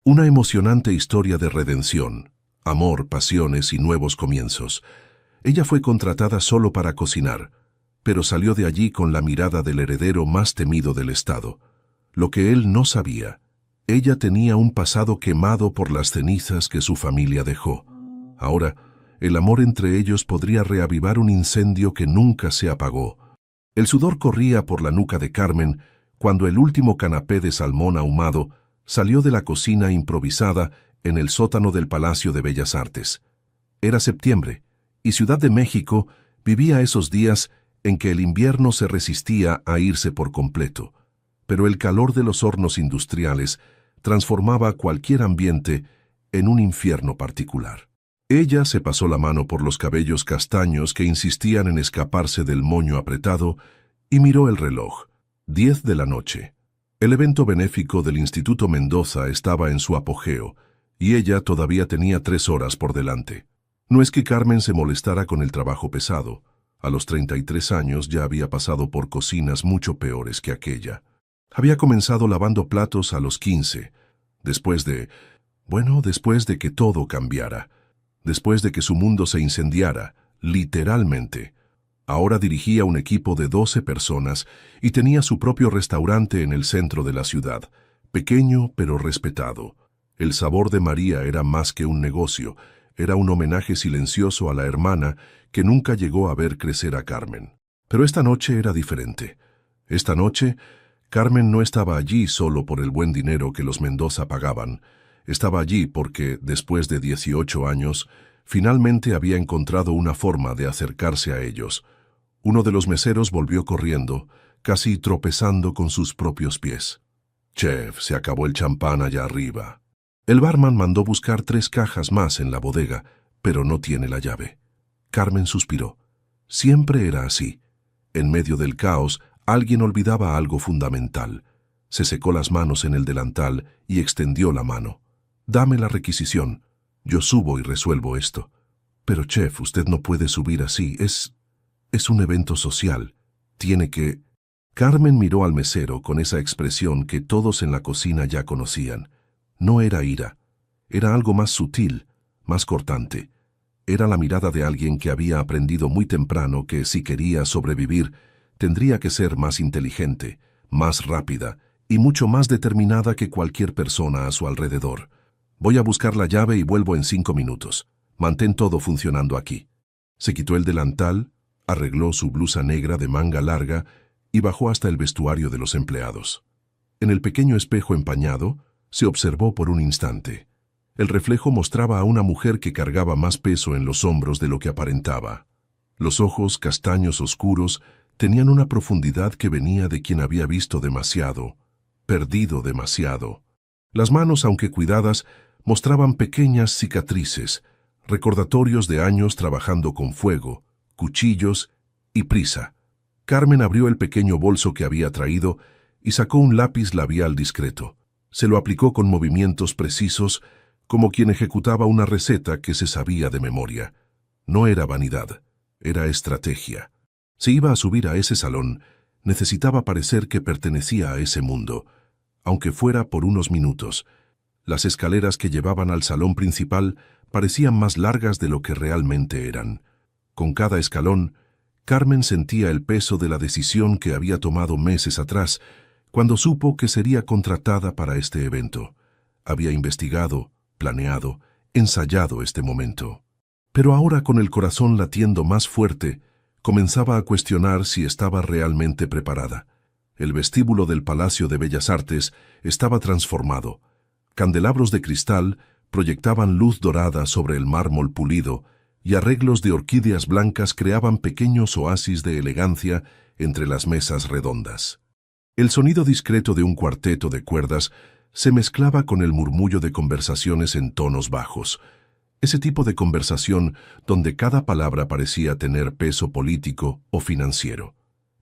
Una emocionante historia de redención, amor, pasiones y nuevos comienzos. Ella fue contratada solo para cocinar, pero salió de allí con la mirada del heredero más temido del Estado. Lo que él no sabía, ella tenía un pasado quemado por las cenizas que su familia dejó. Ahora, el amor entre ellos podría reavivar un incendio que nunca se apagó. El sudor corría por la nuca de Carmen cuando el último canapé de salmón ahumado salió de la cocina improvisada en el sótano del Palacio de Bellas Artes. Era septiembre, y Ciudad de México vivía esos días en que el invierno se resistía a irse por completo, pero el calor de los hornos industriales transformaba cualquier ambiente en un infierno particular. Ella se pasó la mano por los cabellos castaños que insistían en escaparse del moño apretado y miró el reloj. 10 de la noche. El evento benéfico del Instituto Mendoza estaba en su apogeo, y ella todavía tenía 3 horas por delante. No es que Carmen se molestara con el trabajo pesado. A los 33 años ya había pasado por cocinas mucho peores que aquella. Había comenzado lavando platos a los 15, después de que todo cambiara, después de que su mundo se incendiara, literalmente. Ahora dirigía un equipo de 12 personas y tenía su propio restaurante en el centro de la ciudad, pequeño pero respetado. El Sabor de María era más que un negocio, era un homenaje silencioso a la hermana que nunca llegó a ver crecer a Carmen. Pero esta noche era diferente. Esta noche, Carmen no estaba allí solo por el buen dinero que los Mendoza pagaban. Estaba allí porque, después de 18 años, finalmente había encontrado una forma de acercarse a ellos. Uno de los meseros volvió corriendo, casi tropezando con sus propios pies. «Chef, se acabó el champán allá arriba». El barman mandó buscar 3 cajas más en la bodega, pero no tiene la llave. Carmen suspiró. Siempre era así. En medio del caos, alguien olvidaba algo fundamental. Se secó las manos en el delantal y extendió la mano. «Dame la requisición. Yo subo y resuelvo esto». «Pero, chef, usted no puede subir así. Es un evento social. Tiene que...» Carmen miró al mesero con esa expresión que todos en la cocina ya conocían. No era ira. Era algo más sutil, más cortante. Era la mirada de alguien que había aprendido muy temprano que si quería sobrevivir, tendría que ser más inteligente, más rápida y mucho más determinada que cualquier persona a su alrededor. «Voy a buscar la llave y vuelvo en 5 minutos. Mantén todo funcionando aquí». Se quitó el delantal, arregló su blusa negra de manga larga y bajó hasta el vestuario de los empleados. En el pequeño espejo empañado, se observó por un instante. El reflejo mostraba a una mujer que cargaba más peso en los hombros de lo que aparentaba. Los ojos, castaños oscuros, tenían una profundidad que venía de quien había visto demasiado, perdido demasiado. Las manos, aunque cuidadas, mostraban pequeñas cicatrices, recordatorios de años trabajando con fuego, cuchillos y prisa. Carmen abrió el pequeño bolso que había traído y sacó un lápiz labial discreto. Se lo aplicó con movimientos precisos, como quien ejecutaba una receta que se sabía de memoria. No era vanidad, era estrategia. Si iba a subir a ese salón, necesitaba parecer que pertenecía a ese mundo, aunque fuera por unos minutos. Las escaleras que llevaban al salón principal parecían más largas de lo que realmente eran. Con cada escalón, Carmen sentía el peso de la decisión que había tomado meses atrás, cuando supo que sería contratada para este evento. Había investigado, planeado, ensayado este momento. Pero ahora, con el corazón latiendo más fuerte, comenzaba a cuestionar si estaba realmente preparada. El vestíbulo del Palacio de Bellas Artes estaba transformado. Candelabros de cristal proyectaban luz dorada sobre el mármol pulido y arreglos de orquídeas blancas creaban pequeños oasis de elegancia entre las mesas redondas. El sonido discreto de un cuarteto de cuerdas se mezclaba con el murmullo de conversaciones en tonos bajos. Ese tipo de conversación donde cada palabra parecía tener peso político o financiero.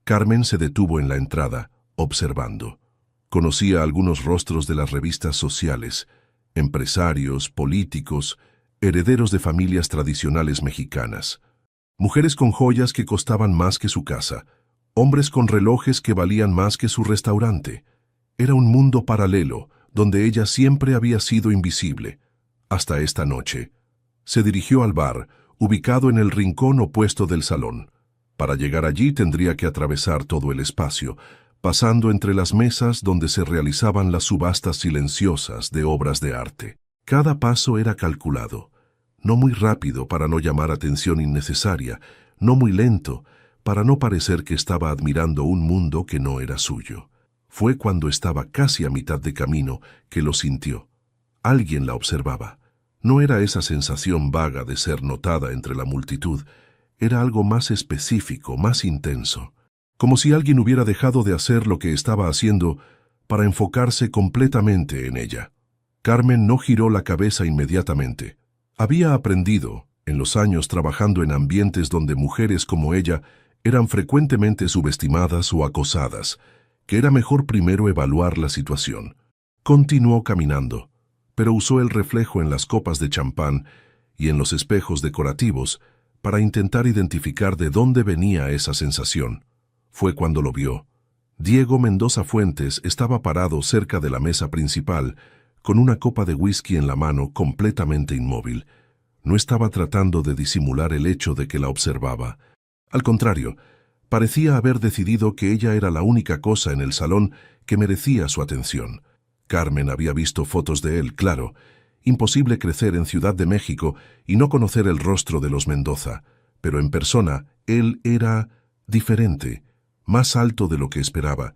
Carmen se detuvo en la entrada, observando. Conocía algunos rostros de las revistas sociales, empresarios, políticos, herederos de familias tradicionales mexicanas. Mujeres con joyas que costaban más que su casa, hombres con relojes que valían más que su restaurante. Era un mundo paralelo, donde ella siempre había sido invisible, hasta esta noche. Se dirigió al bar, ubicado en el rincón opuesto del salón. Para llegar allí tendría que atravesar todo el espacio, pasando entre las mesas donde se realizaban las subastas silenciosas de obras de arte. Cada paso era calculado, no muy rápido para no llamar atención innecesaria, no muy lento para no parecer que estaba admirando un mundo que no era suyo. Fue cuando estaba casi a mitad de camino que lo sintió. Alguien la observaba. No era esa sensación vaga de ser notada entre la multitud, era algo más específico, más intenso. Como si alguien hubiera dejado de hacer lo que estaba haciendo para enfocarse completamente en ella. Carmen no giró la cabeza inmediatamente. Había aprendido, en los años trabajando en ambientes donde mujeres como ella eran frecuentemente subestimadas o acosadas, que era mejor primero evaluar la situación. Continuó caminando, pero usó el reflejo en las copas de champán y en los espejos decorativos para intentar identificar de dónde venía esa sensación. Fue cuando lo vio. Diego Mendoza Fuentes estaba parado cerca de la mesa principal, con una copa de whisky en la mano, completamente inmóvil. No estaba tratando de disimular el hecho de que la observaba. Al contrario, parecía haber decidido que ella era la única cosa en el salón que merecía su atención. Carmen había visto fotos de él, claro. Imposible crecer en Ciudad de México y no conocer el rostro de los Mendoza, pero en persona él era diferente, más alto de lo que esperaba.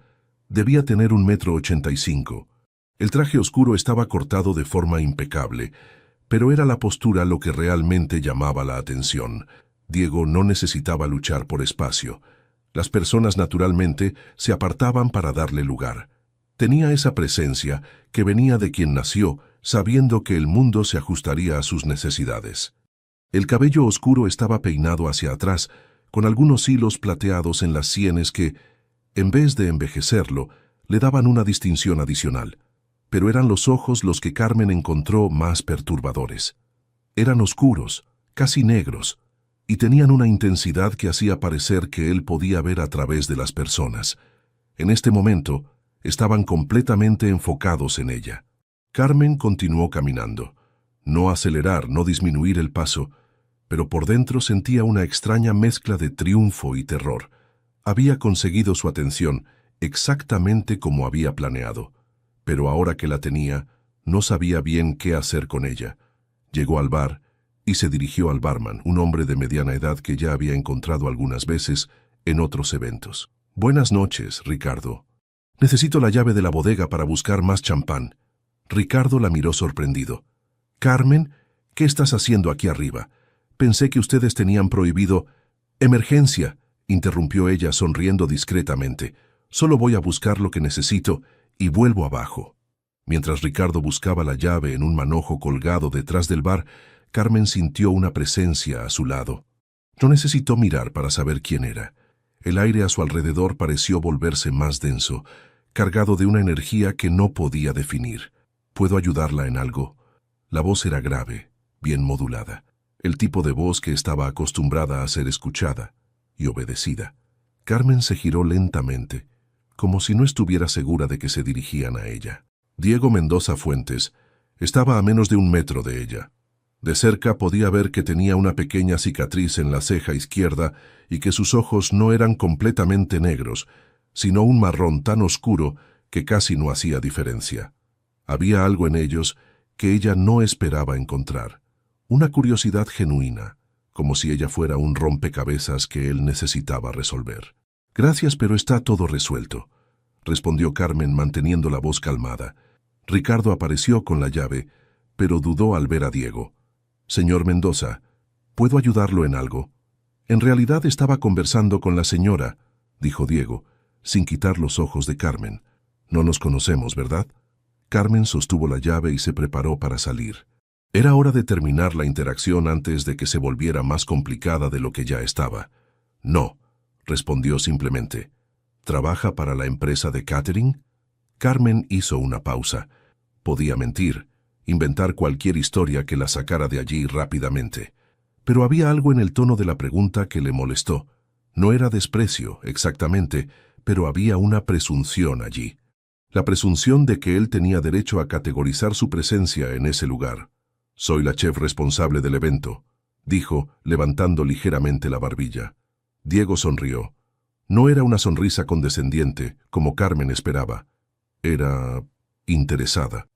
Debía tener 1,85 m. El traje oscuro estaba cortado de forma impecable, pero era la postura lo que realmente llamaba la atención. Diego no necesitaba luchar por espacio. Las personas naturalmente se apartaban para darle lugar. Tenía esa presencia que venía de quien nació, sabiendo que el mundo se ajustaría a sus necesidades. El cabello oscuro estaba peinado hacia atrás, con algunos hilos plateados en las sienes que, en vez de envejecerlo, le daban una distinción adicional. Pero eran los ojos los que Carmen encontró más perturbadores. Eran oscuros, casi negros, y tenían una intensidad que hacía parecer que él podía ver a través de las personas. En este momento, estaban completamente enfocados en ella. Carmen continuó caminando. No acelerar, no disminuir el paso, pero por dentro sentía una extraña mezcla de triunfo y terror. Había conseguido su atención exactamente como había planeado, pero ahora que la tenía, no sabía bien qué hacer con ella. Llegó al bar y se dirigió al barman, un hombre de mediana edad que ya había encontrado algunas veces en otros eventos. «Buenas noches, Ricardo. Necesito la llave de la bodega para buscar más champán». Ricardo la miró sorprendido. «Carmen, ¿qué estás haciendo aquí arriba? Pensé que ustedes tenían prohibido». «Emergencia», interrumpió ella sonriendo discretamente. «Solo voy a buscar lo que necesito y vuelvo abajo». Mientras Ricardo buscaba la llave en un manojo colgado detrás del bar, Carmen sintió una presencia a su lado. No necesitó mirar para saber quién era. El aire a su alrededor pareció volverse más denso, cargado de una energía que no podía definir. «¿Puedo ayudarla en algo?» La voz era grave, bien modulada, el tipo de voz que estaba acostumbrada a ser escuchada y obedecida. Carmen se giró lentamente, como si no estuviera segura de que se dirigían a ella. Diego Mendoza Fuentes estaba a menos de 1 metro de ella. De cerca podía ver que tenía una pequeña cicatriz en la ceja izquierda y que sus ojos no eran completamente negros, sino un marrón tan oscuro que casi no hacía diferencia. Había algo en ellos que ella no esperaba encontrar, una curiosidad genuina, como si ella fuera un rompecabezas que él necesitaba resolver. «Gracias, pero está todo resuelto», respondió Carmen manteniendo la voz calmada. Ricardo apareció con la llave, pero dudó al ver a Diego. «Señor Mendoza, ¿puedo ayudarlo en algo?» «En realidad estaba conversando con la señora», dijo Diego, sin quitar los ojos de Carmen. «No nos conocemos, ¿verdad?» Carmen sostuvo la llave y se preparó para salir. Era hora de terminar la interacción antes de que se volviera más complicada de lo que ya estaba. «No», respondió simplemente. «¿Trabaja para la empresa de catering?» Carmen hizo una pausa. Podía mentir, inventar cualquier historia que la sacara de allí rápidamente. Pero había algo en el tono de la pregunta que le molestó. No era desprecio, exactamente, pero había una presunción allí. la presunción de que él tenía derecho a categorizar su presencia en ese lugar. «Soy la chef responsable del evento», dijo, levantando ligeramente la barbilla. Diego sonrió. No era una sonrisa condescendiente, como Carmen esperaba. Era interesada.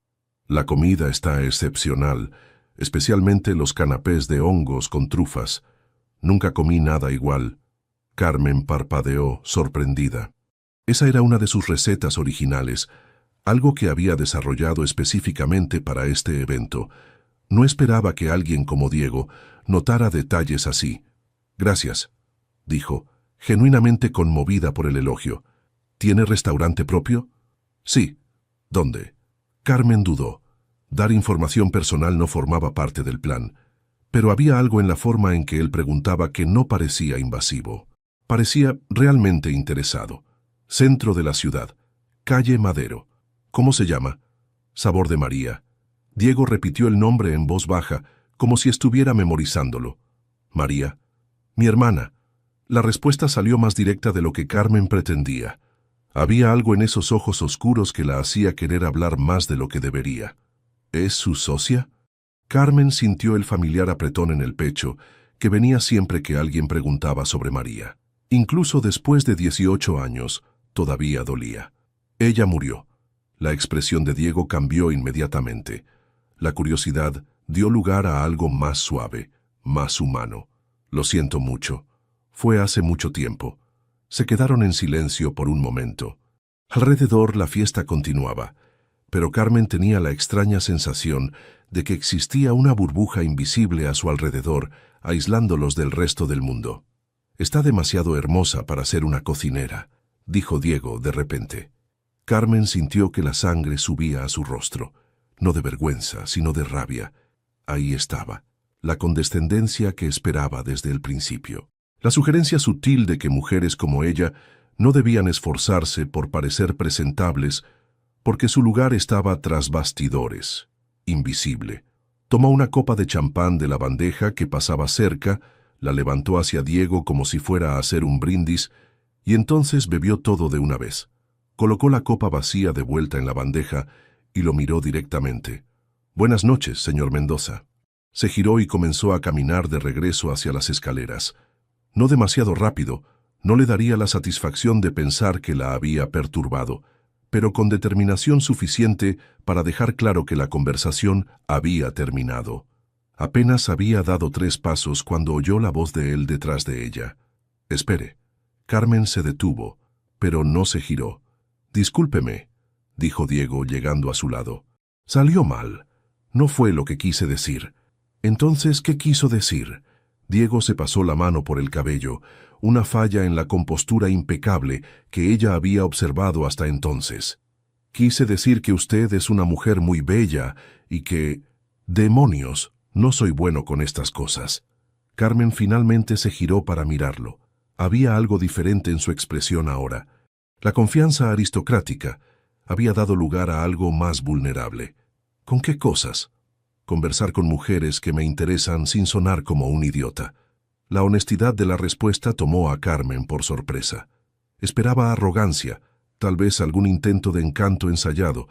«La comida está excepcional, especialmente los canapés de hongos con trufas. Nunca comí nada igual». Carmen parpadeó, sorprendida. Esa era una de sus recetas originales, algo que había desarrollado específicamente para este evento. No esperaba que alguien como Diego notara detalles así. «Gracias», dijo, genuinamente conmovida por el elogio. «¿Tiene restaurante propio?» «Sí». «¿Dónde?» Carmen dudó. Dar información personal no formaba parte del plan, pero había algo en la forma en que él preguntaba que no parecía invasivo. Parecía realmente interesado. «Centro de la ciudad. Calle Madero». «¿Cómo se llama?» «Sabor de María». Diego repitió el nombre en voz baja, como si estuviera memorizándolo. «María». «Mi hermana». La respuesta salió más directa de lo que Carmen pretendía. Había algo en esos ojos oscuros que la hacía querer hablar más de lo que debería. ¿Es su socia? Carmen sintió el familiar apretón en el pecho, que venía siempre que alguien preguntaba sobre María. Incluso después de 18 años, todavía dolía. Ella murió. La expresión de Diego cambió inmediatamente. La curiosidad dio lugar a algo más suave, más humano. «Lo siento mucho. Fue hace mucho tiempo». Se quedaron en silencio por un momento. Alrededor la fiesta continuaba, pero Carmen tenía la extraña sensación de que existía una burbuja invisible a su alrededor, aislándolos del resto del mundo. «Está demasiado hermosa para ser una cocinera», dijo Diego de repente. Carmen sintió que la sangre subía a su rostro, no de vergüenza, sino de rabia. Ahí estaba, la condescendencia que esperaba desde el principio. La sugerencia sutil de que mujeres como ella no debían esforzarse por parecer presentables porque su lugar estaba tras bastidores, invisible. Tomó una copa de champán de la bandeja que pasaba cerca, la levantó hacia Diego como si fuera a hacer un brindis y entonces bebió todo de una vez. Colocó la copa vacía de vuelta en la bandeja y lo miró directamente. «Buenas noches, señor Mendoza». Se giró y comenzó a caminar de regreso hacia las escaleras. No demasiado rápido, no le daría la satisfacción de pensar que la había perturbado, pero con determinación suficiente para dejar claro que la conversación había terminado. Apenas había dado 3 pasos cuando oyó la voz de él detrás de ella. «Espere». Carmen se detuvo, pero no se giró. «Discúlpeme», dijo Diego llegando a su lado. «Salió mal. No fue lo que quise decir». «Entonces, ¿qué quiso decir?» Diego se pasó la mano por el cabello, una falla en la compostura impecable que ella había observado hasta entonces. «Quise decir que usted es una mujer muy bella y que... ¡Demonios! No soy bueno con estas cosas». Carmen finalmente se giró para mirarlo. Había algo diferente en su expresión ahora. La confianza aristocrática había dado lugar a algo más vulnerable. «¿Con qué cosas?» «Conversar con mujeres que me interesan sin sonar como un idiota». La honestidad de la respuesta tomó a Carmen por sorpresa. Esperaba arrogancia, tal vez algún intento de encanto ensayado.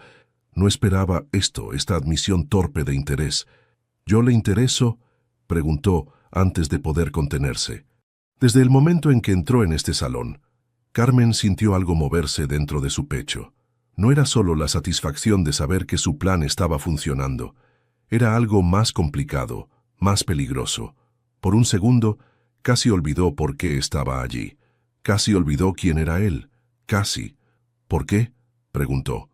No esperaba esta admisión torpe de interés. «¿Yo le intereso?», preguntó antes de poder contenerse. Desde el momento en que entró en este salón, Carmen sintió algo moverse dentro de su pecho. No era solo la satisfacción de saber que su plan estaba funcionando. Era algo más complicado, más peligroso. Por un segundo, casi olvidó por qué estaba allí. Casi olvidó quién era él. Casi. «¿Por qué?», preguntó.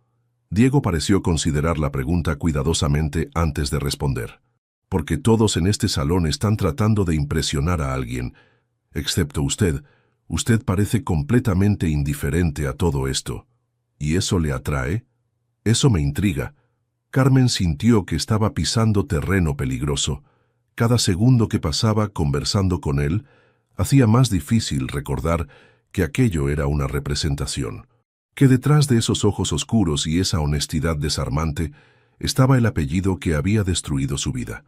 Diego pareció considerar la pregunta cuidadosamente antes de responder. «Porque todos en este salón están tratando de impresionar a alguien, excepto usted. Usted parece completamente indiferente a todo esto. ¿Y eso le atrae? Eso me intriga». Carmen sintió que estaba pisando terreno peligroso. Cada segundo que pasaba conversando con él hacía más difícil recordar que aquello era una representación, que detrás de esos ojos oscuros y esa honestidad desarmante estaba el apellido que había destruido su vida.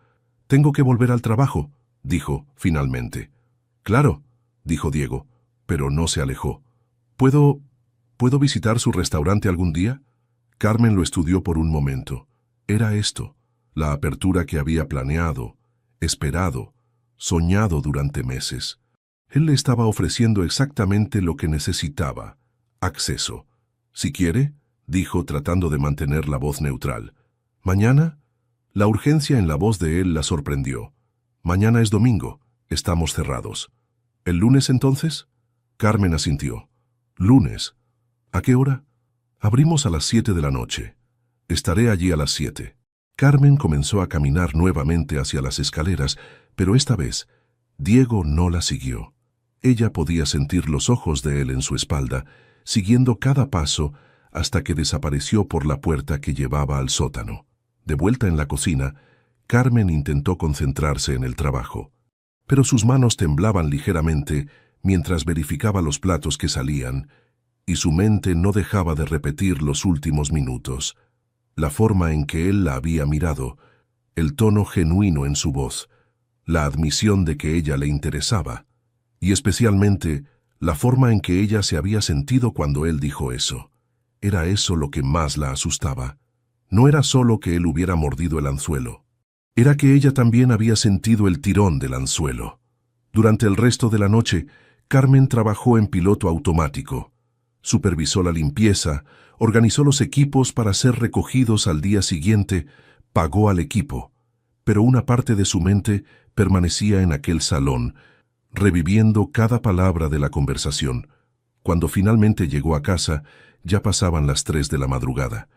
«Tengo que volver al trabajo», dijo finalmente. «Claro», dijo Diego, pero no se alejó. ¿Puedo visitar su restaurante algún día?» Carmen lo estudió por un momento. Era esto, la apertura que había planeado, esperado, soñado durante meses. Él le estaba ofreciendo exactamente lo que necesitaba: acceso. «Si quiere», dijo tratando de mantener la voz neutral. «¿Mañana?» La urgencia en la voz de él la sorprendió. «Mañana es domingo. Estamos cerrados». «¿El lunes entonces?» Carmen asintió. «Lunes. ¿A qué hora?» «Abrimos a las 7 de la noche. Estaré allí a las 7». Carmen comenzó a caminar nuevamente hacia las escaleras, pero esta vez Diego no la siguió. Ella podía sentir los ojos de él en su espalda, siguiendo cada paso hasta que desapareció por la puerta que llevaba al sótano. De vuelta en la cocina, Carmen intentó concentrarse en el trabajo, pero sus manos temblaban ligeramente mientras verificaba los platos que salían, y su mente no dejaba de repetir los últimos minutos. La forma en que él la había mirado, el tono genuino en su voz, la admisión de que ella le interesaba, y especialmente la forma en que ella se había sentido cuando él dijo eso. Era eso lo que más la asustaba. No era solo que él hubiera mordido el anzuelo. Era que ella también había sentido el tirón del anzuelo. Durante el resto de la noche, Carmen trabajó en piloto automático. Supervisó la limpieza, organizó los equipos para ser recogidos al día siguiente, pagó al equipo. Pero una parte de su mente permanecía en aquel salón, reviviendo cada palabra de la conversación. Cuando finalmente llegó a casa, ya pasaban las 3 de la madrugada.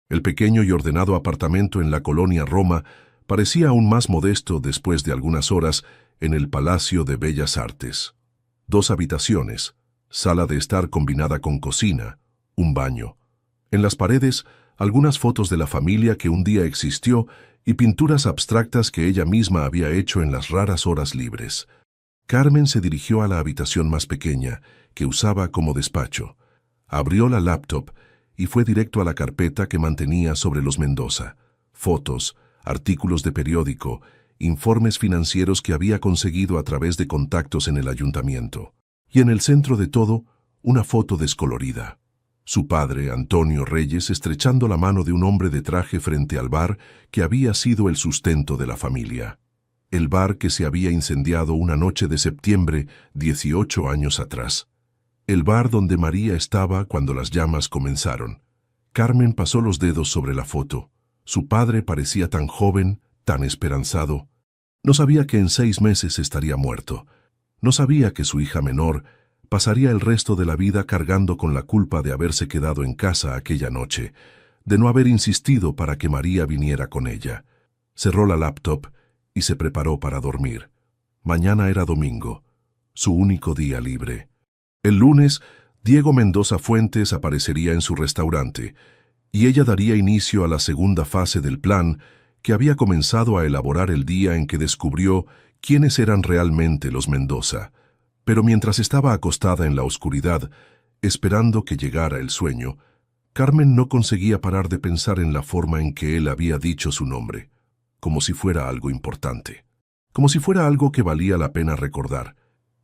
El pequeño y ordenado apartamento en la colonia Roma parecía aún más modesto después de algunas horas en el Palacio de Bellas Artes. 2 habitaciones, sala de estar combinada con cocina, un baño. En las paredes, algunas fotos de la familia que un día existió y pinturas abstractas que ella misma había hecho en las raras horas libres. Carmen se dirigió a la habitación más pequeña, que usaba como despacho. Abrió la laptop y fue directo a la carpeta que mantenía sobre los Mendoza. Fotos, artículos de periódico, informes financieros que había conseguido a través de contactos en el ayuntamiento. Y en el centro de todo, una foto descolorida. Su padre, Antonio Reyes, estrechando la mano de un hombre de traje frente al bar que había sido el sustento de la familia. El bar que se había incendiado una noche de septiembre 18 años atrás. El bar donde María estaba cuando las llamas comenzaron. Carmen pasó los dedos sobre la foto. Su padre parecía tan joven, tan esperanzado. No sabía que en 6 meses estaría muerto. No sabía que su hija menor pasaría el resto de la vida cargando con la culpa de haberse quedado en casa aquella noche, de no haber insistido para que María viniera con ella. Cerró la laptop y se preparó para dormir. Mañana era domingo, su único día libre. El lunes, Diego Mendoza Fuentes aparecería en su restaurante, y ella daría inicio a la segunda fase del plan que había comenzado a elaborar el día en que descubrió quiénes eran realmente los Mendoza. Pero mientras estaba acostada en la oscuridad, esperando que llegara el sueño, Carmen no conseguía parar de pensar en la forma en que él había dicho su nombre, como si fuera algo importante, como si fuera algo que valía la pena recordar,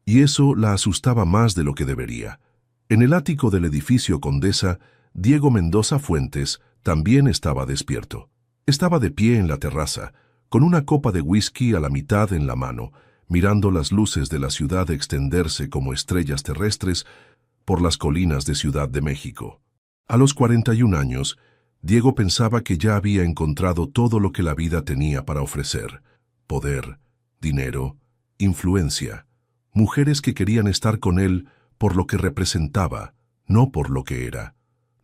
y eso la asustaba más de lo que debería. En el ático del edificio Condesa, Diego Mendoza Fuentes también estaba despierto. Estaba de pie en la terraza, con una copa de whisky a la mitad en la mano, mirando las luces de la ciudad extenderse como estrellas terrestres por las colinas de Ciudad de México. A los 41 años, Diego pensaba que ya había encontrado todo lo que la vida tenía para ofrecer: poder, dinero, influencia, mujeres que querían estar con él por lo que representaba, no por lo que era,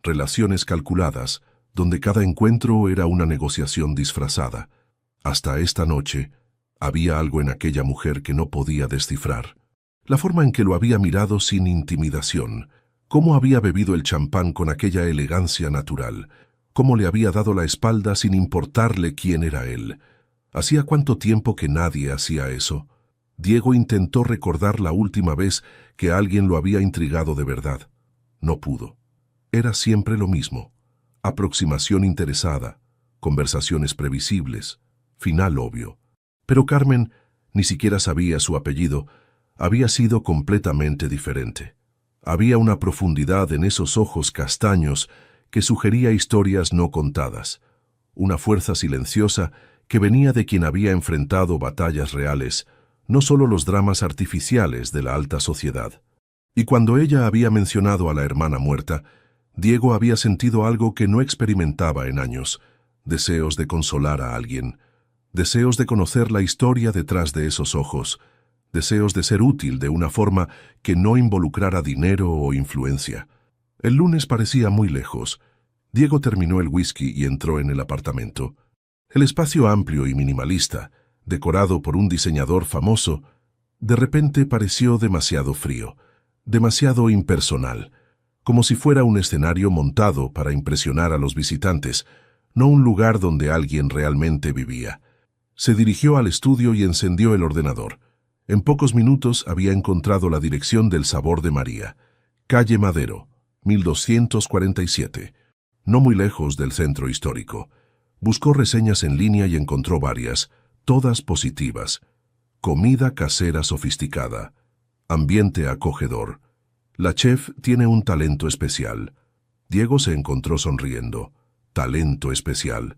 relaciones calculadas, donde cada encuentro era una negociación disfrazada. Hasta esta noche, había algo en aquella mujer que no podía descifrar. La forma en que lo había mirado sin intimidación, cómo había bebido el champán con aquella elegancia natural, cómo le había dado la espalda sin importarle quién era él. ¿Hacía cuánto tiempo que nadie hacía eso? Diego intentó recordar la última vez que alguien lo había intrigado de verdad. No pudo. Era siempre lo mismo: aproximación interesada, conversaciones previsibles, final obvio. Pero Carmen ni siquiera sabía su apellido. Había sido completamente diferente. Había una profundidad en esos ojos castaños que sugería historias no contadas, una fuerza silenciosa que venía de quien había enfrentado batallas reales, no solo los dramas artificiales de la alta sociedad. Y cuando ella había mencionado a la hermana muerta, Diego había sentido algo que no experimentaba en años: deseos de consolar a alguien, deseos de conocer la historia detrás de esos ojos, deseos de ser útil de una forma que no involucrara dinero o influencia. El lunes parecía muy lejos. Diego terminó el whisky y entró en el apartamento. El espacio amplio y minimalista, decorado por un diseñador famoso, de repente pareció demasiado frío, demasiado impersonal, como si fuera un escenario montado para impresionar a los visitantes, no un lugar donde alguien realmente vivía. Se dirigió al estudio y encendió el ordenador. En pocos minutos había encontrado la dirección del Sabor de María, calle Madero, 1247, no muy lejos del centro histórico. Buscó reseñas en línea y encontró varias, todas positivas. Comida casera sofisticada, ambiente acogedor. La chef tiene un talento especial. Diego se encontró sonriendo. Talento especial.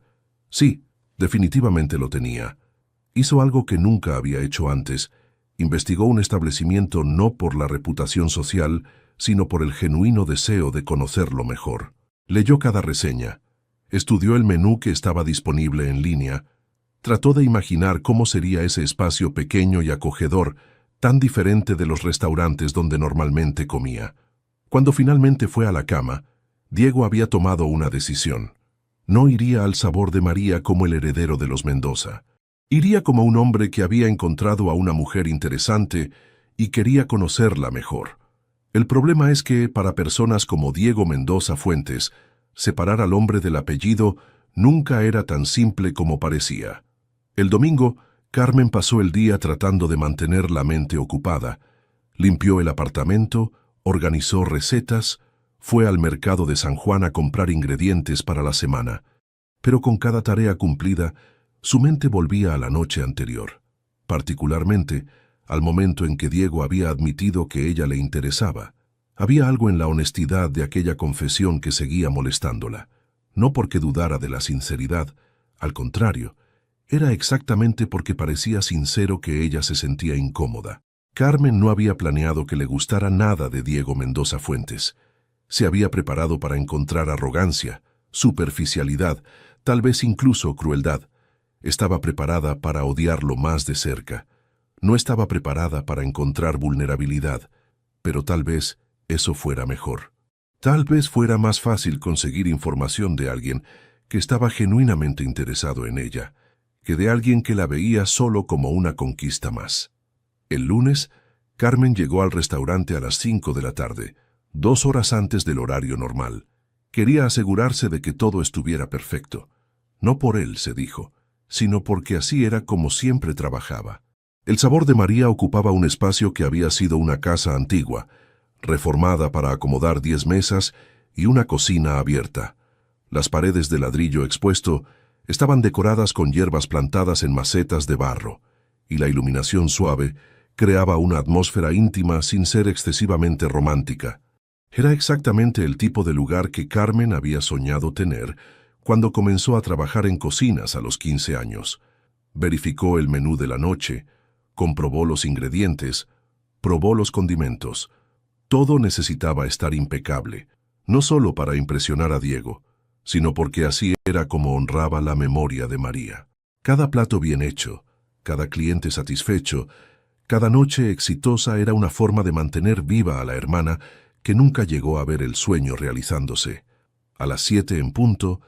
Sí, definitivamente lo tenía. Hizo algo que nunca había hecho antes. Investigó un establecimiento no por la reputación social, sino por el genuino deseo de conocerlo mejor. Leyó cada reseña. Estudió el menú que estaba disponible en línea. Trató de imaginar cómo sería ese espacio pequeño y acogedor, tan diferente de los restaurantes donde normalmente comía. Cuando finalmente fue a la cama, Diego había tomado una decisión. No iría al Sabor de María como el heredero de los Mendoza. Iría como un hombre que había encontrado a una mujer interesante y quería conocerla mejor. El problema es que, para personas como Diego Mendoza Fuentes, separar al hombre del apellido nunca era tan simple como parecía. El domingo, Carmen pasó el día tratando de mantener la mente ocupada. Limpió el apartamento, organizó recetas, fue al mercado de San Juan a comprar ingredientes para la semana. Pero con cada tarea cumplida, su mente volvía a la noche anterior, particularmente al momento en que Diego había admitido que ella le interesaba. Había algo en la honestidad de aquella confesión que seguía molestándola, no porque dudara de la sinceridad, al contrario, era exactamente porque parecía sincero que ella se sentía incómoda. Carmen no había planeado que le gustara nada de Diego Mendoza Fuentes. Se había preparado para encontrar arrogancia, superficialidad, tal vez incluso crueldad. Estaba preparada para odiarlo más de cerca. No estaba preparada para encontrar vulnerabilidad, pero tal vez eso fuera mejor. Tal vez fuera más fácil conseguir información de alguien que estaba genuinamente interesado en ella, que de alguien que la veía solo como una conquista más. El lunes, Carmen llegó al restaurante a las 5 de la tarde, 2 horas antes del horario normal. Quería asegurarse de que todo estuviera perfecto. No por él, se dijo, sino porque así era como siempre trabajaba. El Sabor de María ocupaba un espacio que había sido una casa antigua, reformada para acomodar 10 mesas y una cocina abierta. Las paredes de ladrillo expuesto estaban decoradas con hierbas plantadas en macetas de barro, y la iluminación suave creaba una atmósfera íntima sin ser excesivamente romántica. Era exactamente el tipo de lugar que Carmen había soñado tener cuando comenzó a trabajar en cocinas a los 15 años. Verificó el menú de la noche, comprobó los ingredientes, probó los condimentos. Todo necesitaba estar impecable, no solo para impresionar a Diego, sino porque así era como honraba la memoria de María. Cada plato bien hecho, cada cliente satisfecho, cada noche exitosa era una forma de mantener viva a la hermana que nunca llegó a ver el sueño realizándose. A las 7 en punto,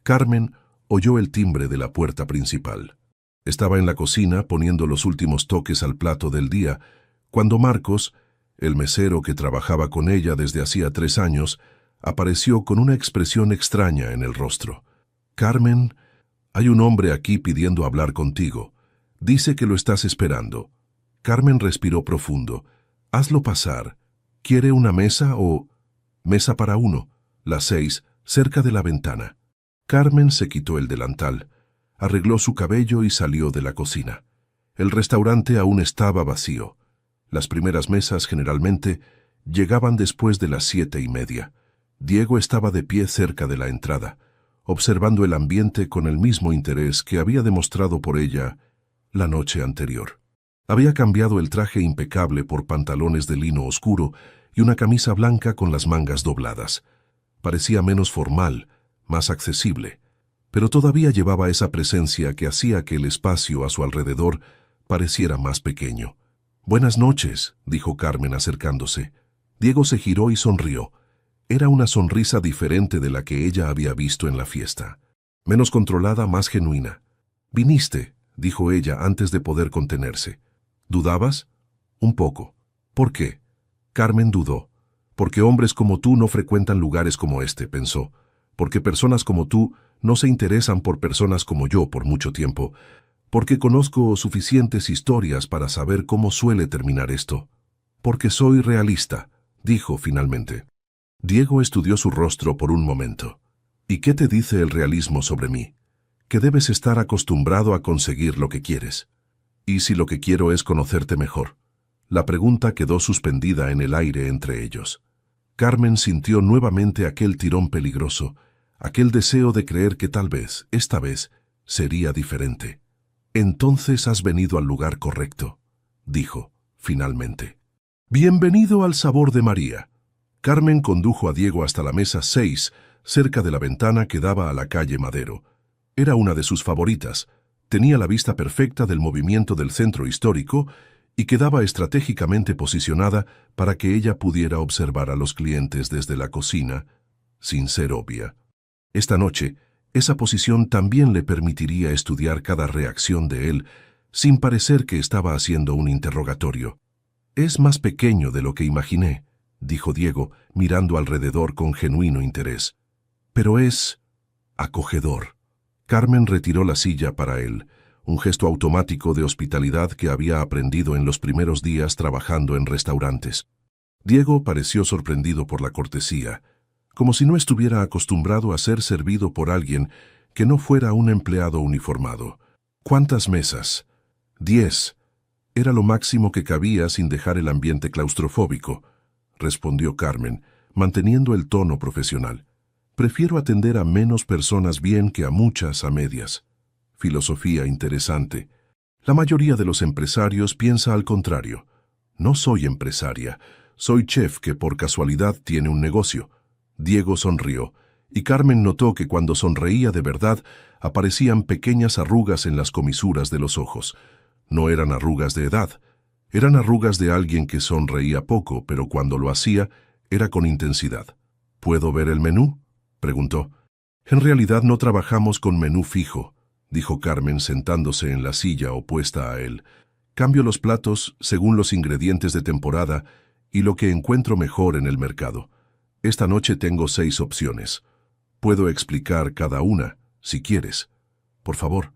Carmen oyó el timbre de la puerta principal. Estaba en la cocina poniendo los últimos toques al plato del día, cuando Marcos, el mesero que trabajaba con ella desde hacía 3 años, apareció con una expresión extraña en el rostro. «Carmen, hay un hombre aquí pidiendo hablar contigo. Dice que lo estás esperando». Carmen respiró profundo. «Hazlo pasar. ¿Quiere una mesa o...?» «Mesa para uno. Las 6, cerca de la ventana». Carmen se quitó el delantal, arregló su cabello y salió de la cocina. El restaurante aún estaba vacío. Las primeras mesas generalmente llegaban después de las 7:30. Diego estaba de pie cerca de la entrada, observando el ambiente con el mismo interés que había demostrado por ella la noche anterior. Había cambiado el traje impecable por pantalones de lino oscuro y una camisa blanca con las mangas dobladas. Parecía menos formal, más accesible, pero todavía llevaba esa presencia que hacía que el espacio a su alrededor pareciera más pequeño. «Buenas noches», dijo Carmen acercándose. Diego se giró y sonrió. Era una sonrisa diferente de la que ella había visto en la fiesta. Menos controlada, más genuina. «Viniste», dijo ella antes de poder contenerse. «¿Dudabas?» «Un poco». «¿Por qué?» Carmen dudó. «Porque hombres como tú no frecuentan lugares como este», pensó. «Porque personas como tú no se interesan por personas como yo por mucho tiempo. Porque conozco suficientes historias para saber cómo suele terminar esto. Porque soy realista», dijo finalmente. Diego estudió su rostro por un momento. «¿Y qué te dice el realismo sobre mí?» «Que debes estar acostumbrado a conseguir lo que quieres». «¿Y si lo que quiero es conocerte mejor?» La pregunta quedó suspendida en el aire entre ellos. Carmen sintió nuevamente aquel tirón peligroso, aquel deseo de creer que tal vez, esta vez, sería diferente. «Entonces has venido al lugar correcto», dijo, finalmente. «Bienvenido al sabor de María». Carmen condujo a Diego hasta la mesa 6, cerca de la ventana que daba a la calle Madero. Era una de sus favoritas. Tenía la vista perfecta del movimiento del centro histórico y quedaba estratégicamente posicionada para que ella pudiera observar a los clientes desde la cocina, sin ser obvia. Esta noche, esa posición también le permitiría estudiar cada reacción de él, sin parecer que estaba haciendo un interrogatorio. «Es más pequeño de lo que imaginé», dijo Diego, mirando alrededor con genuino interés. «Pero es acogedor». Carmen retiró la silla para él, un gesto automático de hospitalidad que había aprendido en los primeros días trabajando en restaurantes. Diego pareció sorprendido por la cortesía, como si no estuviera acostumbrado a ser servido por alguien que no fuera un empleado uniformado. «¿Cuántas mesas?» «10. Era lo máximo que cabía sin dejar el ambiente claustrofóbico», respondió Carmen, manteniendo el tono profesional. «Prefiero atender a menos personas bien que a muchas a medias». Filosofía interesante. La mayoría de los empresarios piensa al contrario. «No soy empresaria, soy chef que por casualidad tiene un negocio». Diego sonrió, y Carmen notó que cuando sonreía de verdad aparecían pequeñas arrugas en las comisuras de los ojos. No eran arrugas de edad, eran arrugas de alguien que sonreía poco, pero cuando lo hacía era con intensidad. «¿Puedo ver el menú?», preguntó. «En realidad no trabajamos con menú fijo», dijo Carmen sentándose en la silla opuesta a él. «Cambio los platos según los ingredientes de temporada y lo que encuentro mejor en el mercado. Esta noche tengo 6 opciones. Puedo explicar cada una, si quieres. Por favor».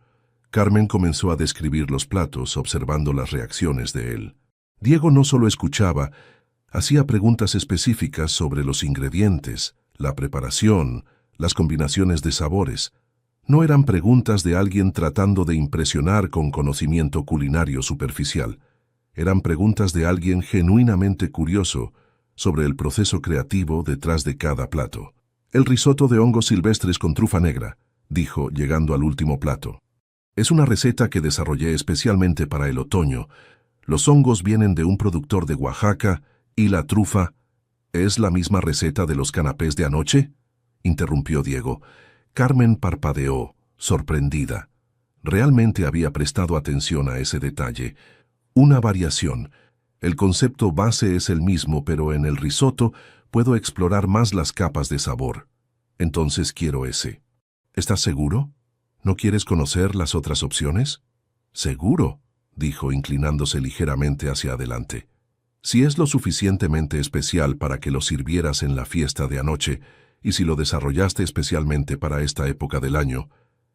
Carmen comenzó a describir los platos, observando las reacciones de él. Diego no solo escuchaba, hacía preguntas específicas sobre los ingredientes, la preparación, las combinaciones de sabores. No eran preguntas de alguien tratando de impresionar con conocimiento culinario superficial. Eran preguntas de alguien genuinamente curioso sobre el proceso creativo detrás de cada plato. «El risotto de hongos silvestres con trufa negra», dijo, llegando al último plato. «Es una receta que desarrollé especialmente para el otoño. Los hongos vienen de un productor de Oaxaca y la trufa...» «¿Es la misma receta de los canapés de anoche?», interrumpió Diego. Carmen parpadeó, sorprendida. Realmente había prestado atención a ese detalle. Una variación. El concepto base es el mismo, pero en el risotto puedo explorar más las capas de sabor. Entonces quiero ese. ¿Estás seguro? ¿No quieres conocer las otras opciones? «Seguro», dijo, inclinándose ligeramente hacia adelante. «Si es lo suficientemente especial para que lo sirvieras en la fiesta de anoche, y si lo desarrollaste especialmente para esta época del año,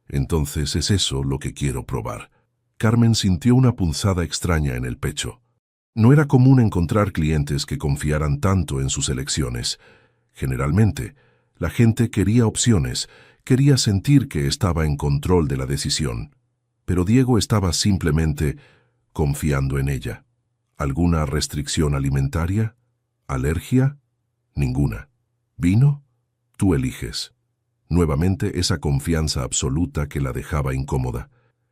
entonces es eso lo que quiero probar». Carmen sintió una punzada extraña en el pecho. No era común encontrar clientes que confiaran tanto en sus elecciones. Generalmente, la gente quería opciones, quería sentir que estaba en control de la decisión. Pero Diego estaba simplemente confiando en ella. ¿Alguna restricción alimentaria? ¿Alergia? Ninguna. ¿Vino? Tú eliges. Nuevamente esa confianza absoluta que la dejaba incómoda.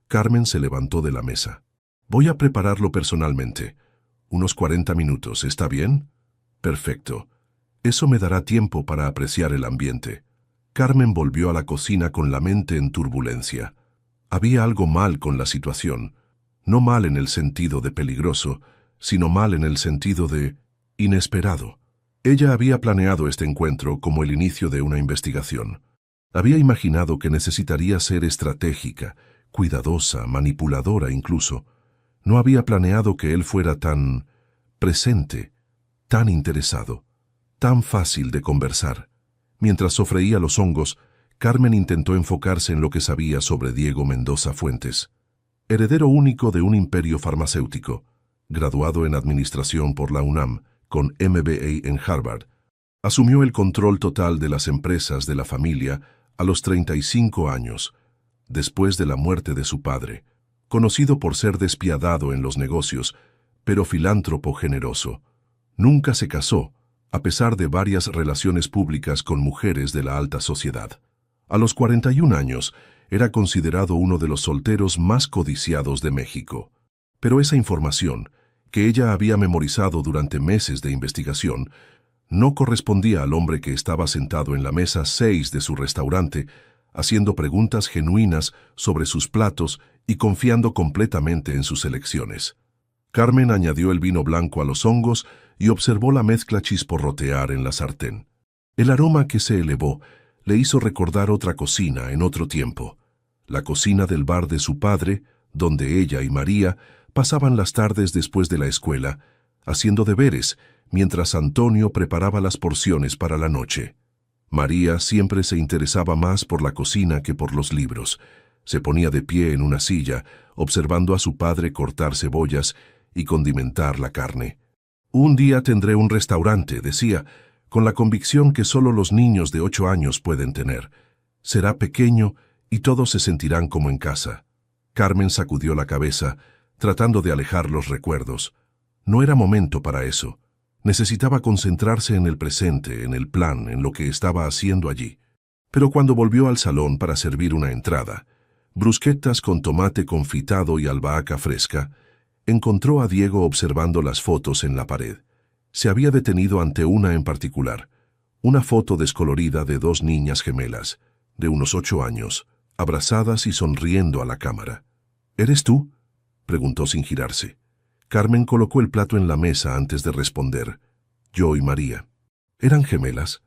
Carmen se levantó de la mesa. Voy a prepararlo personalmente. Unos 40 minutos, ¿está bien? Perfecto. Eso me dará tiempo para apreciar el ambiente. Carmen volvió a la cocina con la mente en turbulencia. Había algo mal con la situación. No mal en el sentido de peligroso, sino mal en el sentido de inesperado. Ella había planeado este encuentro como el inicio de una investigación. Había imaginado que necesitaría ser estratégica, cuidadosa, manipuladora incluso. No había planeado que él fuera tan presente, tan interesado, tan fácil de conversar. Mientras sofreía los hongos, Carmen intentó enfocarse en lo que sabía sobre Diego Mendoza Fuentes. Heredero único de un imperio farmacéutico, graduado en Administración por la UNAM, con MBA en Harvard, asumió el control total de las empresas de la familia a los 35 años, después de la muerte de su padre, conocido por ser despiadado en los negocios, pero filántropo generoso. Nunca se casó, a pesar de varias relaciones públicas con mujeres de la alta sociedad. A los 41 años, era considerado uno de los solteros más codiciados de México. Pero esa información, que ella había memorizado durante meses de investigación, no correspondía al hombre que estaba sentado en la mesa 6 de su restaurante, haciendo preguntas genuinas sobre sus platos y confiando completamente en sus elecciones. Carmen añadió el vino blanco a los hongos y observó la mezcla chisporrotear en la sartén. El aroma que se elevó le hizo recordar otra cocina en otro tiempo, la cocina del bar de su padre, donde ella y María pasaban las tardes después de la escuela, haciendo deberes, mientras Antonio preparaba las porciones para la noche. María siempre se interesaba más por la cocina que por los libros. Se ponía de pie en una silla, observando a su padre cortar cebollas y condimentar la carne. Un día tendré un restaurante, decía, con la convicción que solo los niños de 8 años pueden tener. Será pequeño y todos se sentirán como en casa. Carmen sacudió la cabeza, tratando de alejar los recuerdos. No era momento para eso. Necesitaba concentrarse en el presente, en el plan, en lo que estaba haciendo allí. Pero cuando volvió al salón para servir una entrada, brusquetas con tomate confitado y albahaca fresca, encontró a Diego observando las fotos en la pared. Se había detenido ante una en particular, una foto descolorida de 2 niñas gemelas, de unos 8 años, abrazadas y sonriendo a la cámara. ¿Eres tú?, preguntó sin girarse. Carmen colocó el plato en la mesa antes de responder. Yo y María. ¿Eran gemelas?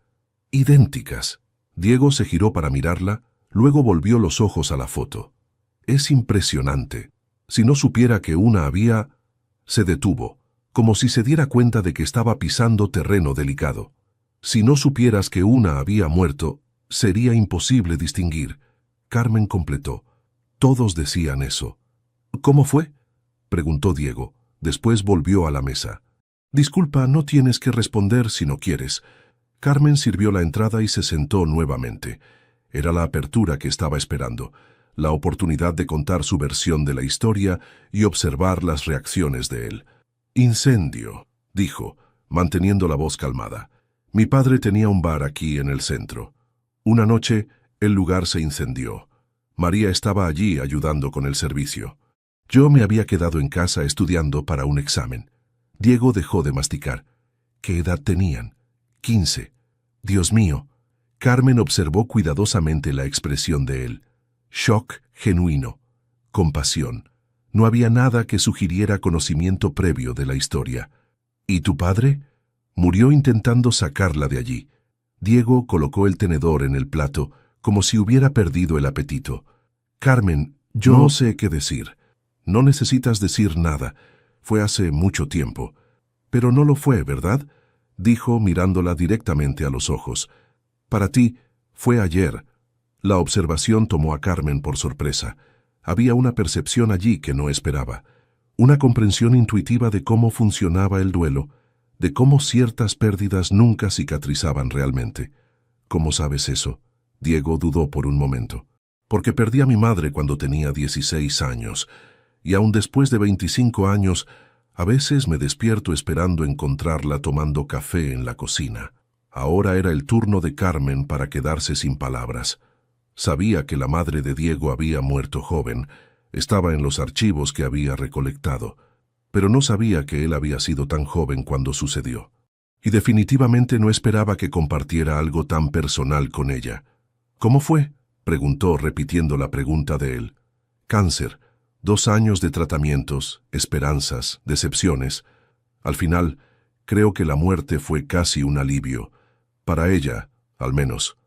Idénticas. Diego se giró para mirarla, luego volvió los ojos a la foto. Es impresionante. Si no supiera que una había... Se detuvo, como si se diera cuenta de que estaba pisando terreno delicado. Si no supieras que una había muerto, sería imposible distinguir. Carmen completó. Todos decían eso. ¿Cómo fue?, preguntó Diego. Después volvió a la mesa. Disculpa, no tienes que responder si no quieres. Carmen sirvió la entrada y se sentó nuevamente. Era la apertura que estaba esperando, la oportunidad de contar su versión de la historia y observar las reacciones de él. Incendio, dijo, manteniendo la voz calmada. Mi padre tenía un bar aquí en el centro. Una noche, el lugar se incendió. María estaba allí ayudando con el servicio. Yo me había quedado en casa estudiando para un examen. Diego dejó de masticar. ¿Qué edad tenían? 15. Dios mío. Carmen observó cuidadosamente la expresión de él. Shock genuino. Compasión. No había nada que sugiriera conocimiento previo de la historia. ¿Y tu padre? Murió intentando sacarla de allí. Diego colocó el tenedor en el plato, como si hubiera perdido el apetito. Carmen, yo no sé qué decir. No necesitas decir nada. Fue hace mucho tiempo. Pero no lo fue, ¿verdad?, dijo mirándola directamente a los ojos. Para ti, fue ayer. La observación tomó a Carmen por sorpresa. Había una percepción allí que no esperaba. Una comprensión intuitiva de cómo funcionaba el duelo, de cómo ciertas pérdidas nunca cicatrizaban realmente. ¿Cómo sabes eso?, Diego dudó por un momento. Porque perdí a mi madre cuando tenía 16 años. Y aún después de 25 años, a veces me despierto esperando encontrarla tomando café en la cocina. Ahora era el turno de Carmen para quedarse sin palabras. Sabía que la madre de Diego había muerto joven, estaba en los archivos que había recolectado, pero no sabía que él había sido tan joven cuando sucedió. Y definitivamente no esperaba que compartiera algo tan personal con ella. ¿Cómo fue?, preguntó repitiendo la pregunta de él. Cáncer, 2 años de tratamientos, esperanzas, decepciones. Al final, creo que la muerte fue casi un alivio. Para ella, al menos.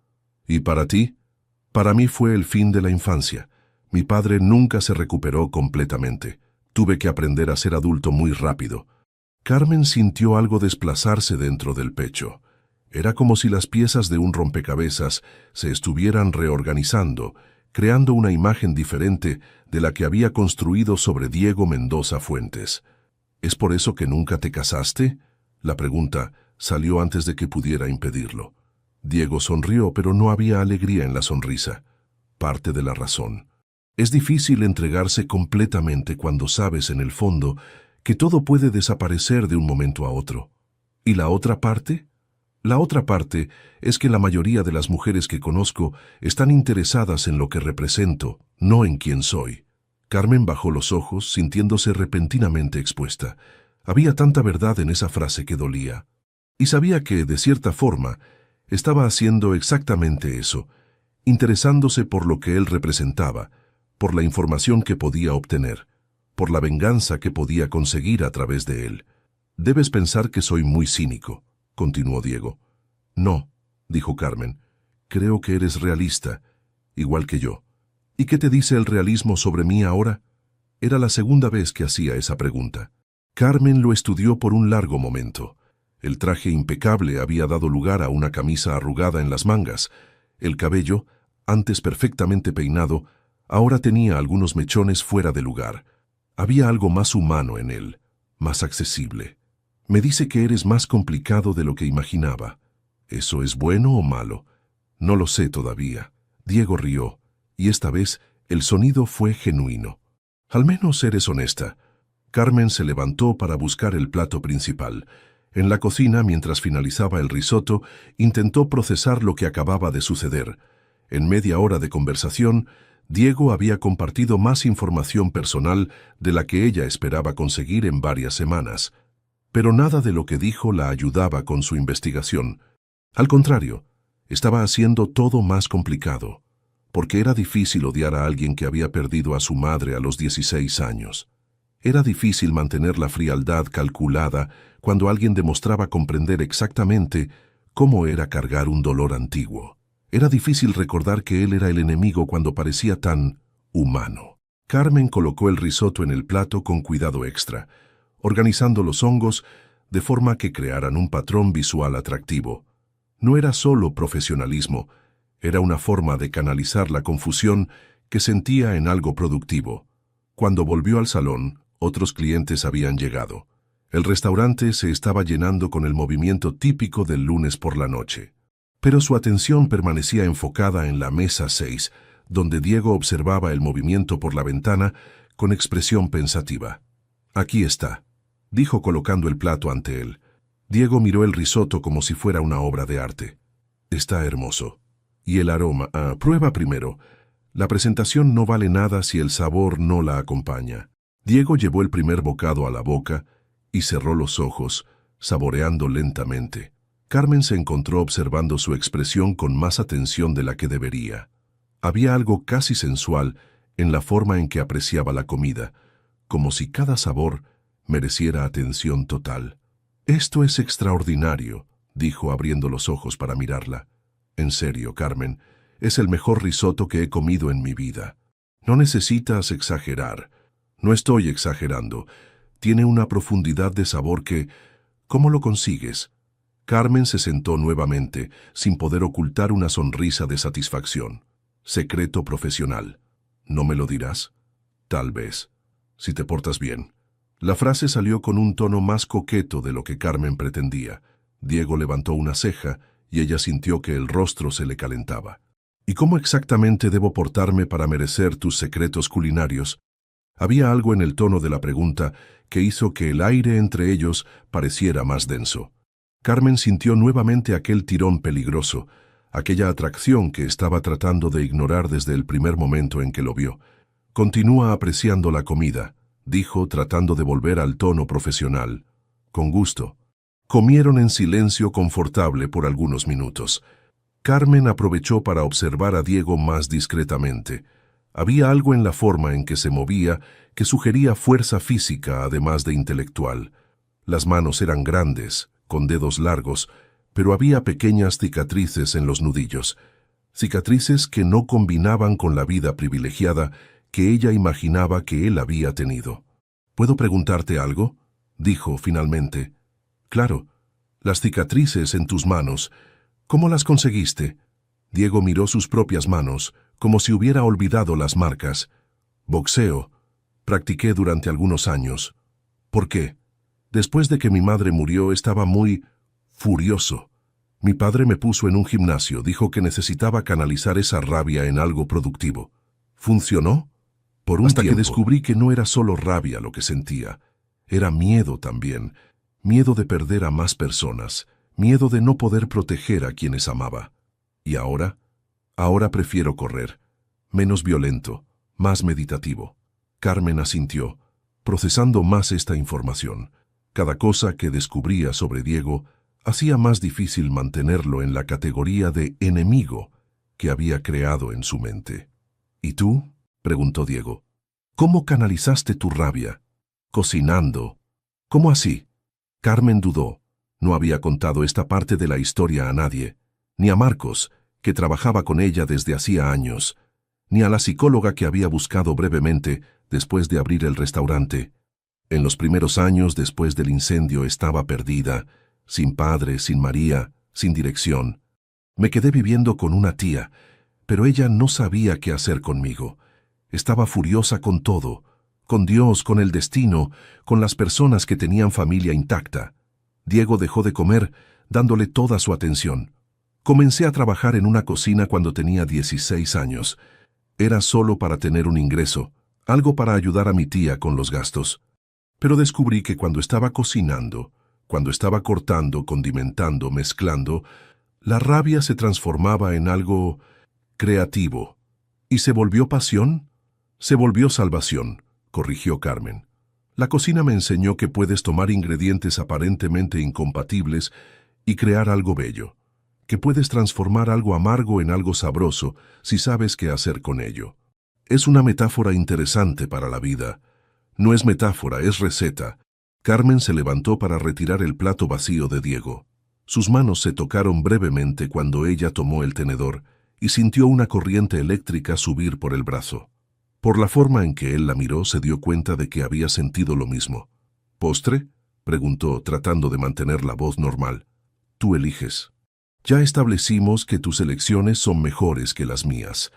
¿Y para ti? Para mí fue el fin de la infancia. Mi padre nunca se recuperó completamente. Tuve que aprender a ser adulto muy rápido. Carmen sintió algo desplazarse dentro del pecho. Era como si las piezas de un rompecabezas se estuvieran reorganizando, creando una imagen diferente de la que había construido sobre Diego Mendoza Fuentes. ¿Es por eso que nunca te casaste?, la pregunta salió antes de que pudiera impedirlo. Diego sonrió, pero no había alegría en la sonrisa. Parte de la razón. Es difícil entregarse completamente cuando sabes en el fondo que todo puede desaparecer de un momento a otro. ¿Y la otra parte? La otra parte es que la mayoría de las mujeres que conozco están interesadas en lo que represento, no en quién soy. Carmen bajó los ojos, sintiéndose repentinamente expuesta. Había tanta verdad en esa frase que dolía. Y sabía que, de cierta forma, estaba haciendo exactamente eso, interesándose por lo que él representaba, por la información que podía obtener, por la venganza que podía conseguir a través de él. Debes pensar que soy muy cínico, continuó Diego. No, dijo Carmen, creo que eres realista, igual que yo. ¿Y qué te dice el realismo sobre mí ahora? Era la segunda vez que hacía esa pregunta. Carmen lo estudió por un largo momento. El traje impecable había dado lugar a una camisa arrugada en las mangas. El cabello, antes perfectamente peinado, ahora tenía algunos mechones fuera de lugar. Había algo más humano en él, más accesible. Me dice que eres más complicado de lo que imaginaba. ¿Eso es bueno o malo? No lo sé todavía. Diego rió, y esta vez el sonido fue genuino. Al menos eres honesta. Carmen se levantó para buscar el plato principal. En la cocina, mientras finalizaba el risotto, intentó procesar lo que acababa de suceder. En media hora de conversación, Diego había compartido más información personal de la que ella esperaba conseguir en varias semanas. Pero nada de lo que dijo la ayudaba con su investigación. Al contrario, estaba haciendo todo más complicado, porque era difícil odiar a alguien que había perdido a su madre a los 16 años. Era difícil mantener la frialdad calculada cuando alguien demostraba comprender exactamente cómo era cargar un dolor antiguo. Era difícil recordar que él era el enemigo cuando parecía tan humano. Carmen colocó el risotto en el plato con cuidado extra, organizando los hongos de forma que crearan un patrón visual atractivo. No era solo profesionalismo, era una forma de canalizar la confusión que sentía en algo productivo. Cuando volvió al salón, otros clientes habían llegado. El restaurante se estaba llenando con el movimiento típico del lunes por la noche. Pero su atención permanecía enfocada en la mesa 6, donde Diego observaba el movimiento por la ventana con expresión pensativa. «Aquí está», dijo colocando el plato ante él. Diego miró el risotto como si fuera una obra de arte. «Está hermoso. Y el aroma, prueba primero. La presentación no vale nada si el sabor no la acompaña». Diego llevó el primer bocado a la boca y cerró los ojos, saboreando lentamente. Carmen se encontró observando su expresión con más atención de la que debería. Había algo casi sensual en la forma en que apreciaba la comida, como si cada sabor mereciera atención total. «Esto es extraordinario», dijo abriendo los ojos para mirarla. «En serio, Carmen, es el mejor risotto que he comido en mi vida. No necesitas exagerar». «No estoy exagerando. Tiene una profundidad de sabor que... ¿Cómo lo consigues?» Carmen se sentó nuevamente, sin poder ocultar una sonrisa de satisfacción. «Secreto profesional. ¿No me lo dirás?» «Tal vez. Si te portas bien». La frase salió con un tono más coqueto de lo que Carmen pretendía. Diego levantó una ceja y ella sintió que el rostro se le calentaba. «¿Y cómo exactamente debo portarme para merecer tus secretos culinarios?» Había algo en el tono de la pregunta que hizo que el aire entre ellos pareciera más denso. Carmen sintió nuevamente aquel tirón peligroso, aquella atracción que estaba tratando de ignorar desde el primer momento en que lo vio. «Continúa apreciando la comida», dijo tratando de volver al tono profesional. «Con gusto». Comieron en silencio confortable por algunos minutos. Carmen aprovechó para observar a Diego más discretamente. Había algo en la forma en que se movía que sugería fuerza física además de intelectual. Las manos eran grandes, con dedos largos, pero había pequeñas cicatrices en los nudillos. Cicatrices que no combinaban con la vida privilegiada que ella imaginaba que él había tenido. «¿Puedo preguntarte algo?», dijo finalmente. «Claro, las cicatrices en tus manos, ¿cómo las conseguiste?». Diego miró sus propias manos, como si hubiera olvidado las marcas. «Boxeo. Practiqué durante algunos años». «¿Por qué?». «Después de que mi madre murió estaba muy furioso. Mi padre me puso en un gimnasio, dijo que necesitaba canalizar esa rabia en algo productivo. ¿Funcionó?». «Por un tiempo». «Hasta que descubrí que no era solo rabia lo que sentía. Era miedo también. Miedo de perder a más personas. Miedo de no poder proteger a quienes amaba. ¿Y ahora? Ahora prefiero correr. Menos violento, más meditativo». Carmen asintió, procesando más esta información. Cada cosa que descubría sobre Diego hacía más difícil mantenerlo en la categoría de enemigo que había creado en su mente. «¿Y tú?», preguntó Diego. «¿Cómo canalizaste tu rabia?». «Cocinando». «¿Cómo así?». Carmen dudó. No había contado esta parte de la historia a nadie, ni a Marcos, que trabajaba con ella desde hacía años, ni a la psicóloga que había buscado brevemente después de abrir el restaurante. En los primeros años después del incendio estaba perdida, sin padre, sin María, sin dirección. Me quedé viviendo con una tía, pero ella no sabía qué hacer conmigo. Estaba furiosa con todo, con Dios, con el destino, con las personas que tenían familia intacta. Diego dejó de comer, dándole toda su atención. Comencé a trabajar en una cocina cuando tenía 16 años. Era solo para tener un ingreso, algo para ayudar a mi tía con los gastos. Pero descubrí que cuando estaba cocinando, cuando estaba cortando, condimentando, mezclando, la rabia se transformaba en algo creativo. ¿Y se volvió pasión? Se volvió salvación, corrigió Carmen. La cocina me enseñó que puedes tomar ingredientes aparentemente incompatibles y crear algo bello, que puedes transformar algo amargo en algo sabroso si sabes qué hacer con ello. Es una metáfora interesante para la vida. No es metáfora, es receta. Carmen se levantó para retirar el plato vacío de Diego. Sus manos se tocaron brevemente cuando ella tomó el tenedor y sintió una corriente eléctrica subir por el brazo. Por la forma en que él la miró, se dio cuenta de que había sentido lo mismo. «¿Postre?», preguntó, tratando de mantener la voz normal. «Tú eliges. Ya establecimos que tus elecciones son mejores que las mías».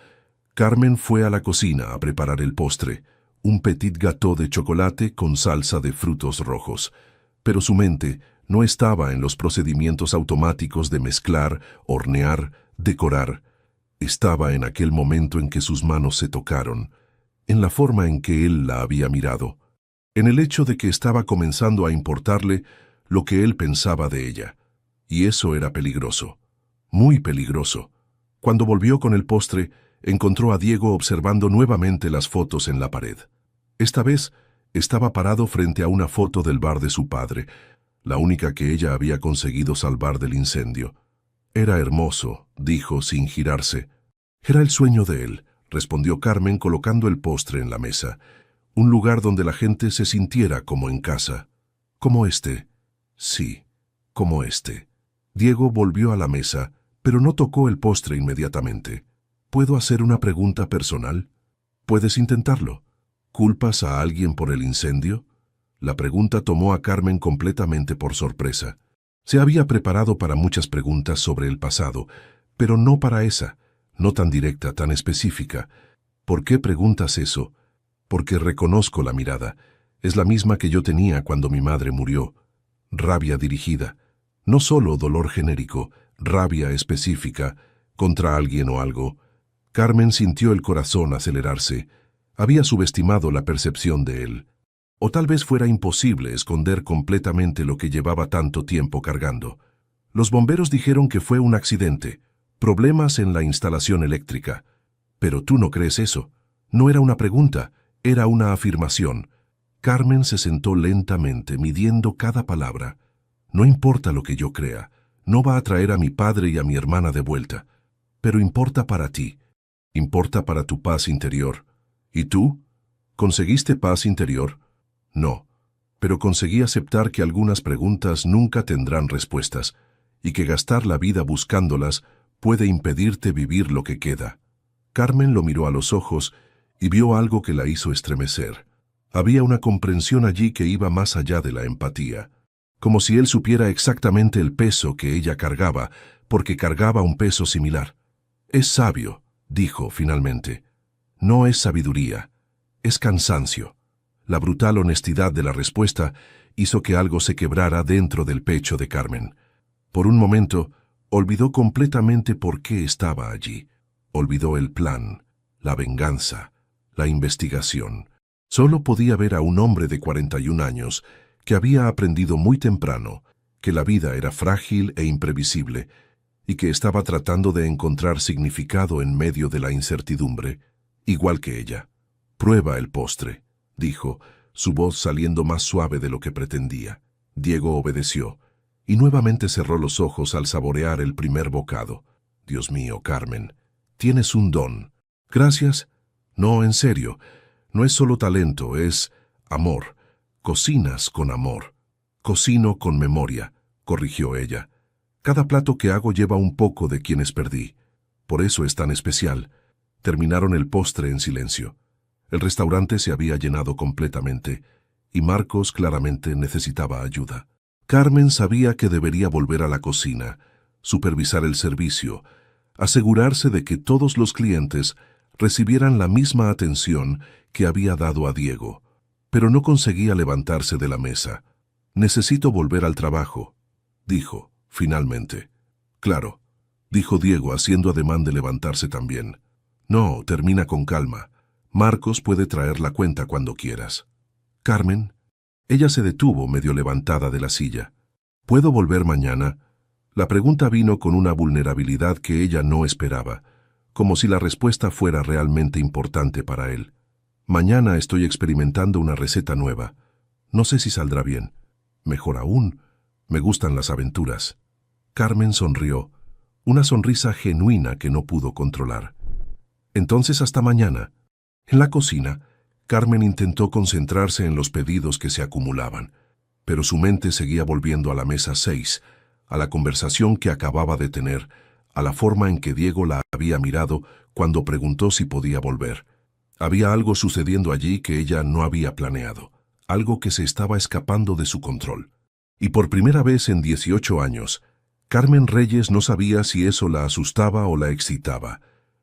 Carmen fue a la cocina a preparar el postre, un petit gâteau de chocolate con salsa de frutos rojos. Pero su mente no estaba en los procedimientos automáticos de mezclar, hornear, decorar. Estaba en aquel momento en que sus manos se tocaron, en la forma en que él la había mirado, en el hecho de que estaba comenzando a importarle lo que él pensaba de ella. Y eso era peligroso, muy peligroso. Cuando volvió con el postre, encontró a Diego observando nuevamente las fotos en la pared. Esta vez estaba parado frente a una foto del bar de su padre, la única que ella había conseguido salvar del incendio. «Era hermoso», dijo sin girarse. «Era el sueño de él», respondió Carmen colocando el postre en la mesa. «Un lugar donde la gente se sintiera como en casa». «¿Como este?». «Sí, como este». Diego volvió a la mesa, pero no tocó el postre inmediatamente. «¿Puedo hacer una pregunta personal?». «Puedes intentarlo». «¿Culpas a alguien por el incendio?». La pregunta tomó a Carmen completamente por sorpresa. Se había preparado para muchas preguntas sobre el pasado, pero no para esa, no tan directa, tan específica. «¿Por qué preguntas eso?». «Porque reconozco la mirada. Es la misma que yo tenía cuando mi madre murió. Rabia dirigida. No solo dolor genérico, rabia específica, contra alguien o algo». Carmen sintió el corazón acelerarse. Había subestimado la percepción de él. O tal vez fuera imposible esconder completamente lo que llevaba tanto tiempo cargando. Los bomberos dijeron que fue un accidente, problemas en la instalación eléctrica. Pero tú no crees eso. No era una pregunta, era una afirmación. Carmen se sentó lentamente, midiendo cada palabra. No importa lo que yo crea, no va a traer a mi padre y a mi hermana de vuelta. Pero importa para ti, importa para tu paz interior. ¿Y tú? ¿Conseguiste paz interior? No, pero conseguí aceptar que algunas preguntas nunca tendrán respuestas, y que gastar la vida buscándolas puede impedirte vivir lo que queda. Carmen lo miró a los ojos y vio algo que la hizo estremecer. Había una comprensión allí que iba más allá de la empatía, como si él supiera exactamente el peso que ella cargaba, porque cargaba un peso similar. Es sabio, dijo finalmente. No es sabiduría, es cansancio. La brutal honestidad de la respuesta hizo que algo se quebrara dentro del pecho de Carmen. Por un momento, olvidó completamente por qué estaba allí. Olvidó el plan, la venganza, la investigación. Solo podía ver a un hombre de 41 años que había aprendido muy temprano que la vida era frágil e imprevisible y que estaba tratando de encontrar significado en medio de la incertidumbre, igual que ella. «Prueba el postre», dijo, su voz saliendo más suave de lo que pretendía. Diego obedeció, y nuevamente cerró los ojos al saborear el primer bocado. «Dios mío, Carmen, tienes un don». «Gracias». «No, en serio, no es solo talento, es amor. Cocinas con amor». «Cocino con memoria», corrigió ella. «Cada plato que hago lleva un poco de quienes perdí. Por eso es tan especial». Terminaron el postre en silencio. El restaurante se había llenado completamente, y Marcos claramente necesitaba ayuda. Carmen sabía que debería volver a la cocina, supervisar el servicio, asegurarse de que todos los clientes recibieran la misma atención que había dado a Diego, pero no conseguía levantarse de la mesa. «Necesito volver al trabajo», dijo, finalmente. «Claro», dijo Diego haciendo ademán de levantarse también. «No, termina con calma. Marcos puede traer la cuenta cuando quieras». «Carmen». Ella se detuvo medio levantada de la silla. «¿Puedo volver mañana?» La pregunta vino con una vulnerabilidad que ella no esperaba, como si la respuesta fuera realmente importante para él. «Mañana estoy experimentando una receta nueva. No sé si saldrá bien. Mejor aún, me gustan las aventuras». Carmen sonrió, una sonrisa genuina que no pudo controlar. «Entonces hasta mañana». En la cocina, Carmen intentó concentrarse en los pedidos que se acumulaban, pero su mente seguía volviendo a la mesa 6, a la conversación que acababa de tener, a la forma en que Diego la había mirado cuando preguntó si podía volver. Había algo sucediendo allí que ella no había planeado, algo que se estaba escapando de su control. Y por primera vez en 18 años, Carmen Reyes no sabía si eso la asustaba o la excitaba,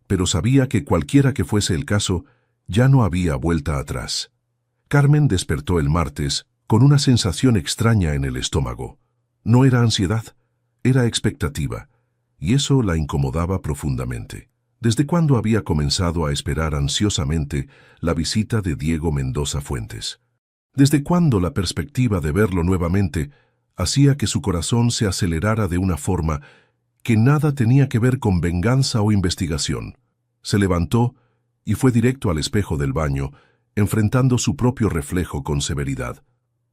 pero sabía que cualquiera que fuese el caso, ya no había vuelta atrás. Carmen despertó el martes con una sensación extraña en el estómago. No era ansiedad, era expectativa, y eso la incomodaba profundamente. ¿Desde cuándo había comenzado a esperar ansiosamente la visita de Diego Mendoza Fuentes? ¿Desde cuándo la perspectiva de verlo nuevamente hacía que su corazón se acelerara de una forma que nada tenía que ver con venganza o investigación? Se levantó y fue directo al espejo del baño, enfrentando su propio reflejo con severidad.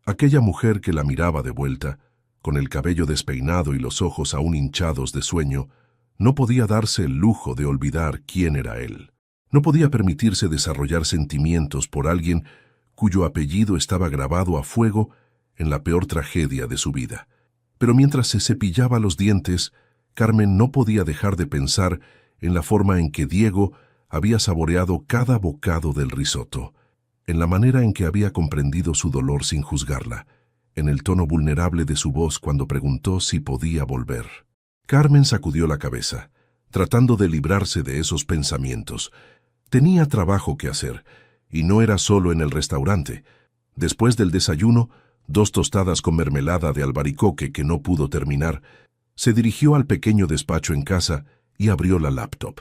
Aquella mujer que la miraba de vuelta, con el cabello despeinado y los ojos aún hinchados de sueño, no podía darse el lujo de olvidar quién era él. No podía permitirse desarrollar sentimientos por alguien cuyo apellido estaba grabado a fuego en la peor tragedia de su vida. Pero mientras se cepillaba los dientes, Carmen no podía dejar de pensar en la forma en que Diego había saboreado cada bocado del risotto, en la manera en que había comprendido su dolor sin juzgarla, en el tono vulnerable de su voz cuando preguntó si podía volver. Carmen sacudió la cabeza, tratando de librarse de esos pensamientos. Tenía trabajo que hacer, y no era solo en el restaurante. Después del desayuno, 2 tostadas con mermelada de albaricoque que no pudo terminar, se dirigió al pequeño despacho en casa y abrió la laptop.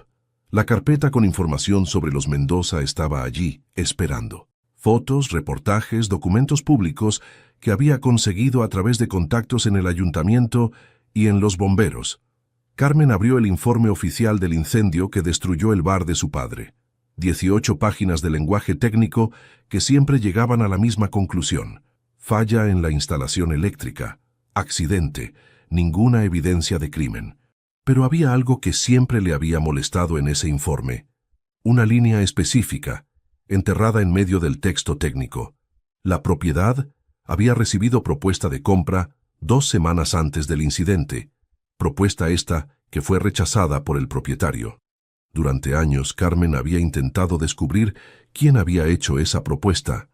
La carpeta con información sobre los Mendoza estaba allí, esperando. Fotos, reportajes, documentos públicos que había conseguido a través de contactos en el ayuntamiento Y en los bomberos. Carmen abrió el informe oficial del incendio que destruyó el bar de su padre. 18 páginas de lenguaje técnico que siempre llegaban a la misma conclusión. Falla en la instalación eléctrica. Accidente. Ninguna evidencia de crimen. Pero había algo que siempre le había molestado en ese informe. Una línea específica, enterrada en medio del texto técnico. La propiedad había recibido propuesta de compra 2 semanas antes del incidente. Propuesta esta que fue rechazada por el propietario. Durante años, Carmen había intentado descubrir quién había hecho esa propuesta,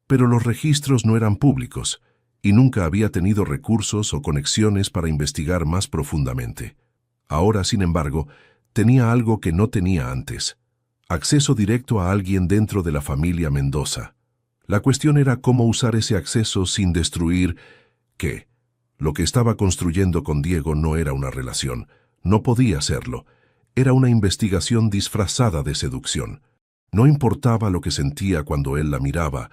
pero los registros no eran públicos y nunca había tenido recursos o conexiones para investigar más profundamente. Ahora, sin embargo, tenía algo que no tenía antes: acceso directo a alguien dentro de la familia Mendoza. La cuestión era cómo usar ese acceso sin destruir ¿qué? Lo que estaba construyendo con Diego no era una relación, no podía serlo. Era una investigación disfrazada de seducción. No importaba lo que sentía cuando él la miraba,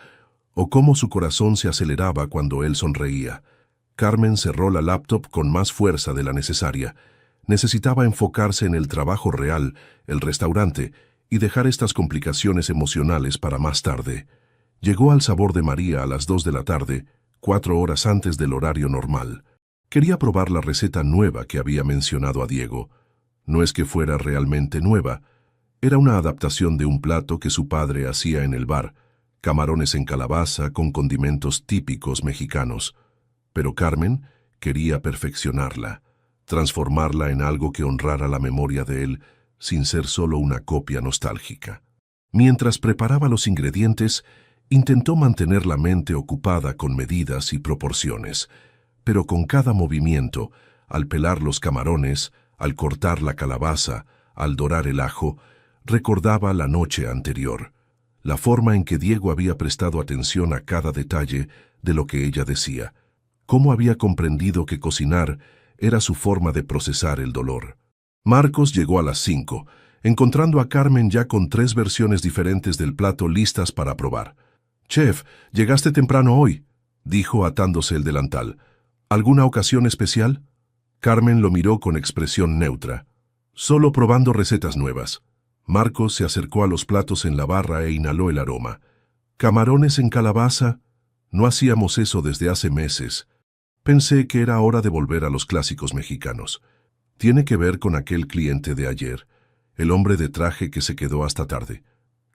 o cómo su corazón se aceleraba cuando él sonreía. Carmen cerró la laptop con más fuerza de la necesaria. Necesitaba enfocarse en el trabajo real, el restaurante, y dejar estas complicaciones emocionales para más tarde. Llegó al Sabor de María a las 2 de la tarde, 4 horas antes del horario normal. Quería probar la receta nueva que había mencionado a Diego. No es que fuera realmente nueva. Era una adaptación de un plato que su padre hacía en el bar, camarones en calabaza con condimentos típicos mexicanos. Pero Carmen quería perfeccionarla, transformarla en algo que honrara la memoria de él, sin ser solo una copia nostálgica. Mientras preparaba los ingredientes, intentó mantener la mente ocupada con medidas y proporciones, pero con cada movimiento, al pelar los camarones, al cortar la calabaza, al dorar el ajo, recordaba la noche anterior, la forma en que Diego había prestado atención a cada detalle de lo que ella decía, cómo había comprendido que cocinar era su forma de procesar el dolor. Marcos llegó a las 5, encontrando a Carmen ya con 3 versiones diferentes del plato listas para probar. «Chef, llegaste temprano hoy», dijo atándose el delantal. «¿Alguna ocasión especial?» Carmen lo miró con expresión neutra. «Solo probando recetas nuevas». Marcos se acercó a los platos en la barra e inhaló el aroma. «¿Camarones en calabaza? No hacíamos eso desde hace meses. Pensé que era hora de volver a los clásicos mexicanos. Tiene que ver con aquel cliente de ayer, el hombre de traje que se quedó hasta tarde».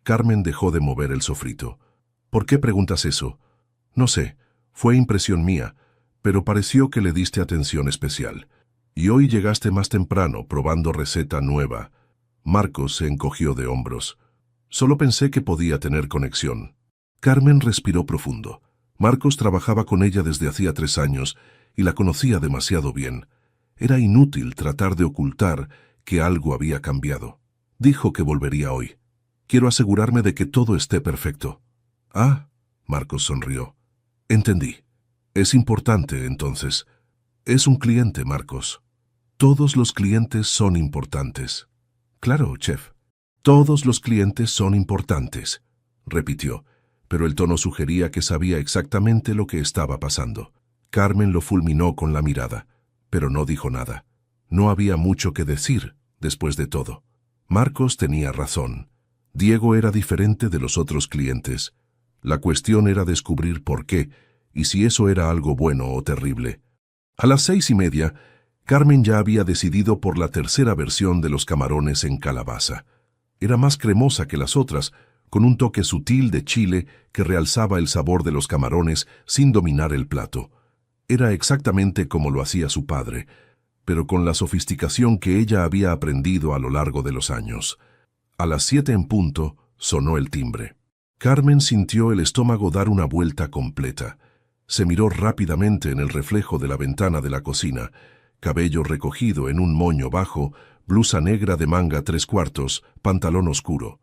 Carmen dejó de mover el sofrito. «¿Por qué preguntas eso?» «No sé, fue impresión mía, pero pareció que le diste atención especial. Y hoy llegaste más temprano, probando receta nueva». Marcos se encogió de hombros. «Solo pensé que podía tener conexión». Carmen respiró profundo. Marcos trabajaba con ella desde hacía 3 años y la conocía demasiado bien. Era inútil tratar de ocultar que algo había cambiado. Dijo que volvería hoy. «Quiero asegurarme de que todo esté perfecto». «Ah», Marcos sonrió. «Entendí. Es importante, entonces. Es un cliente, Marcos. Todos los clientes son importantes». «Claro, chef. Todos los clientes son importantes», repitió, pero el tono sugería que sabía exactamente lo que estaba pasando. Carmen lo fulminó con la mirada, pero no dijo nada. No había mucho que decir, después de todo. Marcos tenía razón. Diego era diferente de los otros clientes. La cuestión era descubrir por qué, y si eso era algo bueno o terrible. A las 6:30, Carmen ya había decidido por la tercera versión de los camarones en calabaza. Era más cremosa que las otras, con un toque sutil de chile que realzaba el sabor de los camarones sin dominar el plato. Era exactamente como lo hacía su padre, pero con la sofisticación que ella había aprendido a lo largo de los años. A las 7 en punto, sonó el timbre. Carmen sintió el estómago dar una vuelta completa. Se miró rápidamente en el reflejo de la ventana de la cocina. Cabello recogido en un moño bajo, blusa negra de manga 3/4, pantalón oscuro.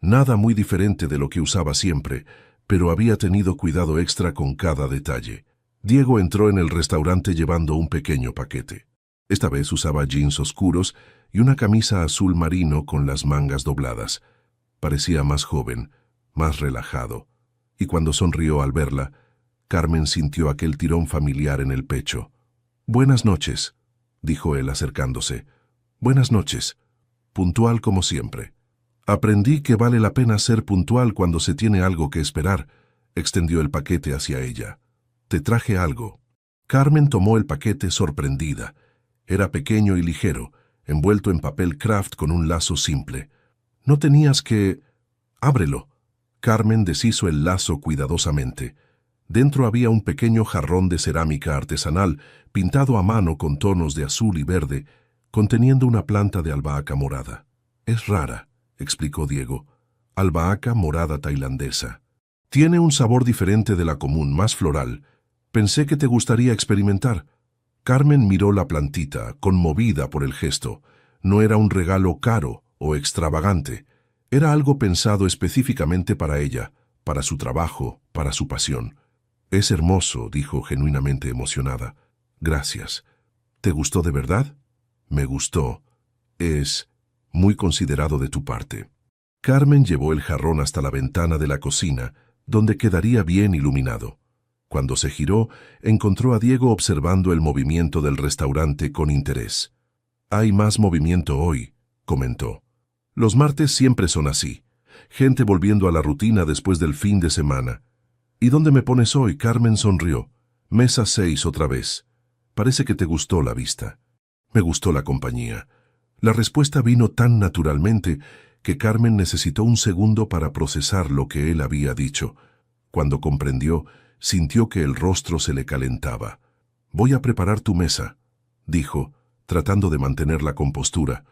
Nada muy diferente de lo que usaba siempre, pero había tenido cuidado extra con cada detalle. Diego entró en el restaurante llevando un pequeño paquete. Esta vez usaba jeans oscuros y una camisa azul marino con las mangas dobladas. Parecía más joven, más relajado, y cuando sonrió al verla, Carmen sintió aquel tirón familiar en el pecho. «Buenas noches». dijo él acercándose. Buenas noches. Puntual como siempre. Aprendí que vale la pena ser puntual cuando se tiene algo que esperar. Extendió el paquete hacia ella. Te traje algo. Carmen tomó el paquete sorprendida. Era pequeño y ligero, envuelto en papel craft con un lazo simple. No tenías que... Ábrelo. Carmen deshizo el lazo cuidadosamente. Dentro había un pequeño jarrón de cerámica artesanal, pintado a mano con tonos de azul y verde, conteniendo una planta de albahaca morada. Es rara, explicó Diego. Albahaca morada tailandesa. Tiene un sabor diferente de la común, más floral. Pensé que te gustaría experimentar. Carmen miró la plantita, conmovida por el gesto. No era un regalo caro o extravagante. Era algo pensado específicamente para ella, para su trabajo, para su pasión. Es hermoso, dijo genuinamente emocionada. Gracias. ¿Te gustó de verdad? Me gustó. Es muy considerado de tu parte. Carmen llevó el jarrón hasta la ventana de la cocina, donde quedaría bien iluminado. Cuando se giró, encontró a Diego observando el movimiento del restaurante con interés. Hay más movimiento hoy, comentó. Los martes siempre son así. Gente volviendo a la rutina después del fin de semana. ¿Y dónde me pones hoy? Carmen sonrió. Mesa 6 otra vez. Parece que te gustó la vista. Me gustó la compañía. La respuesta vino tan naturalmente que Carmen necesitó un segundo para procesar lo que él había dicho. Cuando comprendió, sintió que el rostro se le calentaba. Voy a preparar tu mesa, dijo, tratando de mantener la compostura.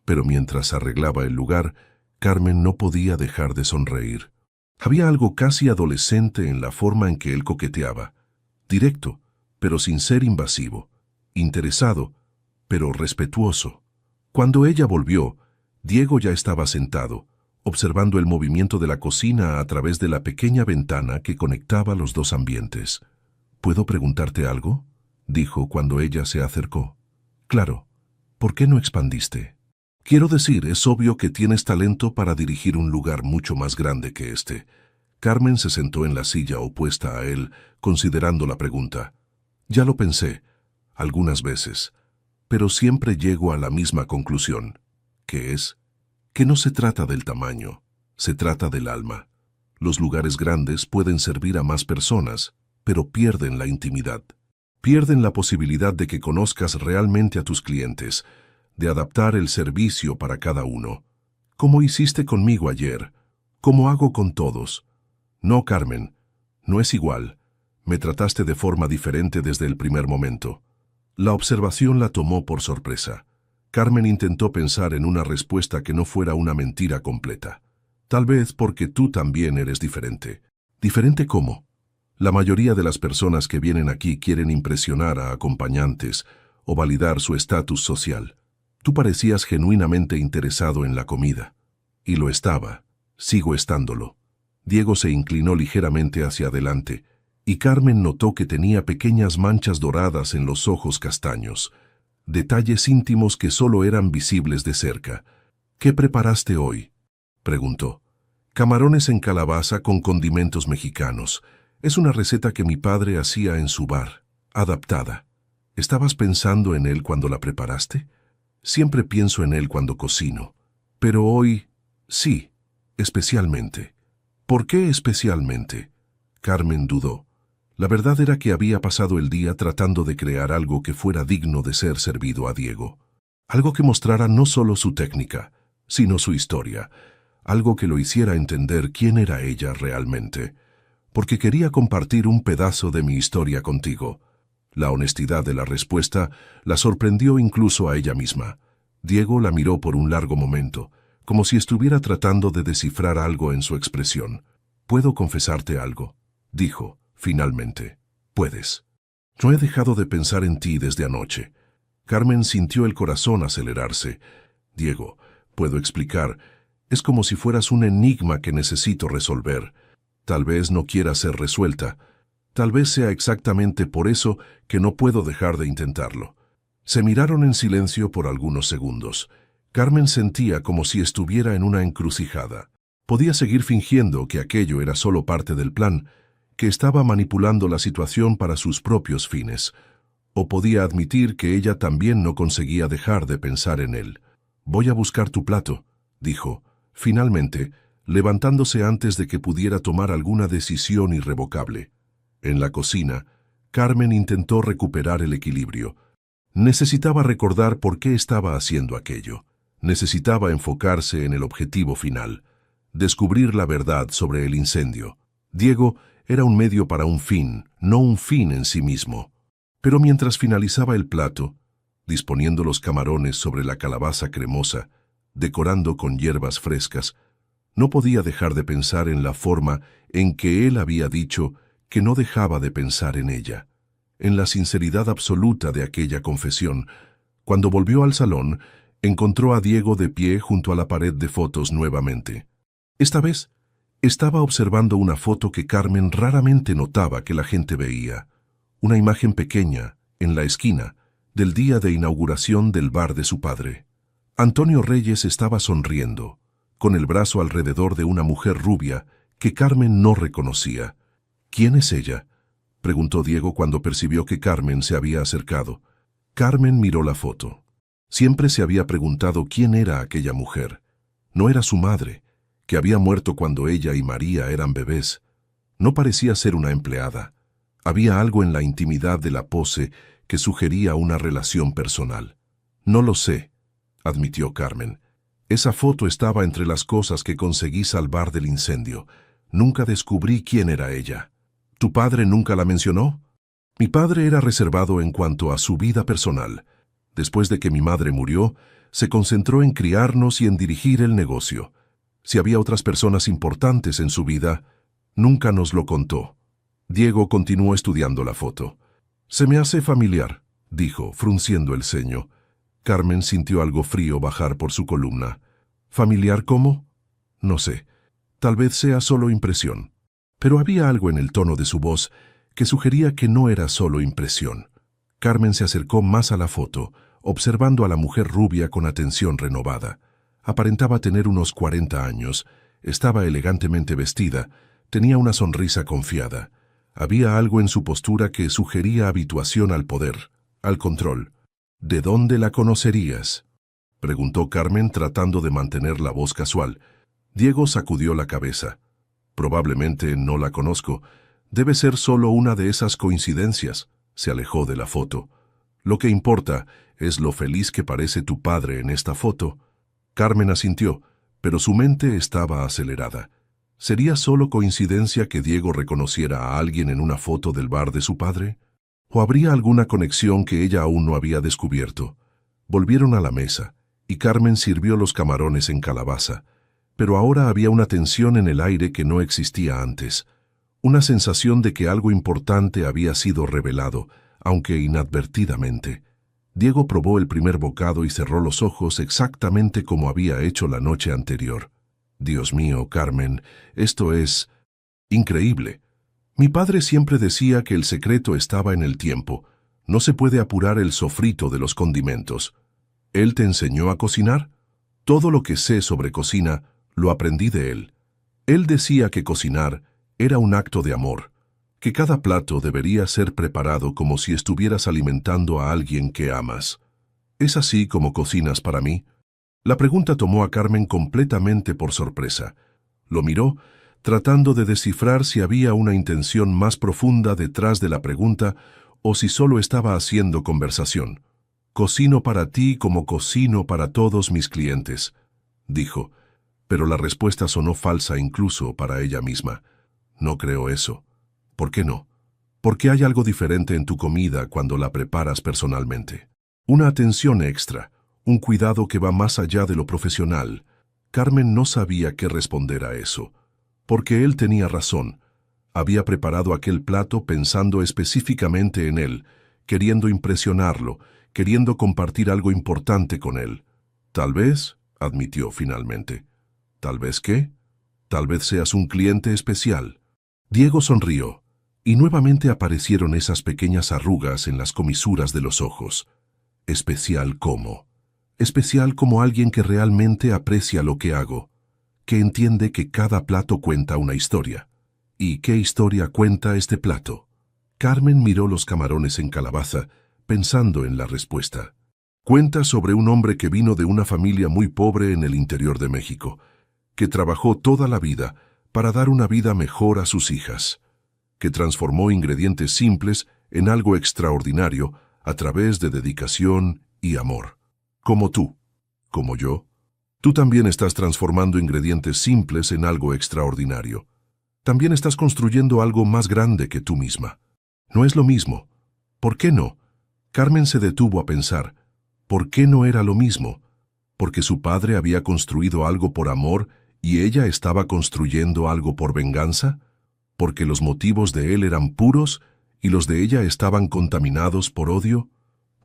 Pero mientras arreglaba el lugar, Carmen no podía dejar de sonreír. Había algo casi adolescente en la forma en que él coqueteaba. Directo, pero sin ser invasivo. Interesado, pero respetuoso. Cuando ella volvió, Diego ya estaba sentado, observando el movimiento de la cocina a través de la pequeña ventana que conectaba los dos ambientes. ¿Puedo preguntarte algo?, dijo cuando ella se acercó. Claro. ¿Por qué no expandiste? Quiero decir, es obvio que tienes talento para dirigir un lugar mucho más grande que este. Carmen se sentó en la silla opuesta a él, considerando la pregunta. Ya lo pensé, algunas veces, pero siempre llego a la misma conclusión, que es que no se trata del tamaño, se trata del alma. Los lugares grandes pueden servir a más personas, pero pierden la intimidad. Pierden la posibilidad de que conozcas realmente a tus clientes, de adaptar el servicio para cada uno. Como hiciste conmigo ayer, como hago con todos. No, Carmen, no es igual. Me trataste de forma diferente desde el primer momento. La observación la tomó por sorpresa. Carmen intentó pensar en una respuesta que no fuera una mentira completa. Tal vez porque tú también eres diferente. ¿Diferente cómo? La mayoría de las personas que vienen aquí quieren impresionar a acompañantes o validar su estatus social. Tú parecías genuinamente interesado en la comida. Y lo estaba. Sigo estándolo. Diego se inclinó ligeramente hacia adelante, y Carmen notó que tenía pequeñas manchas doradas en los ojos castaños, detalles íntimos que solo eran visibles de cerca. ¿Qué preparaste hoy?, preguntó. Camarones en calabaza con condimentos mexicanos. Es una receta que mi padre hacía en su bar, adaptada. ¿Estabas pensando en él cuando la preparaste? Siempre pienso en él cuando cocino. Pero hoy, sí, especialmente. ¿Por qué especialmente? Carmen dudó. La verdad era que había pasado el día tratando de crear algo que fuera digno de ser servido a Diego. Algo que mostrara no solo su técnica, sino su historia. Algo que lo hiciera entender quién era ella realmente. Porque quería compartir un pedazo de mi historia contigo. La honestidad de la respuesta la sorprendió incluso a ella misma. Diego la miró por un largo momento, como si estuviera tratando de descifrar algo en su expresión. «¿Puedo confesarte algo?», dijo, finalmente. «Puedes. No he dejado de pensar en ti desde anoche». Carmen sintió el corazón acelerarse. «Diego, puedo explicar. Es como si fueras un enigma que necesito resolver. Tal vez no quiera ser resuelta. Tal vez sea exactamente por eso que no puedo dejar de intentarlo». Se miraron en silencio por algunos segundos. Carmen sentía como si estuviera en una encrucijada. Podía seguir fingiendo que aquello era solo parte del plan, que estaba manipulando la situación para sus propios fines. o podía admitir que ella también no conseguía dejar de pensar en él. «Voy a buscar tu plato», dijo, finalmente, levantándose antes de que pudiera tomar alguna decisión irrevocable. En la cocina, Carmen intentó recuperar el equilibrio. Necesitaba recordar por qué estaba haciendo aquello. Necesitaba enfocarse en el objetivo final, descubrir la verdad sobre el incendio. Diego era un medio para un fin, no un fin en sí mismo. Pero mientras finalizaba el plato, disponiendo los camarones sobre la calabaza cremosa, decorando con hierbas frescas, no podía dejar de pensar en la forma en que él había dicho que no dejaba de pensar en ella, en la sinceridad absoluta de aquella confesión. Cuando volvió al salón, encontró a Diego de pie junto a la pared de fotos nuevamente. Esta vez, estaba observando una foto que Carmen raramente notaba que la gente veía. Una imagen pequeña, en la esquina, del día de inauguración del bar de su padre. Antonio Reyes estaba sonriendo, con el brazo alrededor de una mujer rubia que Carmen no reconocía. «¿Quién es ella?», preguntó Diego cuando percibió que Carmen se había acercado. Carmen miró la foto. Siempre se había preguntado quién era aquella mujer. No era su madre, que había muerto cuando ella y María eran bebés. No parecía ser una empleada. Había algo en la intimidad de la pose que sugería una relación personal. «No lo sé», admitió Carmen. «Esa foto estaba entre las cosas que conseguí salvar del incendio. Nunca descubrí quién era ella». «¿Tu padre nunca la mencionó?» «Mi padre era reservado en cuanto a su vida personal. Después de que mi madre murió, se concentró en criarnos y en dirigir el negocio. Si había otras personas importantes en su vida, nunca nos lo contó». Diego continuó estudiando la foto. «Se me hace familiar», dijo, frunciendo el ceño. Carmen sintió algo frío bajar por su columna. «¿Familiar cómo?» «No sé. Tal vez sea solo impresión». Pero había algo en el tono de su voz que sugería que no era solo impresión. Carmen se acercó más a la foto, observando a la mujer rubia con atención renovada. Aparentaba tener unos 40 años, estaba elegantemente vestida, tenía una sonrisa confiada. Había algo en su postura que sugería habituación al poder, al control. «¿De dónde la conocerías?», preguntó Carmen tratando de mantener la voz casual. Diego sacudió la cabeza. «Probablemente no la conozco. Debe ser solo una de esas coincidencias». Se alejó de la foto. «Lo que importa es lo feliz que parece tu padre en esta foto». Carmen asintió, pero su mente estaba acelerada. ¿Sería solo coincidencia que Diego reconociera a alguien en una foto del bar de su padre? ¿O habría alguna conexión que ella aún no había descubierto? Volvieron a la mesa, y Carmen sirvió los camarones en calabaza. Pero ahora había una tensión en el aire que no existía antes. Una sensación de que algo importante había sido revelado, aunque inadvertidamente. Diego probó el primer bocado y cerró los ojos exactamente como había hecho la noche anterior. «Dios mío, Carmen, esto es increíble. Mi padre siempre decía que el secreto estaba en el tiempo. No se puede apurar el sofrito de los condimentos. ¿Él te enseñó a cocinar?» «Todo lo que sé sobre cocina lo aprendí de él. Él decía que cocinar era un acto de amor, que cada plato debería ser preparado como si estuvieras alimentando a alguien que amas. ¿Es así como cocinas para mí?». La pregunta tomó a Carmen completamente por sorpresa. Lo miró, tratando de descifrar si había una intención más profunda detrás de la pregunta o si solo estaba haciendo conversación. «Cocino para ti como cocino para todos mis clientes», dijo, pero la respuesta sonó falsa incluso para ella misma. «No creo eso». «¿Por qué no?». «Porque hay algo diferente en tu comida cuando la preparas personalmente. Una atención extra, un cuidado que va más allá de lo profesional». Carmen no sabía qué responder a eso, porque él tenía razón. Había preparado aquel plato pensando específicamente en él, queriendo impresionarlo, queriendo compartir algo importante con él. «Tal vez», admitió finalmente. «¿Tal vez qué?». «Tal vez seas un cliente especial». Diego sonrió, y nuevamente aparecieron esas pequeñas arrugas en las comisuras de los ojos. «¿Especial cómo?». «Especial como alguien que realmente aprecia lo que hago, que entiende que cada plato cuenta una historia». «¿Y qué historia cuenta este plato?». Carmen miró los camarones en calabaza, pensando en la respuesta. Cuenta sobre un hombre que vino de una familia muy pobre en el interior de México, que trabajó toda la vida para dar una vida mejor a sus hijas, que transformó ingredientes simples en algo extraordinario a través de dedicación y amor. Como tú, como yo, tú también estás transformando ingredientes simples en algo extraordinario. También estás construyendo algo más grande que tú misma. No es lo mismo. ¿Por qué no? Carmen se detuvo a pensar. ¿Por qué no era lo mismo? ¿Porque su padre había construido algo por amor y ella estaba construyendo algo por venganza? ¿Porque los motivos de él eran puros y los de ella estaban contaminados por odio?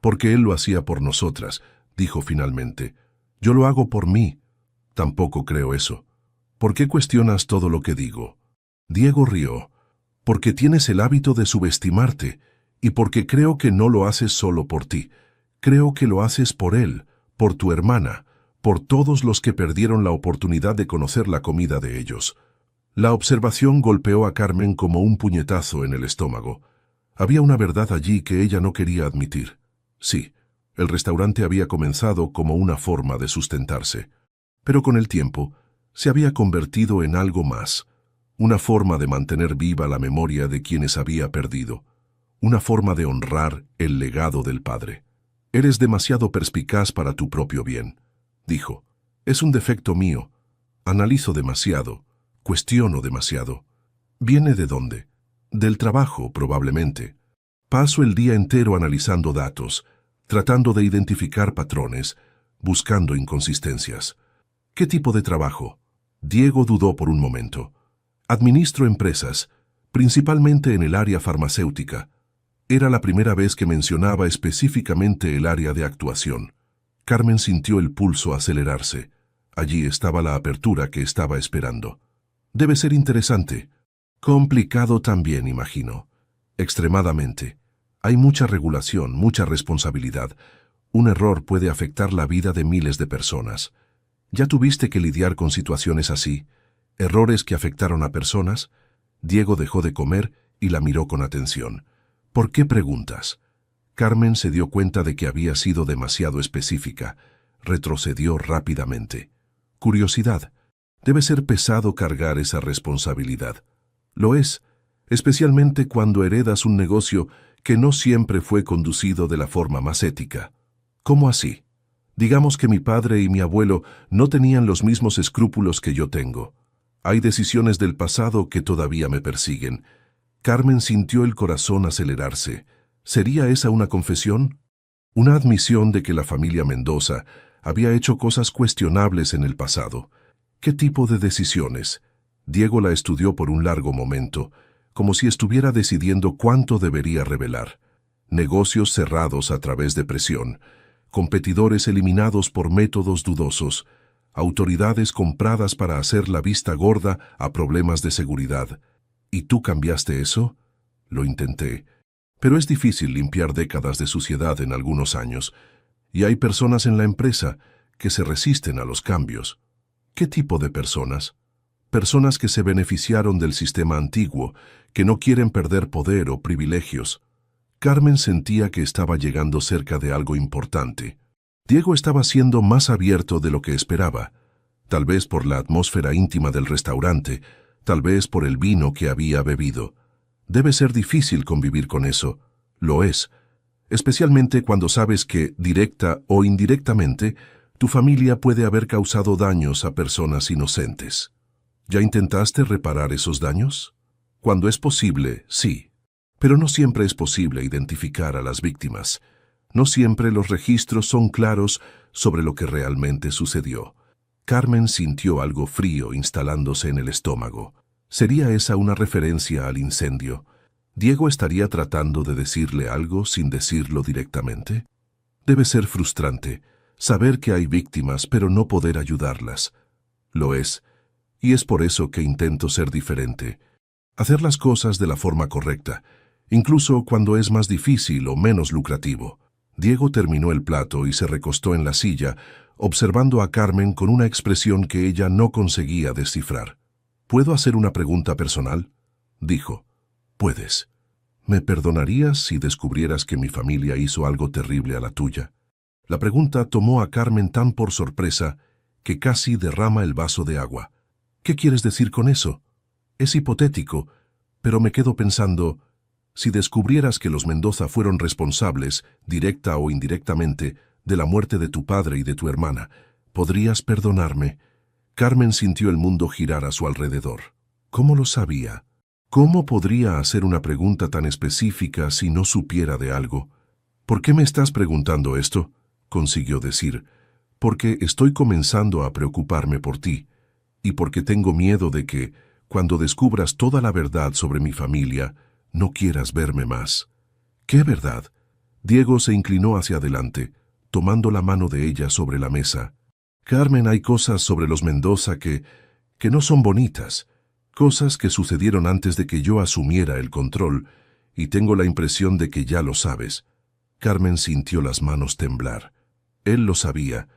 Porque él lo hacía por nosotras, dijo finalmente. Yo lo hago por mí. Tampoco creo eso. ¿Por qué cuestionas todo lo que digo? Diego rió. Porque tienes el hábito de subestimarte y porque creo que no lo haces solo por ti. Creo que lo haces por él, por tu hermana, por todos los que perdieron la oportunidad de conocer la comida de ellos. La observación golpeó a Carmen como un puñetazo en el estómago. Había una verdad allí que ella no quería admitir. Sí, el restaurante había comenzado como una forma de sustentarse, pero con el tiempo se había convertido en algo más, una forma de mantener viva la memoria de quienes había perdido, una forma de honrar el legado del padre. Eres demasiado perspicaz para tu propio bien, dijo. Es un defecto mío. Analizo demasiado, cuestiono demasiado. ¿Viene de dónde? Del trabajo, probablemente. Paso el día entero analizando datos, tratando de identificar patrones, buscando inconsistencias. ¿Qué tipo de trabajo? Diego dudó por un momento. Administro empresas, principalmente en el área farmacéutica. Era la primera vez que mencionaba específicamente el área de actuación. Carmen sintió el pulso acelerarse. Allí estaba la apertura que estaba esperando. Debe ser interesante. Complicado también, imagino. Extremadamente. Hay mucha regulación, mucha responsabilidad. Un error puede afectar la vida de miles de personas. ¿Ya tuviste que lidiar con situaciones así? ¿Errores que afectaron a personas? Diego dejó de comer y la miró con atención. ¿Por qué preguntas? Carmen se dio cuenta de que había sido demasiado específica. Retrocedió rápidamente. Curiosidad. Debe ser pesado cargar esa responsabilidad. Lo es, especialmente cuando heredas un negocio que no siempre fue conducido de la forma más ética. ¿Cómo así? Digamos que mi padre y mi abuelo no tenían los mismos escrúpulos que yo tengo. Hay decisiones del pasado que todavía me persiguen. Carmen sintió el corazón acelerarse. ¿Sería esa una confesión? Una admisión de que la familia Mendoza había hecho cosas cuestionables en el pasado. ¿Qué tipo de decisiones? Diego la estudió por un largo momento, como si estuviera decidiendo cuánto debería revelar. Negocios cerrados a través de presión, competidores eliminados por métodos dudosos, autoridades compradas para hacer la vista gorda a problemas de seguridad. ¿Y tú cambiaste eso? Lo intenté. Pero es difícil limpiar décadas de suciedad en algunos años, y hay personas en la empresa que se resisten a los cambios. ¿Qué tipo de personas? Personas que se beneficiaron del sistema antiguo, que no quieren perder poder o privilegios. Carmen sentía que estaba llegando cerca de algo importante. Diego estaba siendo más abierto de lo que esperaba, tal vez por la atmósfera íntima del restaurante, tal vez por el vino que había bebido. Debe ser difícil convivir con eso. Lo es, especialmente cuando sabes que, directa o indirectamente, tu familia puede haber causado daños a personas inocentes. ¿Ya intentaste reparar esos daños? Cuando es posible, sí. Pero no siempre es posible identificar a las víctimas. No siempre los registros son claros sobre lo que realmente sucedió. Carmen sintió algo frío instalándose en el estómago. ¿Sería esa una referencia al incendio? ¿Diego estaría tratando de decirle algo sin decirlo directamente? Debe ser frustrante saber que hay víctimas pero no poder ayudarlas. Lo es, y es por eso que intento ser diferente. Hacer las cosas de la forma correcta, incluso cuando es más difícil o menos lucrativo. Diego terminó el plato y se recostó en la silla, observando a Carmen con una expresión que ella no conseguía descifrar. «¿Puedo hacer una pregunta personal?», dijo. «Puedes». ¿Me perdonarías si descubrieras que mi familia hizo algo terrible a la tuya? La pregunta tomó a Carmen tan por sorpresa que casi derrama el vaso de agua. ¿Qué quieres decir con eso? Es hipotético, pero me quedo pensando, si descubrieras que los Mendoza fueron responsables, directa o indirectamente, de la muerte de tu padre y de tu hermana, ¿podrías perdonarme? Carmen sintió el mundo girar a su alrededor. ¿Cómo lo sabía? ¿Cómo podría hacer una pregunta tan específica si no supiera de algo? ¿Por qué me estás preguntando esto?, consiguió decir. Porque estoy comenzando a preocuparme por ti, y porque tengo miedo de que, cuando descubras toda la verdad sobre mi familia, no quieras verme más. ¿Qué verdad? Diego se inclinó hacia adelante, tomando la mano de ella sobre la mesa. Carmen, hay cosas sobre los Mendoza que no son bonitas, cosas que sucedieron antes de que yo asumiera el control, y tengo la impresión de que ya lo sabes. Carmen sintió las manos temblar. Él lo sabía.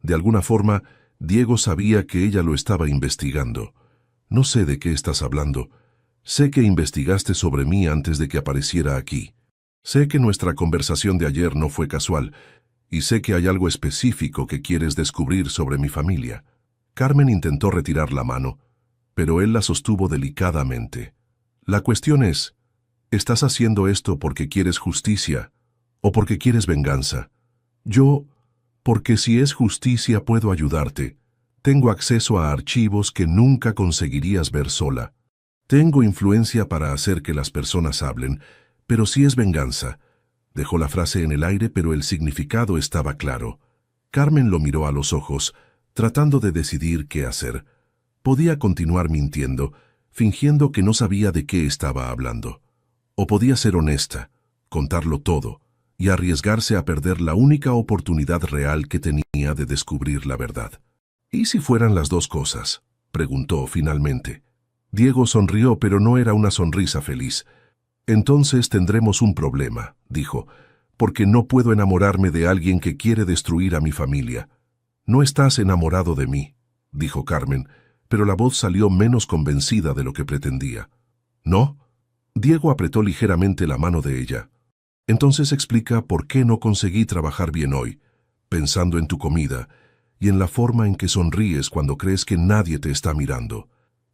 De alguna forma, Diego sabía que ella lo estaba investigando. No sé de qué estás hablando. Sé que investigaste sobre mí antes de que apareciera aquí. Sé que nuestra conversación de ayer no fue casual, y sé que hay algo específico que quieres descubrir sobre mi familia. Carmen intentó retirar la mano, pero él la sostuvo delicadamente. La cuestión es, ¿estás haciendo esto porque quieres justicia o porque quieres venganza? Porque si es justicia puedo ayudarte. Tengo acceso a archivos que nunca conseguirías ver sola. Tengo influencia para hacer que las personas hablen, pero si es venganza. Dejó la frase en el aire, pero el significado estaba claro. Carmen lo miró a los ojos, tratando de decidir qué hacer. Podía continuar mintiendo, fingiendo que no sabía de qué estaba hablando. O podía ser honesta, contarlo todo, y arriesgarse a perder la única oportunidad real que tenía de descubrir la verdad. ¿Y si fueran las dos cosas?, preguntó finalmente. Diego sonrió, pero no era una sonrisa feliz. Entonces tendremos un problema, dijo, porque no puedo enamorarme de alguien que quiere destruir a mi familia. No estás enamorado de mí, dijo Carmen, pero la voz salió menos convencida de lo que pretendía. ¿No? Diego apretó ligeramente la mano de ella. Entonces explica por qué no conseguí trabajar bien hoy, pensando en tu comida y en la forma en que sonríes cuando crees que nadie te está mirando.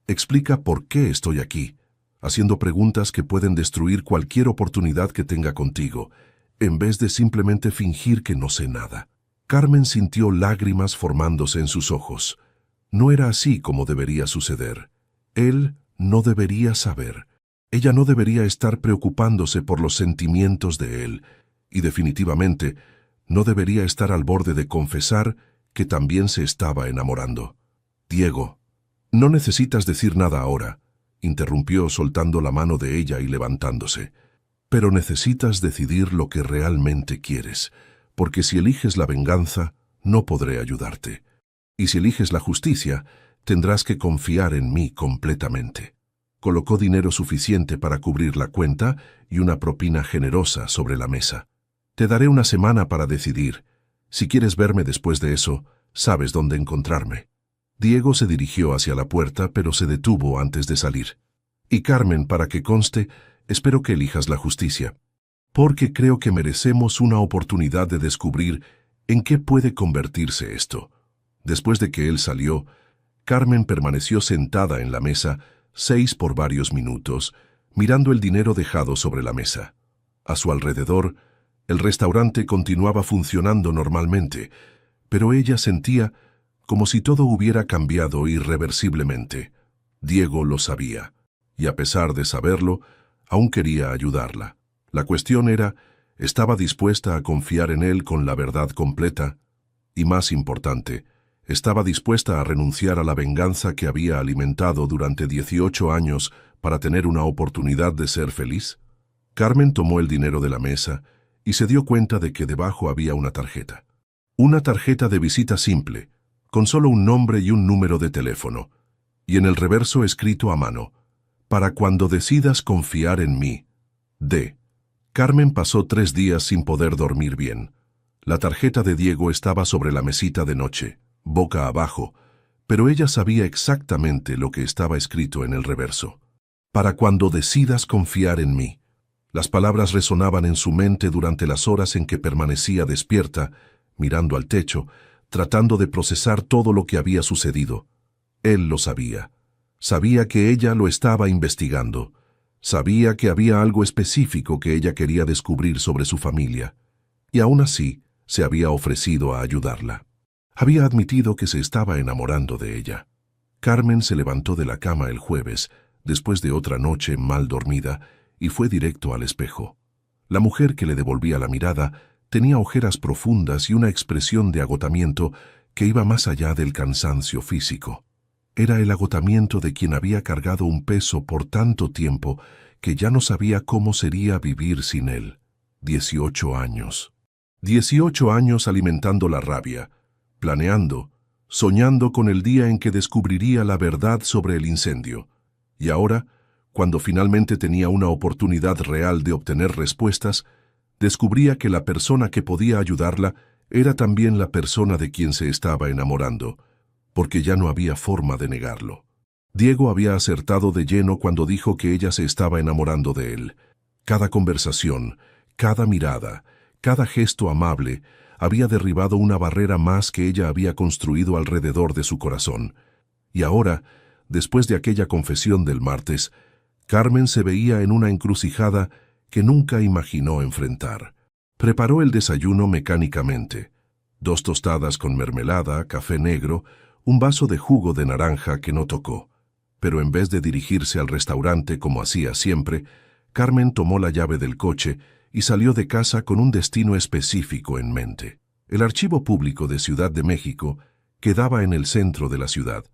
Explica por qué estoy aquí, haciendo preguntas que pueden destruir cualquier oportunidad que tenga contigo, en vez de simplemente fingir que no sé nada. Carmen sintió lágrimas formándose en sus ojos. No era así como debería suceder. Él no debería saber. Ella no debería estar preocupándose por los sentimientos de él, y definitivamente no debería estar al borde de confesar que también se estaba enamorando. Diego, no necesitas decir nada ahora, interrumpió soltando la mano de ella y levantándose. Pero necesitas decidir lo que realmente quieres, porque si eliges la venganza, no podré ayudarte. Y si eliges la justicia, tendrás que confiar en mí completamente. Colocó dinero suficiente para cubrir la cuenta y una propina generosa sobre la mesa. Te daré una semana para decidir. Si quieres verme después de eso, sabes dónde encontrarme. Diego se dirigió hacia la puerta, pero se detuvo antes de salir. Y Carmen, para que conste, espero que elijas la justicia, porque creo que merecemos una oportunidad de descubrir en qué puede convertirse esto. Después de que él salió, Carmen permaneció sentada en la mesa, por varios minutos, mirando el dinero dejado sobre la mesa. A su alrededor, el restaurante continuaba funcionando normalmente, pero ella sentía como si todo hubiera cambiado irreversiblemente. Diego lo sabía, y a pesar de saberlo, aún quería ayudarla. La cuestión era, ¿estaba dispuesta a confiar en él con la verdad completa? Y más importante, ¿estaba dispuesta a renunciar a la venganza que había alimentado durante 18 años para tener una oportunidad de ser feliz? Carmen tomó el dinero de la mesa y se dio cuenta de que debajo había una tarjeta. Una tarjeta de visita simple, con solo un nombre y un número de teléfono, y en el reverso escrito a mano, para cuando decidas confiar en mí. D. Carmen pasó 3 días sin poder dormir bien. La tarjeta de Diego estaba sobre la mesita de noche, boca abajo, pero ella sabía exactamente lo que estaba escrito en el reverso. Para cuando decidas confiar en mí. Las palabras resonaban en su mente durante las horas en que permanecía despierta, mirando al techo, tratando de procesar todo lo que había sucedido. Él lo sabía. Sabía que ella lo estaba investigando. Sabía que había algo específico que ella quería descubrir sobre su familia. Y aún así, se había ofrecido a ayudarla. Había admitido que se estaba enamorando de ella. Carmen se levantó de la cama el jueves, después de otra noche mal dormida, y fue directo al espejo. La mujer que le devolvía la mirada tenía ojeras profundas y una expresión de agotamiento que iba más allá del cansancio físico. Era el agotamiento de quien había cargado un peso por tanto tiempo que ya no sabía cómo sería vivir sin él. 18 años. 18 años alimentando la rabia, planeando, soñando con el día en que descubriría la verdad sobre el incendio. Y ahora, cuando finalmente tenía una oportunidad real de obtener respuestas, descubría que la persona que podía ayudarla era también la persona de quien se estaba enamorando, porque ya no había forma de negarlo. Diego había acertado de lleno cuando dijo que ella se estaba enamorando de él. Cada conversación, cada mirada, cada gesto amable había derribado una barrera más que ella había construido alrededor de su corazón. Y ahora, después de aquella confesión del martes, Carmen se veía en una encrucijada que nunca imaginó enfrentar. Preparó el desayuno mecánicamente. 2 tostadas con mermelada, café negro, un vaso de jugo de naranja que no tocó. Pero en vez de dirigirse al restaurante como hacía siempre, Carmen tomó la llave del coche y salió de casa con un destino específico en mente. El Archivo Público de Ciudad de México quedaba en el centro de la ciudad,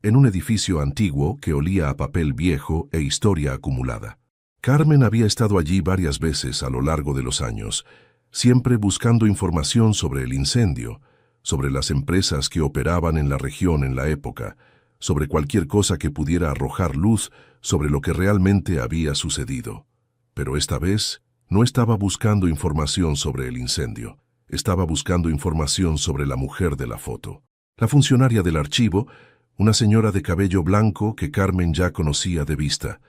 en un edificio antiguo que olía a papel viejo e historia acumulada. Carmen había estado allí varias veces a lo largo de los años, siempre buscando información sobre el incendio, sobre las empresas que operaban en la región en la época, sobre cualquier cosa que pudiera arrojar luz sobre lo que realmente había sucedido. Pero esta vez no estaba buscando información sobre el incendio, estaba buscando información sobre la mujer de la foto. La funcionaria del archivo, una señora de cabello blanco que Carmen ya conocía de vista,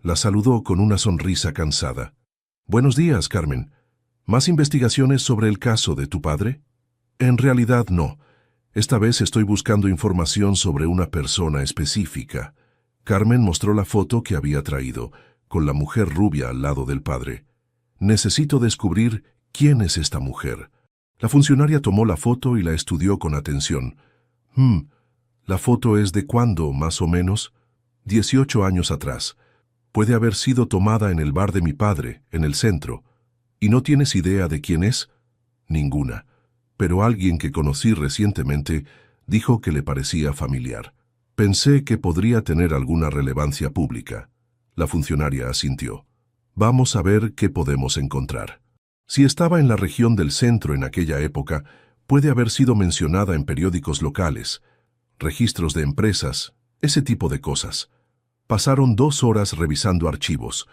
la saludó con una sonrisa cansada. «Buenos días, Carmen. ¿Más investigaciones sobre el caso de tu padre?» «En realidad no. Esta vez estoy buscando información sobre una persona específica». Carmen mostró la foto que había traído, con la mujer rubia al lado del padre. «Necesito descubrir quién es esta mujer». La funcionaria tomó la foto y la estudió con atención. ¿La foto es de cuándo, más o menos? 18 años atrás. Puede haber sido tomada en el bar de mi padre, en el centro. ¿Y no tienes idea de quién es?» «Ninguna. Pero alguien que conocí recientemente dijo que le parecía familiar. Pensé que podría tener alguna relevancia pública». La funcionaria asintió. «Vamos a ver qué podemos encontrar». Si estaba en la región del centro en aquella época, puede haber sido mencionada en periódicos locales, registros de empresas, ese tipo de cosas. Pasaron 2 horas revisando archivos,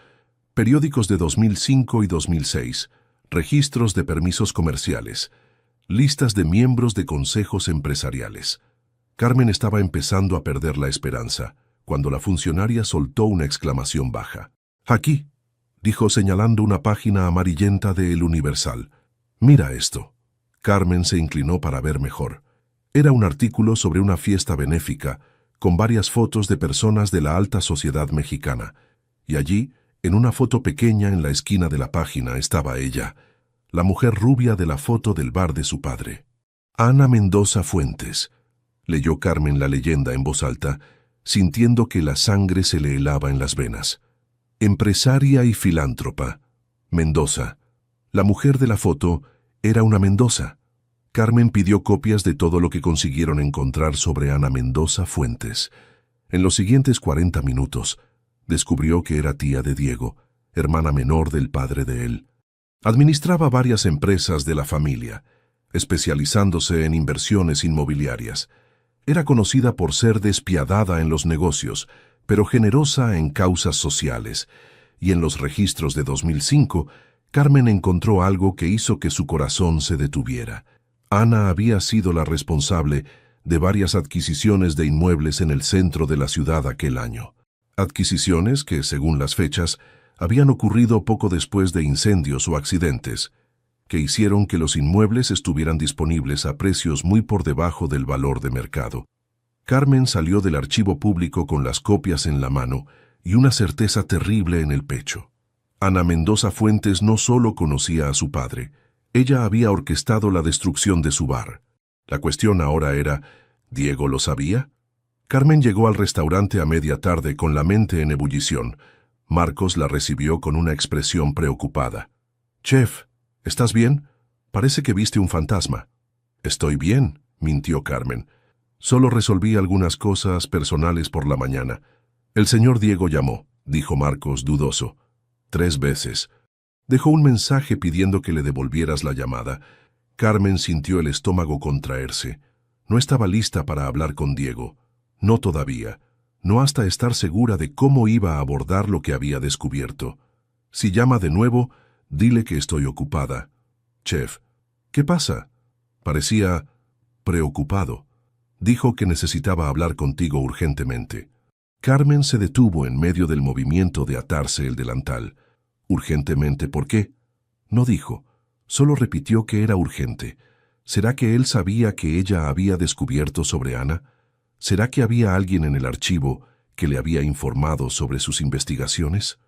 periódicos de 2005 y 2006, registros de permisos comerciales, listas de miembros de consejos empresariales. Carmen estaba empezando a perder la esperanza, cuando la funcionaria soltó una exclamación baja. «Aquí», dijo señalando una página amarillenta de El Universal. «Mira esto». Carmen se inclinó para ver mejor. Era un artículo sobre una fiesta benéfica, con varias fotos de personas de la alta sociedad mexicana, y allí, en una foto pequeña en la esquina de la página, estaba ella, la mujer rubia de la foto del bar de su padre. «Ana Mendoza Fuentes», leyó Carmen la leyenda en voz alta, sintiendo que la sangre se le helaba en las venas. «Empresaria y filántropa. Mendoza». La mujer de la foto era una Mendoza. Carmen pidió copias de todo lo que consiguieron encontrar sobre Ana Mendoza Fuentes. En los siguientes 40 minutos, descubrió que era tía de Diego, hermana menor del padre de él. Administraba varias empresas de la familia, especializándose en inversiones inmobiliarias. Era conocida por ser despiadada en los negocios, pero generosa en causas sociales, y en los registros de 2005, Carmen encontró algo que hizo que su corazón se detuviera. Ana había sido la responsable de varias adquisiciones de inmuebles en el centro de la ciudad aquel año. Adquisiciones que, según las fechas, habían ocurrido poco después de incendios o accidentes, que hicieron que los inmuebles estuvieran disponibles a precios muy por debajo del valor de mercado. Carmen salió del archivo público con las copias en la mano y una certeza terrible en el pecho. Ana Mendoza Fuentes no solo conocía a su padre, ella había orquestado la destrucción de su bar. La cuestión ahora era, ¿Diego lo sabía? Carmen llegó al restaurante a media tarde con la mente en ebullición. Marcos la recibió con una expresión preocupada. «Chef, ¿estás bien? Parece que viste un fantasma». «Estoy bien», mintió Carmen. «Solo resolví algunas cosas personales por la mañana». «El señor Diego llamó», dijo Marcos dudoso. 3 veces. Dejó un mensaje pidiendo que le devolvieras la llamada. Carmen sintió el estómago contraerse. No estaba lista para hablar con Diego. No todavía. No hasta estar segura de cómo iba a abordar lo que había descubierto. Si llama de nuevo, dile que estoy ocupada. «Chef, ¿qué pasa?» Parecía preocupado. Dijo que necesitaba hablar contigo urgentemente. Carmen se detuvo en medio del movimiento de atarse el delantal. «¿Urgentemente por qué?» No dijo, solo repitió que era urgente. ¿Será que él sabía que ella había descubierto sobre Ana? ¿Será que había alguien en el archivo que le había informado sobre sus investigaciones?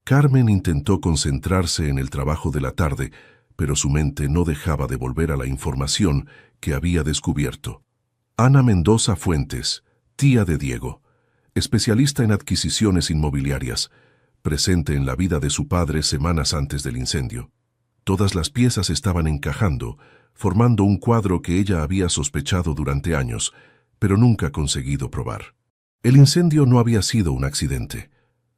Carmen intentó concentrarse en el trabajo de la tarde, pero su mente no dejaba de volver a la información que había descubierto. Ana Mendoza Fuentes, tía de Diego, especialista en adquisiciones inmobiliarias, presente en la vida de su padre semanas antes del incendio. Todas las piezas estaban encajando, formando un cuadro que ella había sospechado durante años, pero nunca conseguido probar. El incendio no había sido un accidente.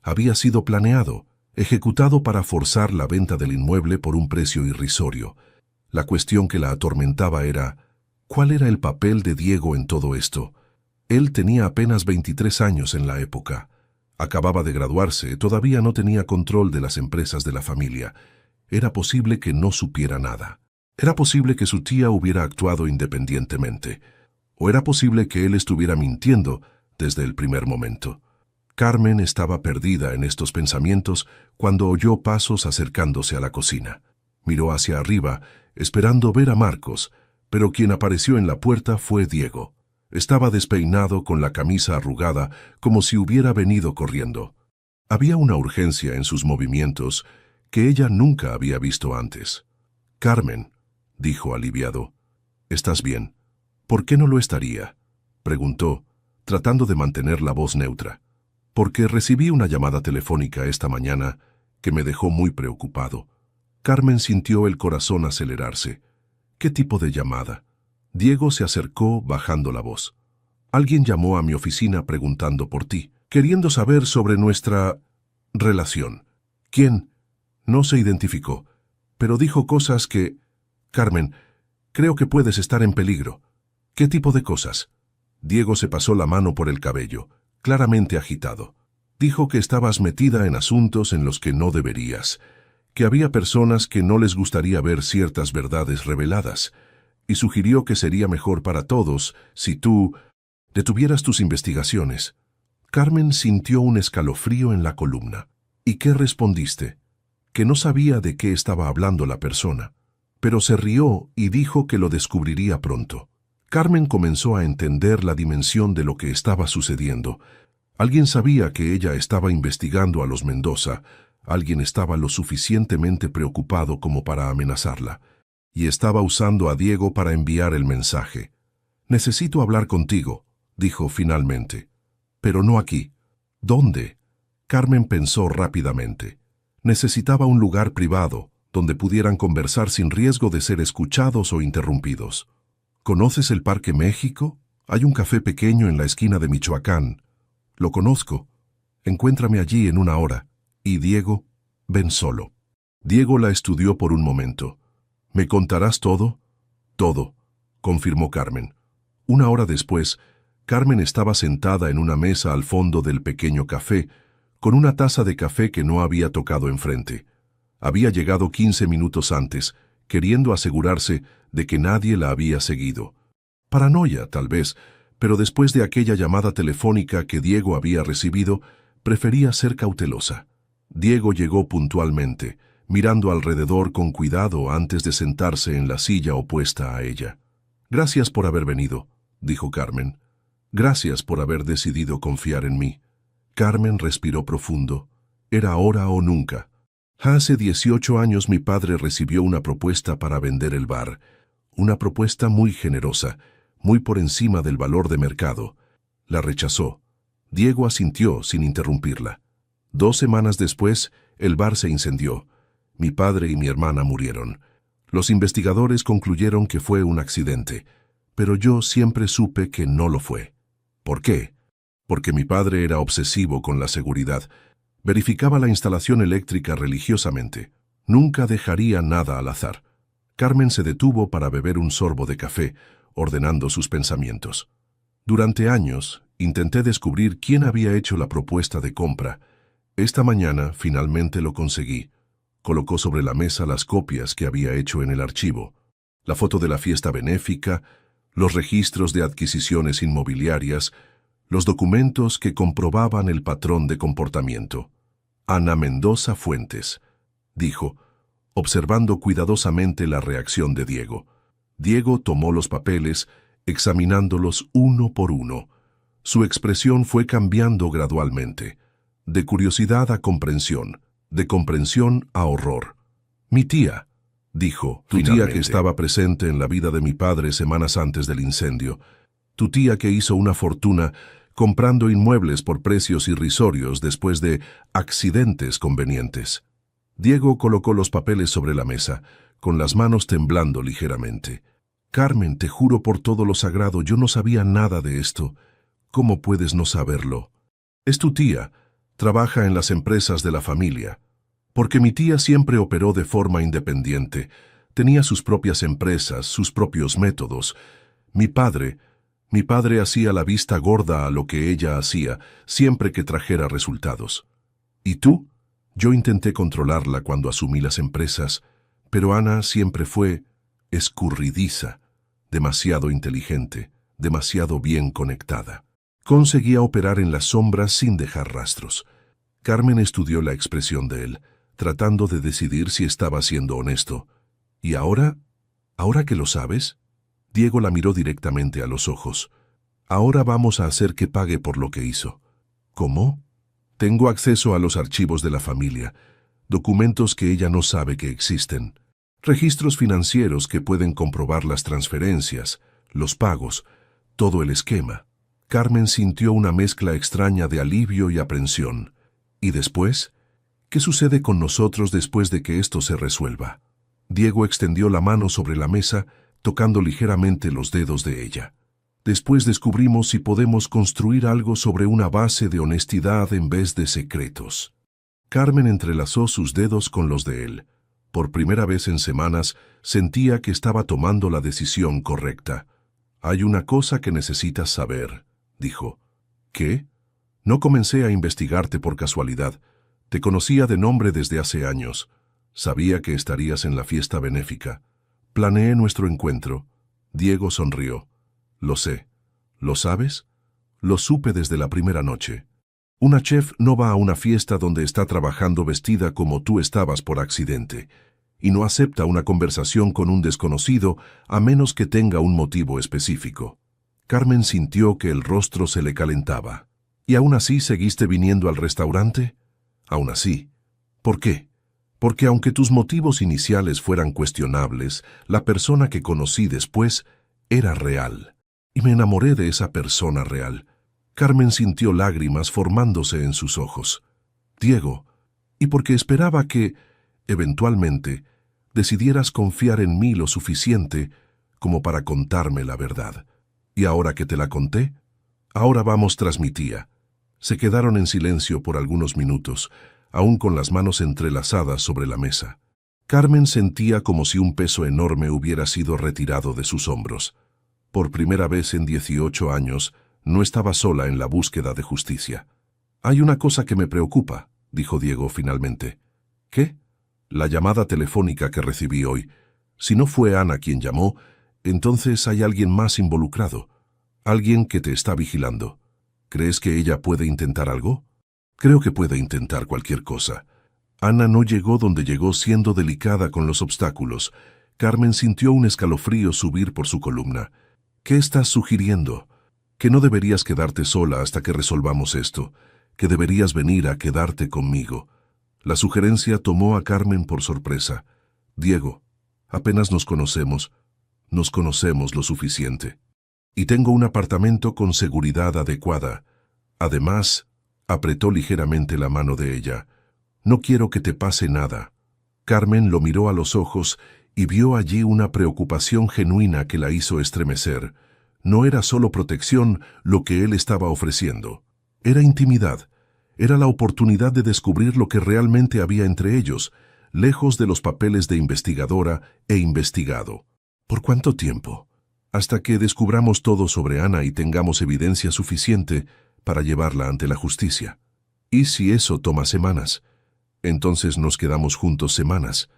Había sido planeado, ejecutado para forzar la venta del inmueble por un precio irrisorio. La cuestión que la atormentaba era, ¿cuál era el papel de Diego en todo esto? Él tenía apenas 23 años en la época. Acababa de graduarse, todavía no tenía control de las empresas de la familia. Era posible que no supiera nada. Era posible que su tía hubiera actuado independientemente. O era posible que él estuviera mintiendo desde el primer momento. Carmen estaba perdida en estos pensamientos cuando oyó pasos acercándose a la cocina. Miró hacia arriba, esperando ver a Marcos, pero quien apareció en la puerta fue Diego. Estaba despeinado con la camisa arrugada, como si hubiera venido corriendo. Había una urgencia en sus movimientos que ella nunca había visto antes. «Carmen», dijo aliviado, «¿estás bien?» «¿Por qué no lo estaría?», preguntó, tratando de mantener la voz neutra. «Porque recibí una llamada telefónica esta mañana que me dejó muy preocupado». Carmen sintió el corazón acelerarse. «¿Qué tipo de llamada?». Diego se acercó bajando la voz. «Alguien llamó a mi oficina preguntando por ti, queriendo saber sobre nuestra relación». «¿Quién?». No se identificó, pero dijo cosas que... «Carmen, creo que puedes estar en peligro». «¿Qué tipo de cosas?». Diego se pasó la mano por el cabello, claramente agitado. «Dijo que estabas metida en asuntos en los que no deberías, que había personas que no les gustaría ver ciertas verdades reveladas, y sugirió que sería mejor para todos si tú detuvieras tus investigaciones». Carmen sintió un escalofrío en la columna. «¿Y qué respondiste?». Que no sabía de qué estaba hablando la persona, pero se rió y dijo que lo descubriría pronto. Carmen comenzó a entender la dimensión de lo que estaba sucediendo. Alguien sabía que ella estaba investigando a los Mendoza, alguien estaba lo suficientemente preocupado como para amenazarla, y estaba usando a Diego para enviar el mensaje. «Necesito hablar contigo», dijo finalmente. «Pero no aquí». «¿Dónde?». Carmen pensó rápidamente. Necesitaba un lugar privado, donde pudieran conversar sin riesgo de ser escuchados o interrumpidos. «¿Conoces el Parque México? Hay un café pequeño en la esquina de Michoacán». «Lo conozco. Encuéntrame allí en 1 hora. Y Diego, ven solo». Diego la estudió por un momento. «¿Me contarás todo?». «Todo», confirmó Carmen. 1 hora después, Carmen estaba sentada en una mesa al fondo del pequeño café, con una taza de café que no había tocado enfrente. Había llegado 15 minutos antes, queriendo asegurarse de que nadie la había seguido. Paranoia, tal vez, pero después de aquella llamada telefónica que Diego había recibido, prefería ser cautelosa. Diego llegó puntualmente, mirando alrededor con cuidado antes de sentarse en la silla opuesta a ella. «Gracias por haber venido», dijo Carmen. «Gracias por haber decidido confiar en mí». Carmen respiró profundo. Era ahora o nunca. Hace 18 años mi padre recibió una propuesta para vender el bar. Una propuesta muy generosa, muy por encima del valor de mercado. La rechazó. Diego asintió sin interrumpirla. 2 semanas después, el bar se incendió. Mi padre y mi hermana murieron. Los investigadores concluyeron que fue un accidente, pero yo siempre supe que no lo fue. ¿Por qué? Porque mi padre era obsesivo con la seguridad. Verificaba la instalación eléctrica religiosamente. Nunca dejaría nada al azar. Carmen se detuvo para beber un sorbo de café, ordenando sus pensamientos. Durante años, intenté descubrir quién había hecho la propuesta de compra. Esta mañana, finalmente lo conseguí. Colocó sobre la mesa las copias que había hecho en el archivo, la foto de la fiesta benéfica, los registros de adquisiciones inmobiliarias, los documentos que comprobaban el patrón de comportamiento. Ana Mendoza Fuentes, dijo, observando cuidadosamente la reacción de Diego. Diego tomó los papeles, examinándolos uno por uno. Su expresión fue cambiando gradualmente, de curiosidad a comprensión, de comprensión a horror. «Mi tía», dijo, «tu tía que estaba presente en la vida de mi padre semanas antes del incendio, tu tía que hizo una fortuna comprando inmuebles por precios irrisorios después de accidentes convenientes». Diego colocó los papeles sobre la mesa, con las manos temblando ligeramente. «Carmen, te juro por todo lo sagrado, yo no sabía nada de esto. ¿Cómo puedes no saberlo? Es tu tía. Trabaja en las empresas de la familia. Porque mi tía siempre operó de forma independiente. Tenía sus propias empresas, sus propios métodos. Mi padre hacía la vista gorda a lo que ella hacía, siempre que trajera resultados. ¿Y tú?» Yo intenté controlarla cuando asumí las empresas, pero Ana siempre fue escurridiza, demasiado inteligente, demasiado bien conectada. Conseguía operar en las sombras sin dejar rastros. Carmen estudió la expresión de él, tratando de decidir si estaba siendo honesto. «¿Y ahora? ¿Ahora que lo sabes?» Diego la miró directamente a los ojos. «Ahora vamos a hacer que pague por lo que hizo». «¿Cómo?» «Tengo acceso a los archivos de la familia, documentos que ella no sabe que existen, registros financieros que pueden comprobar las transferencias, los pagos, todo el esquema». Carmen sintió una mezcla extraña de alivio y aprensión. «¿Y después? ¿Qué sucede con nosotros después de que esto se resuelva?» Diego extendió la mano sobre la mesa, tocando ligeramente los dedos de ella. «Después descubrimos si podemos construir algo sobre una base de honestidad en vez de secretos». Carmen entrelazó sus dedos con los de él. Por primera vez en semanas sentía que estaba tomando la decisión correcta. «Hay una cosa que necesitas saber», dijo. «¿Qué?» «No comencé a investigarte por casualidad. Te conocía de nombre desde hace años. Sabía que estarías en la fiesta benéfica. Planeé nuestro encuentro». Diego sonrió. «Lo sé. ¿Lo sabes?» «Lo supe desde la primera noche. Una chef no va a una fiesta donde está trabajando vestida como tú estabas por accidente, y no acepta una conversación con un desconocido a menos que tenga un motivo específico». Carmen sintió que el rostro se le calentaba. «¿Y aún así seguiste viniendo al restaurante?» «Aún así». «¿Por qué?» «Porque aunque tus motivos iniciales fueran cuestionables, la persona que conocí después era real. Y me enamoré de esa persona real». Carmen sintió lágrimas formándose en sus ojos. «Diego, y porque esperaba que, eventualmente, decidieras confiar en mí lo suficiente como para contarme la verdad. Y ahora que te la conté, ahora vamos tras mi tía». Se quedaron en silencio por algunos minutos, aún con las manos entrelazadas sobre la mesa. Carmen sentía como si un peso enorme hubiera sido retirado de sus hombros. Por primera vez en 18 años, no estaba sola en la búsqueda de justicia. «Hay una cosa que me preocupa», dijo Diego finalmente. «¿Qué?» «La llamada telefónica que recibí hoy. Si no fue Ana quien llamó, entonces hay alguien más involucrado. Alguien que te está vigilando. ¿Crees que ella puede intentar algo?» «Creo que puede intentar cualquier cosa. Ana no llegó donde llegó siendo delicada con los obstáculos. Carmen sintió un escalofrío subir por su columna. ¿Qué estás sugiriendo? Que no deberías quedarte sola hasta que resolvamos esto, que deberías venir a quedarte conmigo. La sugerencia tomó a Carmen por sorpresa. Diego, apenas nos conocemos lo suficiente. Y tengo un apartamento con seguridad adecuada. Además, apretó ligeramente la mano de ella. No quiero que te pase nada. Carmen lo miró a los ojos y vio allí una preocupación genuina que la hizo estremecer. No era solo protección lo que él estaba ofreciendo. Era intimidad. Era la oportunidad de descubrir lo que realmente había entre ellos, lejos de los papeles de investigadora e investigado. ¿Por cuánto tiempo? Hasta que descubramos todo sobre Ana y tengamos evidencia suficiente para llevarla ante la justicia. ¿Y si eso toma semanas? Entonces nos quedamos juntos semanas.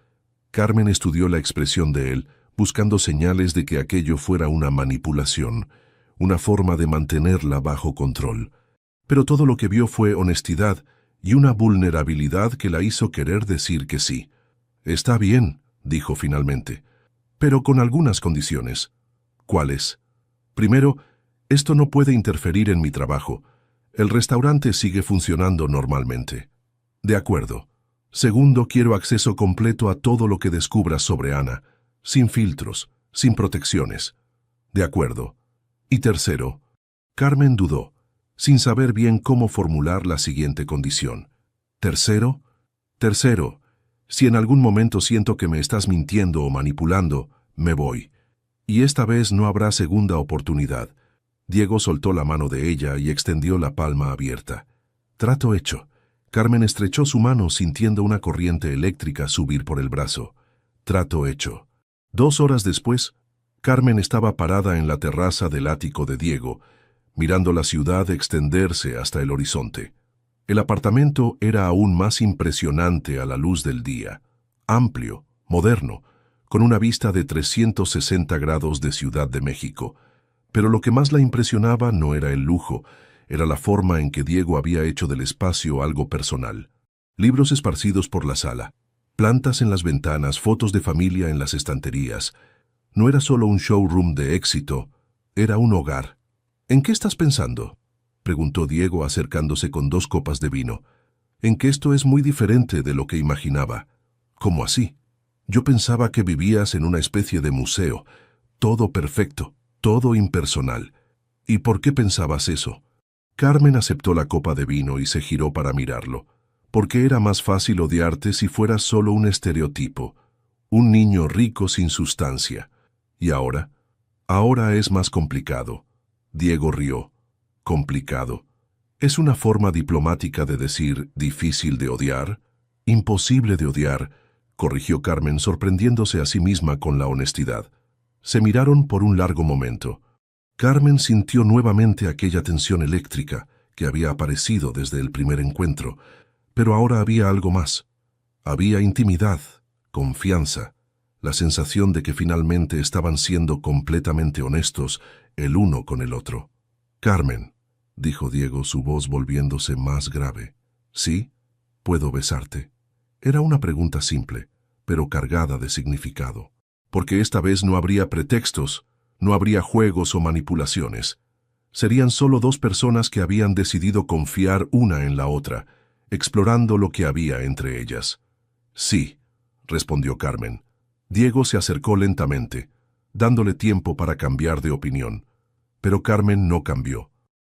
Carmen estudió la expresión de él, buscando señales de que aquello fuera una manipulación, una forma de mantenerla bajo control. Pero todo lo que vio fue honestidad y una vulnerabilidad que la hizo querer decir que sí. Está bien, dijo finalmente, pero con algunas condiciones. ¿Cuáles? Primero, esto no puede interferir en mi trabajo. El restaurante sigue funcionando normalmente. De acuerdo. Segundo, quiero acceso completo a todo lo que descubras sobre Ana, sin filtros, sin protecciones. De acuerdo. Y tercero, Carmen dudó, sin saber bien cómo formular la siguiente condición. Tercero, si en algún momento siento que me estás mintiendo o manipulando, me voy. Y esta vez no habrá segunda oportunidad. Diego soltó la mano de ella y extendió la palma abierta. Trato hecho. Carmen estrechó su mano sintiendo una corriente eléctrica subir por el brazo. Trato hecho. 2 horas después, Carmen estaba parada en la terraza del ático de Diego, mirando la ciudad extenderse hasta el horizonte. El apartamento era aún más impresionante a la luz del día. Amplio, moderno, con una vista de 360 grados de Ciudad de México. Pero lo que más la impresionaba no era el lujo, era la forma en que Diego había hecho del espacio algo personal. Libros esparcidos por la sala, plantas en las ventanas, fotos de familia en las estanterías. No era solo un showroom de éxito, era un hogar. ¿En qué estás pensando?, preguntó Diego acercándose con 2 copas de vino. En que esto es muy diferente de lo que imaginaba. ¿Cómo así? Yo pensaba que vivías en una especie de museo, todo perfecto, todo impersonal. ¿Y por qué pensabas eso? Carmen aceptó la copa de vino y se giró para mirarlo, porque era más fácil odiarte si fueras solo un estereotipo, un niño rico sin sustancia. ¿Y ahora? Ahora es más complicado. Diego rió. ¿Complicado? ¿Es una forma diplomática de decir difícil de odiar? Imposible de odiar, corrigió Carmen sorprendiéndose a sí misma con la honestidad. Se miraron por un largo momento. Carmen sintió nuevamente aquella tensión eléctrica que había aparecido desde el primer encuentro, pero ahora había algo más. Había intimidad, confianza, la sensación de que finalmente estaban siendo completamente honestos el uno con el otro. Carmen, dijo Diego, su voz volviéndose más grave. ¿Sí? ¿Puedo besarte? Era una pregunta simple, pero cargada de significado, porque esta vez no habría pretextos, no habría juegos o manipulaciones. Serían solo 2 personas que habían decidido confiar una en la otra, explorando lo que había entre ellas. Sí, respondió Carmen. Diego se acercó lentamente, dándole tiempo para cambiar de opinión. Pero Carmen no cambió.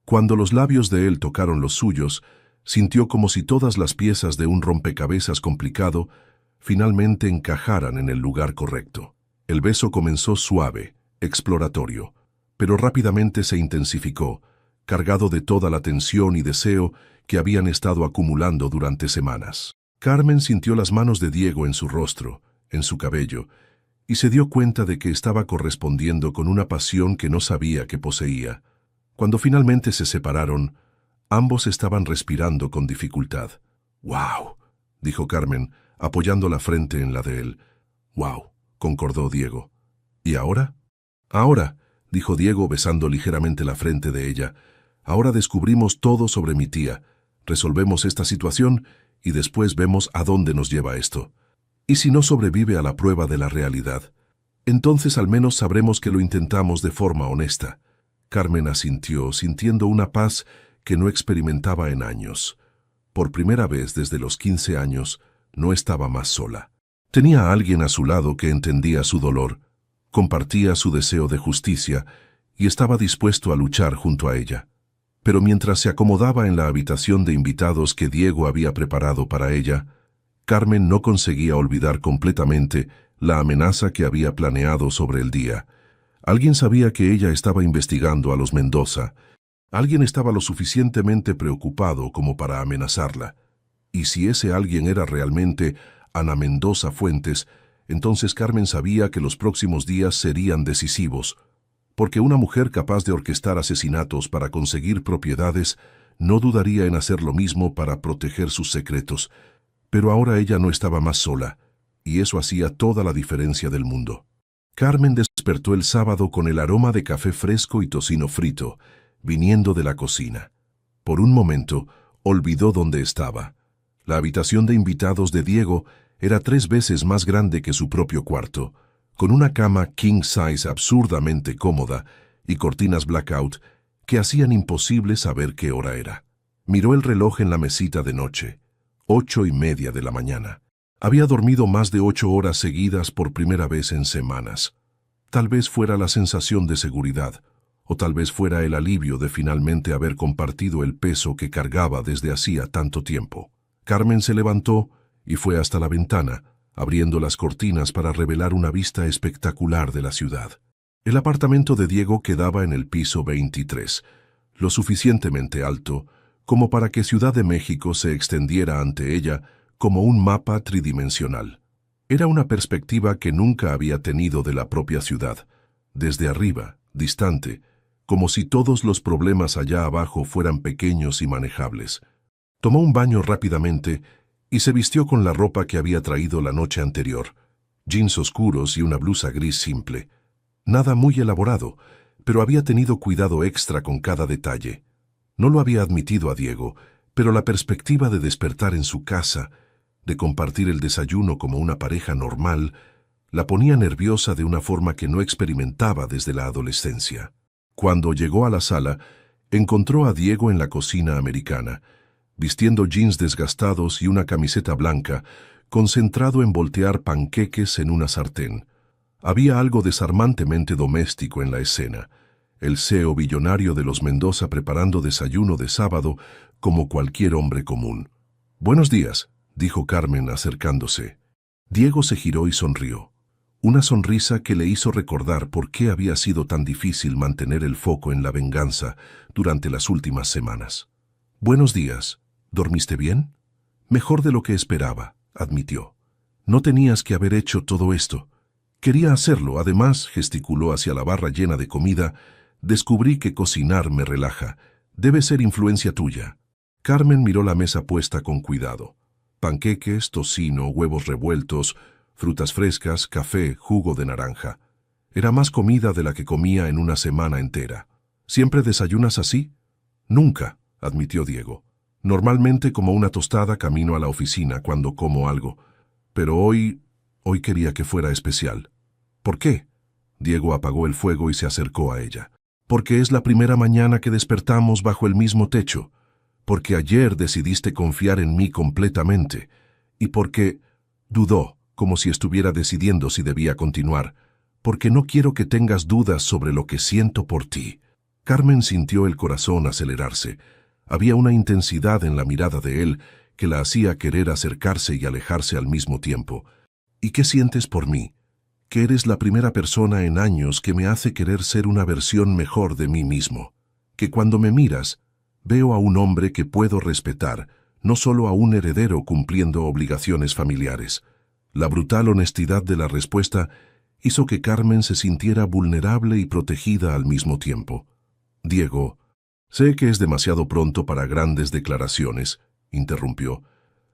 Cuando los labios de él tocaron los suyos, sintió como si todas las piezas de un rompecabezas complicado finalmente encajaran en el lugar correcto. El beso comenzó suave, exploratorio, pero rápidamente se intensificó, cargado de toda la tensión y deseo que habían estado acumulando durante semanas. Carmen sintió las manos de Diego en su rostro, en su cabello, y se dio cuenta de que estaba correspondiendo con una pasión que no sabía que poseía. Cuando finalmente se separaron, ambos estaban respirando con dificultad. «¡Wow!», dijo Carmen, apoyando la frente en la de él. «¡Wow!», concordó Diego. «¿Y ahora?». «Ahora», dijo Diego besando ligeramente la frente de ella, «ahora descubrimos todo sobre mi tía, resolvemos esta situación y después vemos a dónde nos lleva esto. Y si no sobrevive a la prueba de la realidad, entonces al menos sabremos que lo intentamos de forma honesta. Carmen asintió, sintiendo una paz que no experimentaba en años. Por primera vez desde los 15 años, no estaba más sola. Tenía a alguien a su lado que entendía su dolor, compartía su deseo de justicia y estaba dispuesto a luchar junto a ella. Pero mientras se acomodaba en la habitación de invitados que Diego había preparado para ella, Carmen no conseguía olvidar completamente la amenaza que había planeado sobre el día. Alguien sabía que ella estaba investigando a los Mendoza. Alguien estaba lo suficientemente preocupado como para amenazarla. Y si ese alguien era realmente Ana Mendoza Fuentes, entonces Carmen sabía que los próximos días serían decisivos, porque una mujer capaz de orquestar asesinatos para conseguir propiedades no dudaría en hacer lo mismo para proteger sus secretos. Pero ahora ella no estaba más sola, y eso hacía toda la diferencia del mundo. Carmen despertó el sábado con el aroma de café fresco y tocino frito, viniendo de la cocina. Por un momento, olvidó dónde estaba. La habitación de invitados de Diego era 3 veces más grande que su propio cuarto, con una cama king size absurdamente cómoda y cortinas blackout que hacían imposible saber qué hora era. Miró el reloj en la mesita de noche, 8:30 de la mañana. Había dormido más de 8 horas seguidas por primera vez en semanas. Tal vez fuera la sensación de seguridad, o tal vez fuera el alivio de finalmente haber compartido el peso que cargaba desde hacía tanto tiempo. Carmen se levantó y fue hasta la ventana, abriendo las cortinas para revelar una vista espectacular de la ciudad. El apartamento de Diego quedaba en el piso 23, lo suficientemente alto como para que Ciudad de México se extendiera ante ella como un mapa tridimensional. Era una perspectiva que nunca había tenido de la propia ciudad, desde arriba, distante, como si todos los problemas allá abajo fueran pequeños y manejables. Tomó un baño rápidamente y se vistió con la ropa que había traído la noche anterior, jeans oscuros y una blusa gris simple. Nada muy elaborado, pero había tenido cuidado extra con cada detalle. No lo había admitido a Diego, pero la perspectiva de despertar en su casa, de compartir el desayuno como una pareja normal, la ponía nerviosa de una forma que no experimentaba desde la adolescencia. Cuando llegó a la sala, encontró a Diego en la cocina americana, vistiendo jeans desgastados y una camiseta blanca, concentrado en voltear panqueques en una sartén. Había algo desarmantemente doméstico en la escena, el CEO billonario de los Mendoza preparando desayuno de sábado como cualquier hombre común. «Buenos días», dijo Carmen acercándose. Diego se giró y sonrió. Una sonrisa que le hizo recordar por qué había sido tan difícil mantener el foco en la venganza durante las últimas semanas. «Buenos días. ¿Dormiste bien?» «Mejor de lo que esperaba», admitió. «No tenías que haber hecho todo esto». «Quería hacerlo», además gesticuló hacia la barra llena de comida. «Descubrí que cocinar me relaja. Debe ser influencia tuya». Carmen miró la mesa puesta con cuidado. Panqueques, tocino, huevos revueltos, frutas frescas, café, jugo de naranja. Era más comida de la que comía en una semana entera. «¿Siempre desayunas así?» «Nunca», admitió Diego. «Normalmente como una tostada camino a la oficina cuando como algo. Pero hoy quería que fuera especial». «¿Por qué?» Diego apagó el fuego y se acercó a ella. «Porque es la primera mañana que despertamos bajo el mismo techo. Porque ayer decidiste confiar en mí completamente. Y porque...» Dudó, como si estuviera decidiendo si debía continuar. «Porque no quiero que tengas dudas sobre lo que siento por ti». Carmen sintió el corazón acelerarse. Había una intensidad en la mirada de él que la hacía querer acercarse y alejarse al mismo tiempo. «¿Y qué sientes por mí?» «Que eres la primera persona en años que me hace querer ser una versión mejor de mí mismo. Que cuando me miras, veo a un hombre que puedo respetar, no solo a un heredero cumpliendo obligaciones familiares». La brutal honestidad de la respuesta hizo que Carmen se sintiera vulnerable y protegida al mismo tiempo. «Diego, sé que es demasiado pronto para grandes declaraciones», interrumpió.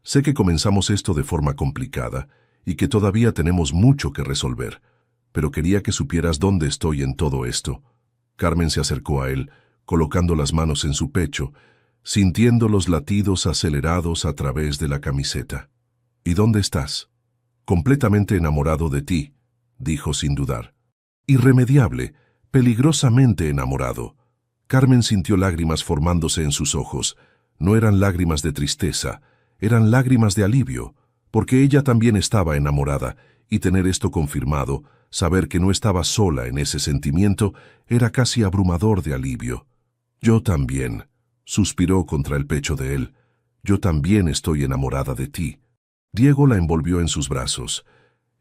«Sé que comenzamos esto de forma complicada y que todavía tenemos mucho que resolver, pero quería que supieras dónde estoy en todo esto». Carmen se acercó a él, colocando las manos en su pecho, sintiendo los latidos acelerados a través de la camiseta. ¿Y dónde estás? Completamente enamorado de ti, dijo sin dudar. Irremediable, peligrosamente enamorado. Carmen sintió lágrimas formándose en sus ojos. No eran lágrimas de tristeza, eran lágrimas de alivio, porque ella también estaba enamorada, y tener esto confirmado, saber que no estaba sola en ese sentimiento, era casi abrumador de alivio. Yo también, suspiró contra el pecho de él. Yo también estoy enamorada de ti. Diego la envolvió en sus brazos,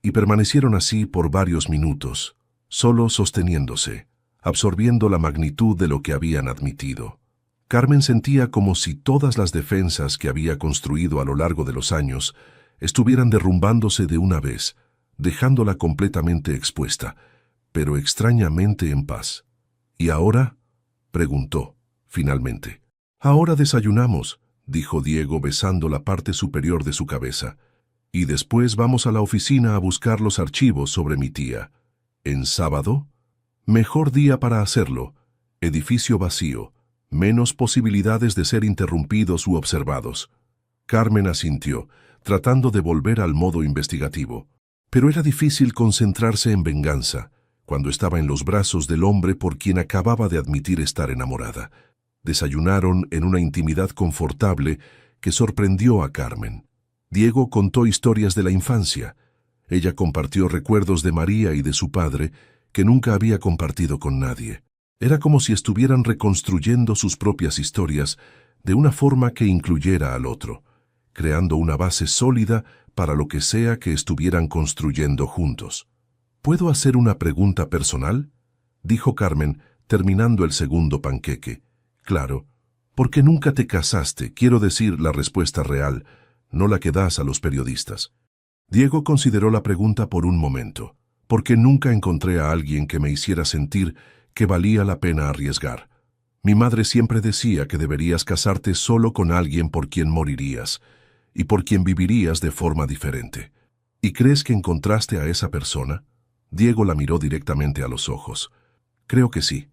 y permanecieron así por varios minutos, solo sosteniéndose, absorbiendo la magnitud de lo que habían admitido. Carmen sentía como si todas las defensas que había construido a lo largo de los años estuvieran derrumbándose de una vez, dejándola completamente expuesta, pero extrañamente en paz. ¿Y ahora? Preguntó, finalmente. Ahora desayunamos, dijo Diego besando la parte superior de su cabeza. Y después vamos a la oficina a buscar los archivos sobre mi tía. ¿En sábado? Mejor día para hacerlo. Edificio vacío. Menos posibilidades de ser interrumpidos u observados. Carmen asintió, tratando de volver al modo investigativo. Pero era difícil concentrarse en venganza, cuando estaba en los brazos del hombre por quien acababa de admitir estar enamorada. Desayunaron en una intimidad confortable que sorprendió a Carmen. Diego contó historias de la infancia. Ella compartió recuerdos de María y de su padre que nunca había compartido con nadie. Era como si estuvieran reconstruyendo sus propias historias de una forma que incluyera al otro, creando una base sólida para lo que sea que estuvieran construyendo juntos. ¿Puedo hacer una pregunta personal?, dijo Carmen, terminando el segundo panqueque. Claro, porque nunca te casaste, quiero decir la respuesta real, no la que das a los periodistas. Diego consideró la pregunta por un momento. Porque nunca encontré a alguien que me hiciera sentir que valía la pena arriesgar. Mi madre siempre decía que deberías casarte solo con alguien por quien morirías y por quien vivirías de forma diferente. ¿Y crees que encontraste a esa persona? Diego la miró directamente a los ojos. Creo que sí.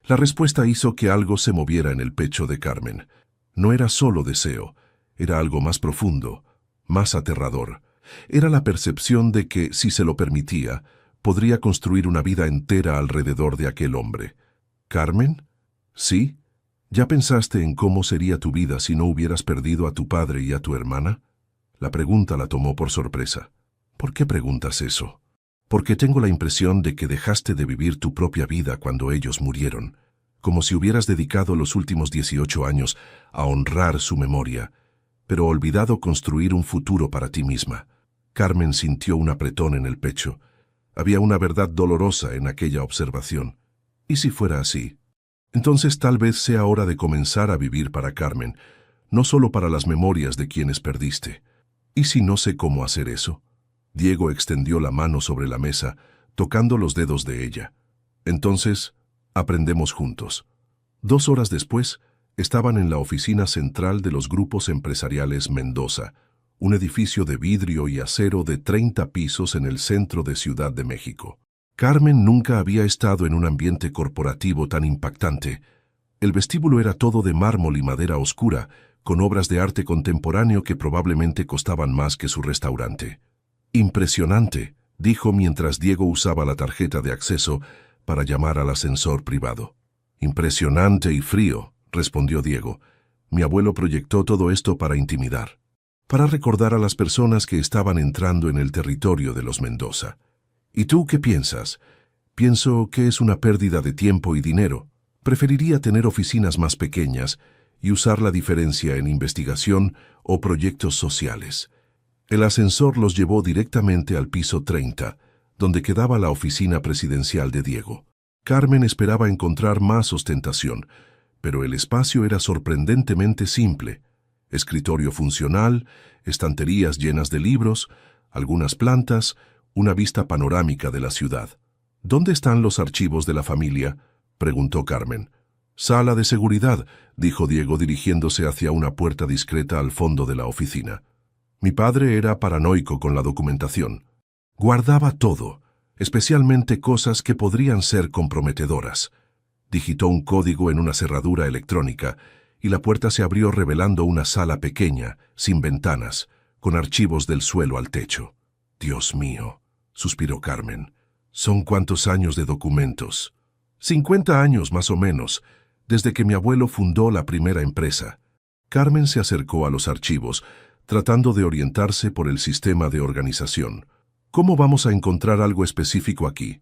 La respuesta hizo que algo se moviera en el pecho de Carmen. No era solo deseo, era algo más profundo, más aterrador. Era la percepción de que, si se lo permitía, podría construir una vida entera alrededor de aquel hombre. ¿Carmen? ¿Sí? ¿Ya pensaste en cómo sería tu vida si no hubieras perdido a tu padre y a tu hermana? La pregunta la tomó por sorpresa. ¿Por qué preguntas eso? Porque tengo la impresión de que dejaste de vivir tu propia vida cuando ellos murieron, como si hubieras dedicado los últimos 18 años a honrar su memoria, pero olvidado construir un futuro para ti misma. Carmen sintió un apretón en el pecho. Había una verdad dolorosa en aquella observación. ¿Y si fuera así? Entonces tal vez sea hora de comenzar a vivir para Carmen, no solo para las memorias de quienes perdiste. ¿Y si no sé cómo hacer eso? Diego extendió la mano sobre la mesa, tocando los dedos de ella. Entonces, aprendemos juntos. 2 horas después, estaban en la oficina central de los grupos empresariales Mendoza, un edificio de vidrio y acero de 30 pisos en el centro de Ciudad de México. Carmen nunca había estado en un ambiente corporativo tan impactante. El vestíbulo era todo de mármol y madera oscura, con obras de arte contemporáneo que probablemente costaban más que su restaurante. Impresionante, dijo mientras Diego usaba la tarjeta de acceso para llamar al ascensor privado. Impresionante y frío, respondió Diego. Mi abuelo proyectó todo esto para intimidar, para recordar a las personas que estaban entrando en el territorio de los Mendoza. ¿Y tú qué piensas? Pienso que es una pérdida de tiempo y dinero. Preferiría tener oficinas más pequeñas y usar la diferencia en investigación o proyectos sociales. El ascensor los llevó directamente al piso 30, donde quedaba la oficina presidencial de Diego. Carmen esperaba encontrar más ostentación, pero el espacio era sorprendentemente simple. Escritorio funcional, estanterías llenas de libros, algunas plantas, una vista panorámica de la ciudad. ¿Dónde están los archivos de la familia?, preguntó Carmen. Sala de seguridad, dijo Diego dirigiéndose hacia una puerta discreta al fondo de la oficina. Mi padre era paranoico con la documentación. Guardaba todo, especialmente cosas que podrían ser comprometedoras. Digitó un código en una cerradura electrónica y la puerta se abrió revelando una sala pequeña, sin ventanas, con archivos del suelo al techo. «Dios mío», suspiró Carmen, «¿son cuántos años de documentos?» 50 años más o menos, desde que mi abuelo fundó la primera empresa. Carmen se acercó a los archivos, tratando de orientarse por el sistema de organización. «¿Cómo vamos a encontrar algo específico aquí?»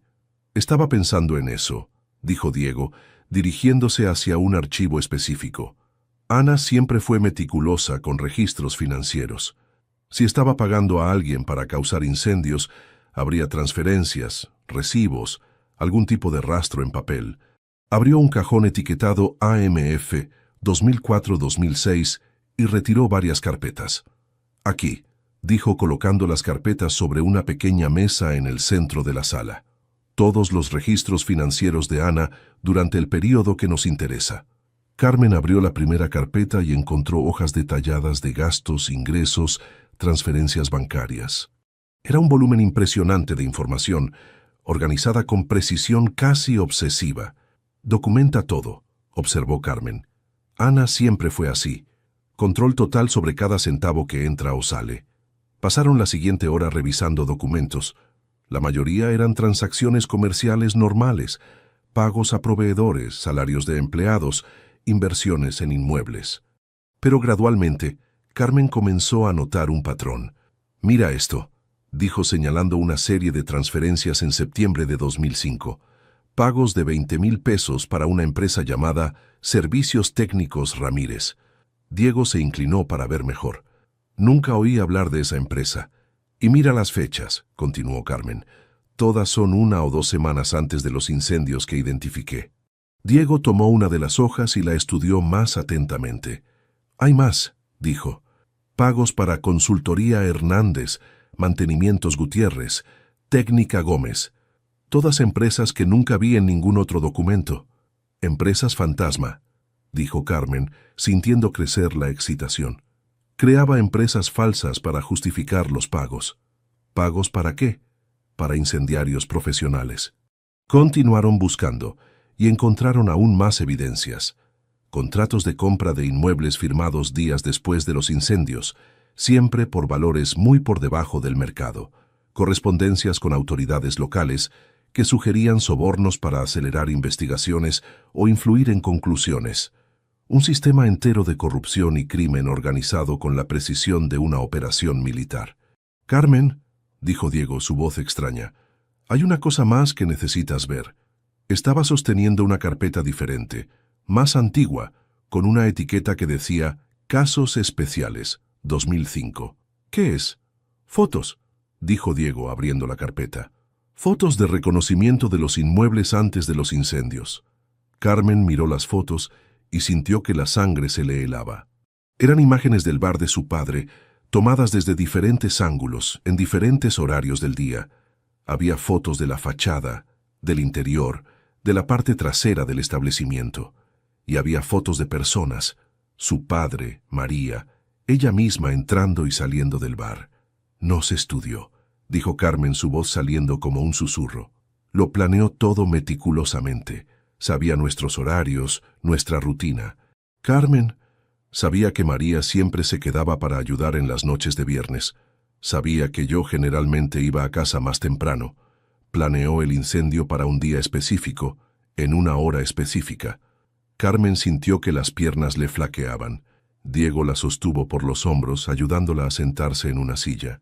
«Estaba pensando en eso», dijo Diego, dirigiéndose hacia un archivo específico. Ana siempre fue meticulosa con registros financieros. Si estaba pagando a alguien para causar incendios, habría transferencias, recibos, algún tipo de rastro en papel. Abrió un cajón etiquetado AMF 2004-2006 y retiró varias carpetas. «Aquí», dijo colocando las carpetas sobre una pequeña mesa en el centro de la sala. «Todos los registros financieros de Ana durante el período que nos interesa». Carmen abrió la primera carpeta y encontró hojas detalladas de gastos, ingresos, transferencias bancarias. Era un volumen impresionante de información, organizada con precisión casi obsesiva. «Documenta todo», observó Carmen. «Ana siempre fue así. Control total sobre cada centavo que entra o sale». Pasaron la siguiente hora revisando documentos. La mayoría eran transacciones comerciales normales, pagos a proveedores, salarios de empleados, inversiones en inmuebles. Pero gradualmente, Carmen comenzó a notar un patrón. «Mira esto», dijo señalando una serie de transferencias en septiembre de 2005. Pagos de 20,000 pesos para una empresa llamada Servicios Técnicos Ramírez. Diego se inclinó para ver mejor. «Nunca oí hablar de esa empresa. Y mira las fechas», continuó Carmen. «Todas son 1 o 2 semanas antes de los incendios que identifiqué». Diego tomó una de las hojas y la estudió más atentamente. «Hay más», dijo. «Pagos para Consultoría Hernández, Mantenimientos Gutiérrez, Técnica Gómez. Todas empresas que nunca vi en ningún otro documento. Empresas fantasma», dijo Carmen, sintiendo crecer la excitación. «Creaba empresas falsas para justificar los pagos». «¿Pagos para qué?» «Para incendiarios profesionales». Continuaron buscando y encontraron aún más evidencias. Contratos de compra de inmuebles firmados días después de los incendios, siempre por valores muy por debajo del mercado. Correspondencias con autoridades locales que sugerían sobornos para acelerar investigaciones o influir en conclusiones. Un sistema entero de corrupción y crimen organizado con la precisión de una operación militar. «Carmen», dijo Diego, su voz extraña, «hay una cosa más que necesitas ver». Estaba sosteniendo una carpeta diferente, más antigua, con una etiqueta que decía «Casos Especiales, 2005». «¿Qué es?» «Fotos», dijo Diego abriendo la carpeta. «Fotos de reconocimiento de los inmuebles antes de los incendios». Carmen miró las fotos y sintió que la sangre se le helaba. Eran imágenes del bar de su padre, tomadas desde diferentes ángulos, en diferentes horarios del día. Había fotos de la fachada, del interior, de la parte trasera del establecimiento. Y había fotos de personas, su padre, María, ella misma entrando y saliendo del bar. «No se estudió», dijo Carmen, su voz saliendo como un susurro. «Lo planeó todo meticulosamente. Sabía nuestros horarios, nuestra rutina. Carmen sabía que María siempre se quedaba para ayudar en las noches de viernes. Sabía que yo generalmente iba a casa más temprano. Planeó el incendio para un día específico, en una hora específica». Carmen sintió que las piernas le flaqueaban. Diego la sostuvo por los hombros, ayudándola a sentarse en una silla.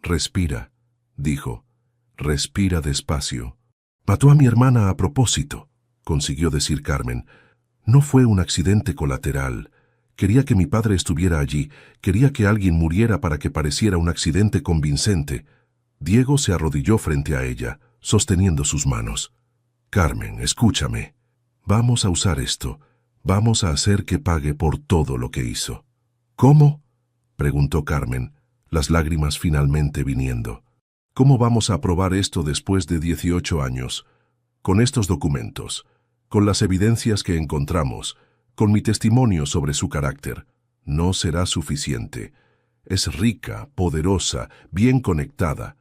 «Respira», dijo. «Respira despacio». «Mató a mi hermana a propósito», consiguió decir Carmen. «No fue un accidente colateral. Quería que mi padre estuviera allí. Quería que alguien muriera para que pareciera un accidente convincente». Diego se arrodilló frente a ella, sosteniendo sus manos. «Carmen, escúchame. Vamos a usar esto. Vamos a hacer que pague por todo lo que hizo». «¿Cómo?», preguntó Carmen, las lágrimas finalmente viniendo. «¿Cómo vamos a probar esto después de 18 años? Con estos documentos, con las evidencias que encontramos, con mi testimonio sobre su carácter. No será suficiente. Es rica, poderosa, bien conectada.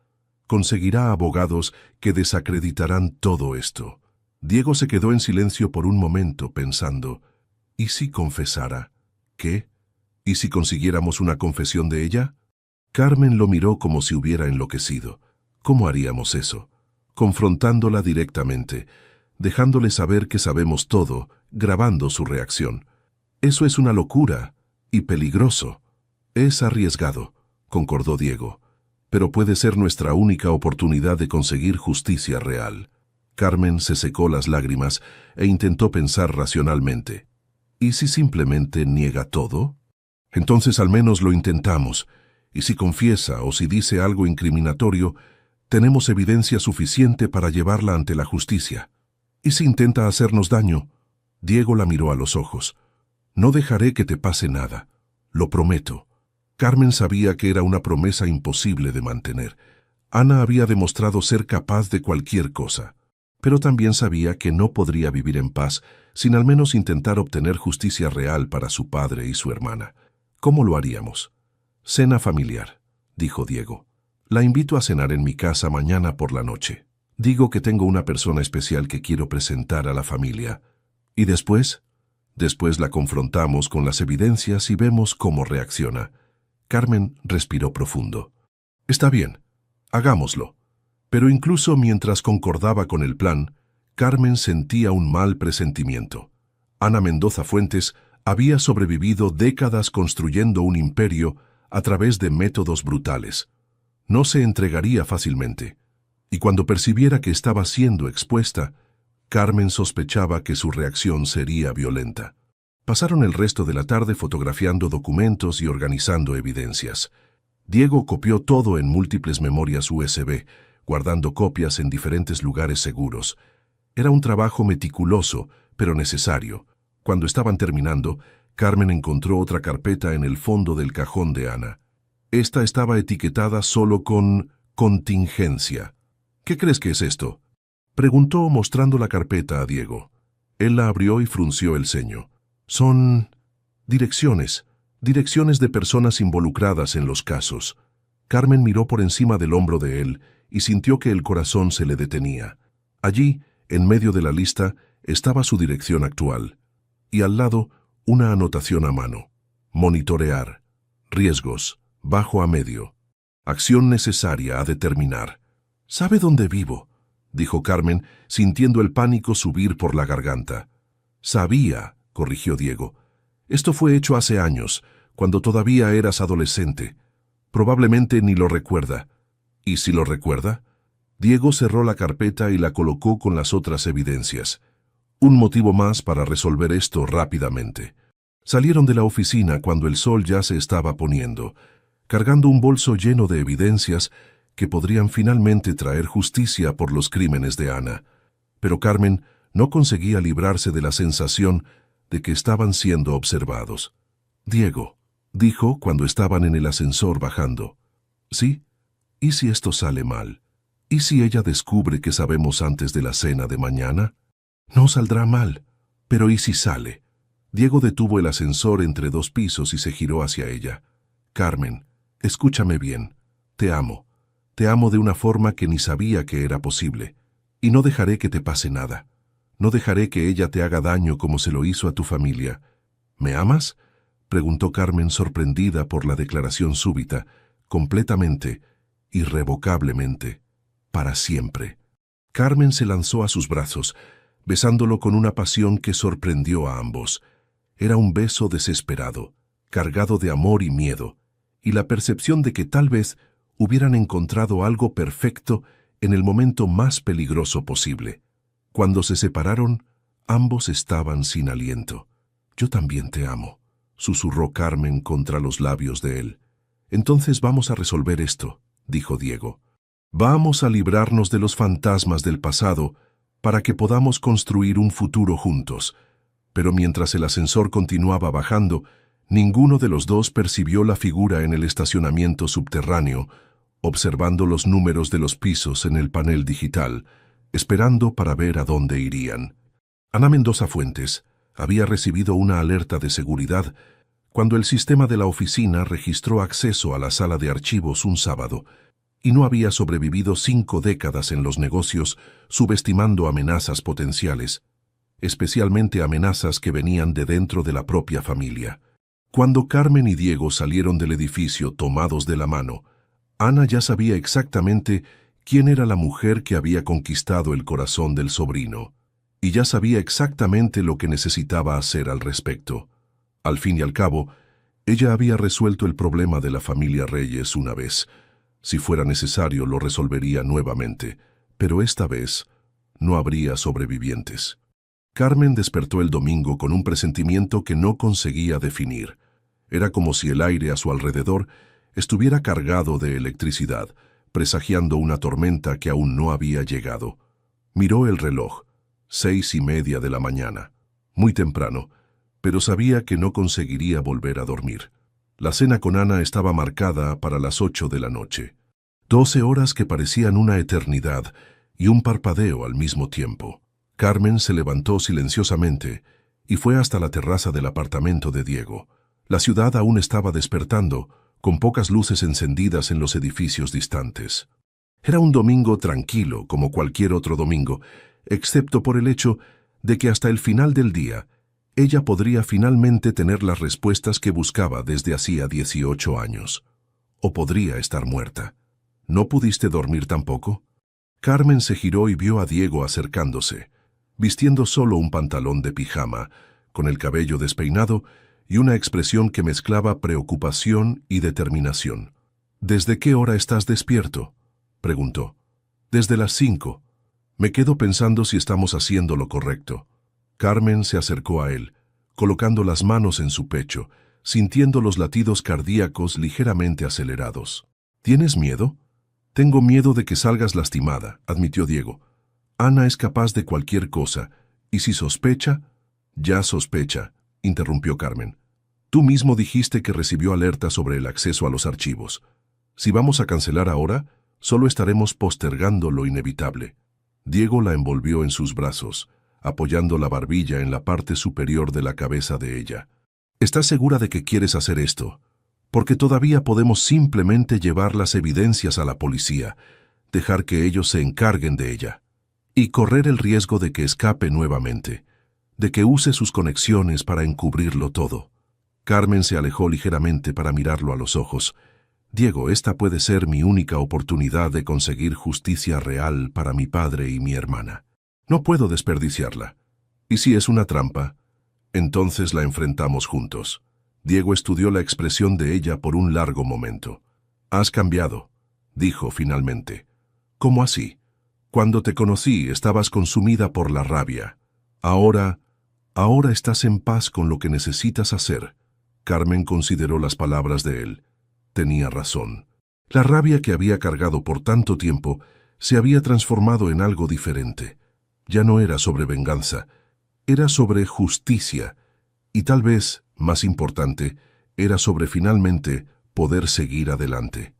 Conseguirá abogados que desacreditarán todo esto». Diego se quedó en silencio por un momento pensando, ¿y si confesara? ¿Qué? ¿Y si consiguiéramos una confesión de ella? Carmen lo miró como si hubiera enloquecido. ¿Cómo haríamos eso? Confrontándola directamente, dejándole saber que sabemos todo, grabando su reacción. Eso es una locura y peligroso. Es arriesgado, concordó Diego, pero puede ser nuestra única oportunidad de conseguir justicia real. Carmen se secó las lágrimas e intentó pensar racionalmente. ¿Y si simplemente niega todo? Entonces al menos lo intentamos, y si confiesa o si dice algo incriminatorio, tenemos evidencia suficiente para llevarla ante la justicia. ¿Y si intenta hacernos daño? Diego la miró a los ojos. No dejaré que te pase nada, lo prometo. Carmen sabía que era una promesa imposible de mantener. Ana había demostrado ser capaz de cualquier cosa, pero también sabía que no podría vivir en paz sin al menos intentar obtener justicia real para su padre y su hermana. ¿Cómo lo haríamos? Cena familiar, dijo Diego. La invito a cenar en mi casa mañana por la noche. Digo que tengo una persona especial que quiero presentar a la familia. ¿Y después? Después la confrontamos con las evidencias y vemos cómo reacciona. Carmen respiró profundo. Está bien, hagámoslo. Pero incluso mientras concordaba con el plan, Carmen sentía un mal presentimiento. Ana Mendoza Fuentes había sobrevivido décadas construyendo un imperio a través de métodos brutales. No se entregaría fácilmente, y cuando percibiera que estaba siendo expuesta, Carmen sospechaba que su reacción sería violenta. Pasaron el resto de la tarde fotografiando documentos y organizando evidencias. Diego copió todo en múltiples memorias USB, guardando copias en diferentes lugares seguros. Era un trabajo meticuloso, pero necesario. Cuando estaban terminando, Carmen encontró otra carpeta en el fondo del cajón de Ana. Esta estaba etiquetada solo con contingencia. ¿Qué crees que es esto?, preguntó mostrando la carpeta a Diego. Él la abrió y frunció el ceño. Son direcciones de personas involucradas en los casos. Carmen miró por encima del hombro de él y sintió que el corazón se le detenía. Allí, en medio de la lista, estaba su dirección actual. Y al lado, una anotación a mano. Monitorear. Riesgos. Bajo a medio. Acción necesaria a determinar. ¿Sabe dónde vivo?, dijo Carmen, sintiendo el pánico subir por la garganta. Sabía, corrigió Diego. Esto fue hecho hace años, cuando todavía eras adolescente. Probablemente ni lo recuerda. ¿Y si lo recuerda? Diego cerró la carpeta y la colocó con las otras evidencias. Un motivo más para resolver esto rápidamente. Salieron de la oficina cuando el sol ya se estaba poniendo, cargando un bolso lleno de evidencias que podrían finalmente traer justicia por los crímenes de Ana. Pero Carmen no conseguía librarse de la sensación de que estaban siendo observados. Diego, dijo cuando estaban en el ascensor bajando. ¿Sí? ¿Y si esto sale mal? ¿Y si ella descubre que sabemos antes de la cena de mañana? No saldrá mal. Pero ¿y si sale? Diego detuvo el ascensor entre 2 pisos y se giró hacia ella. Carmen, escúchame bien. Te amo. Te amo de una forma que ni sabía que era posible. Y no dejaré que te pase nada. No dejaré que ella te haga daño como se lo hizo a tu familia. ¿Me amas?, preguntó Carmen sorprendida por la declaración súbita, completamente, irrevocablemente, para siempre. Carmen se lanzó a sus brazos, besándolo con una pasión que sorprendió a ambos. Era un beso desesperado, cargado de amor y miedo, y la percepción de que tal vez hubieran encontrado algo perfecto en el momento más peligroso posible. Cuando se separaron, ambos estaban sin aliento. Yo también te amo, susurró Carmen contra los labios de él. Entonces vamos a resolver esto, dijo Diego. Vamos a librarnos de los fantasmas del pasado para que podamos construir un futuro juntos. Pero mientras el ascensor continuaba bajando, ninguno de los dos percibió la figura en el estacionamiento subterráneo, observando los números de los pisos en el panel digital, esperando para ver a dónde irían. Ana Mendoza Fuentes había recibido una alerta de seguridad cuando el sistema de la oficina registró acceso a la sala de archivos un sábado, y no había sobrevivido 5 décadas en los negocios subestimando amenazas potenciales, especialmente amenazas que venían de dentro de la propia familia. Cuando Carmen y Diego salieron del edificio tomados de la mano, Ana ya sabía exactamente quién era la mujer que había conquistado el corazón del sobrino, y ya sabía exactamente lo que necesitaba hacer al respecto. Al fin y al cabo, ella había resuelto el problema de la familia Reyes una vez. Si fuera necesario, lo resolvería nuevamente, pero esta vez no habría sobrevivientes. Carmen despertó el domingo con un presentimiento que no conseguía definir. Era como si el aire a su alrededor estuviera cargado de electricidad, presagiando una tormenta que aún no había llegado. Miró el reloj, 6:30 de la mañana, muy temprano, pero sabía que no conseguiría volver a dormir. La cena con Ana estaba marcada para las 8 de la noche. 12 horas que parecían una eternidad y un parpadeo al mismo tiempo. Carmen se levantó silenciosamente y fue hasta la terraza del apartamento de Diego. La ciudad aún estaba despertando, con pocas luces encendidas en los edificios distantes. Era un domingo tranquilo, como cualquier otro domingo, excepto por el hecho de que hasta el final del día, ella podría finalmente tener las respuestas que buscaba desde hacía 18 años. O podría estar muerta. ¿No pudiste dormir tampoco? Carmen se giró y vio a Diego acercándose, vistiendo solo un pantalón de pijama, con el cabello despeinado y una expresión que mezclaba preocupación y determinación. «¿Desde qué hora estás despierto?», preguntó. «Desde las 5. Me quedo pensando si estamos haciendo lo correcto». Carmen se acercó a él, colocando las manos en su pecho, sintiendo los latidos cardíacos ligeramente acelerados. «¿Tienes miedo?» «Tengo miedo de que salgas lastimada», admitió Diego. «Ana es capaz de cualquier cosa, y si sospecha...» «Ya sospecha», interrumpió Carmen. «Tú mismo dijiste que recibió alerta sobre el acceso a los archivos. Si vamos a cancelar ahora, solo estaremos postergando lo inevitable». Diego la envolvió en sus brazos, apoyando la barbilla en la parte superior de la cabeza de ella. «¿Estás segura de que quieres hacer esto? Porque todavía podemos simplemente llevar las evidencias a la policía, dejar que ellos se encarguen de ella, y correr el riesgo de que escape nuevamente, de que use sus conexiones para encubrirlo todo». Carmen se alejó ligeramente para mirarlo a los ojos. «Diego, esta puede ser mi única oportunidad de conseguir justicia real para mi padre y mi hermana. No puedo desperdiciarla. ¿Y si es una trampa? Entonces la enfrentamos juntos». Diego estudió la expresión de ella por un largo momento. «Has cambiado», dijo finalmente. «¿Cómo así? Cuando te conocí estabas consumida por la rabia. Ahora estás en paz con lo que necesitas hacer». Carmen consideró las palabras de él. Tenía razón. La rabia que había cargado por tanto tiempo se había transformado en algo diferente. Ya no era sobre venganza, era sobre justicia, y tal vez, más importante, era sobre finalmente poder seguir adelante.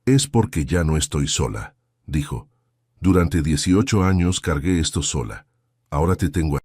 «Es porque ya no estoy sola», dijo. «Durante 18 años cargué esto sola. Ahora te tengo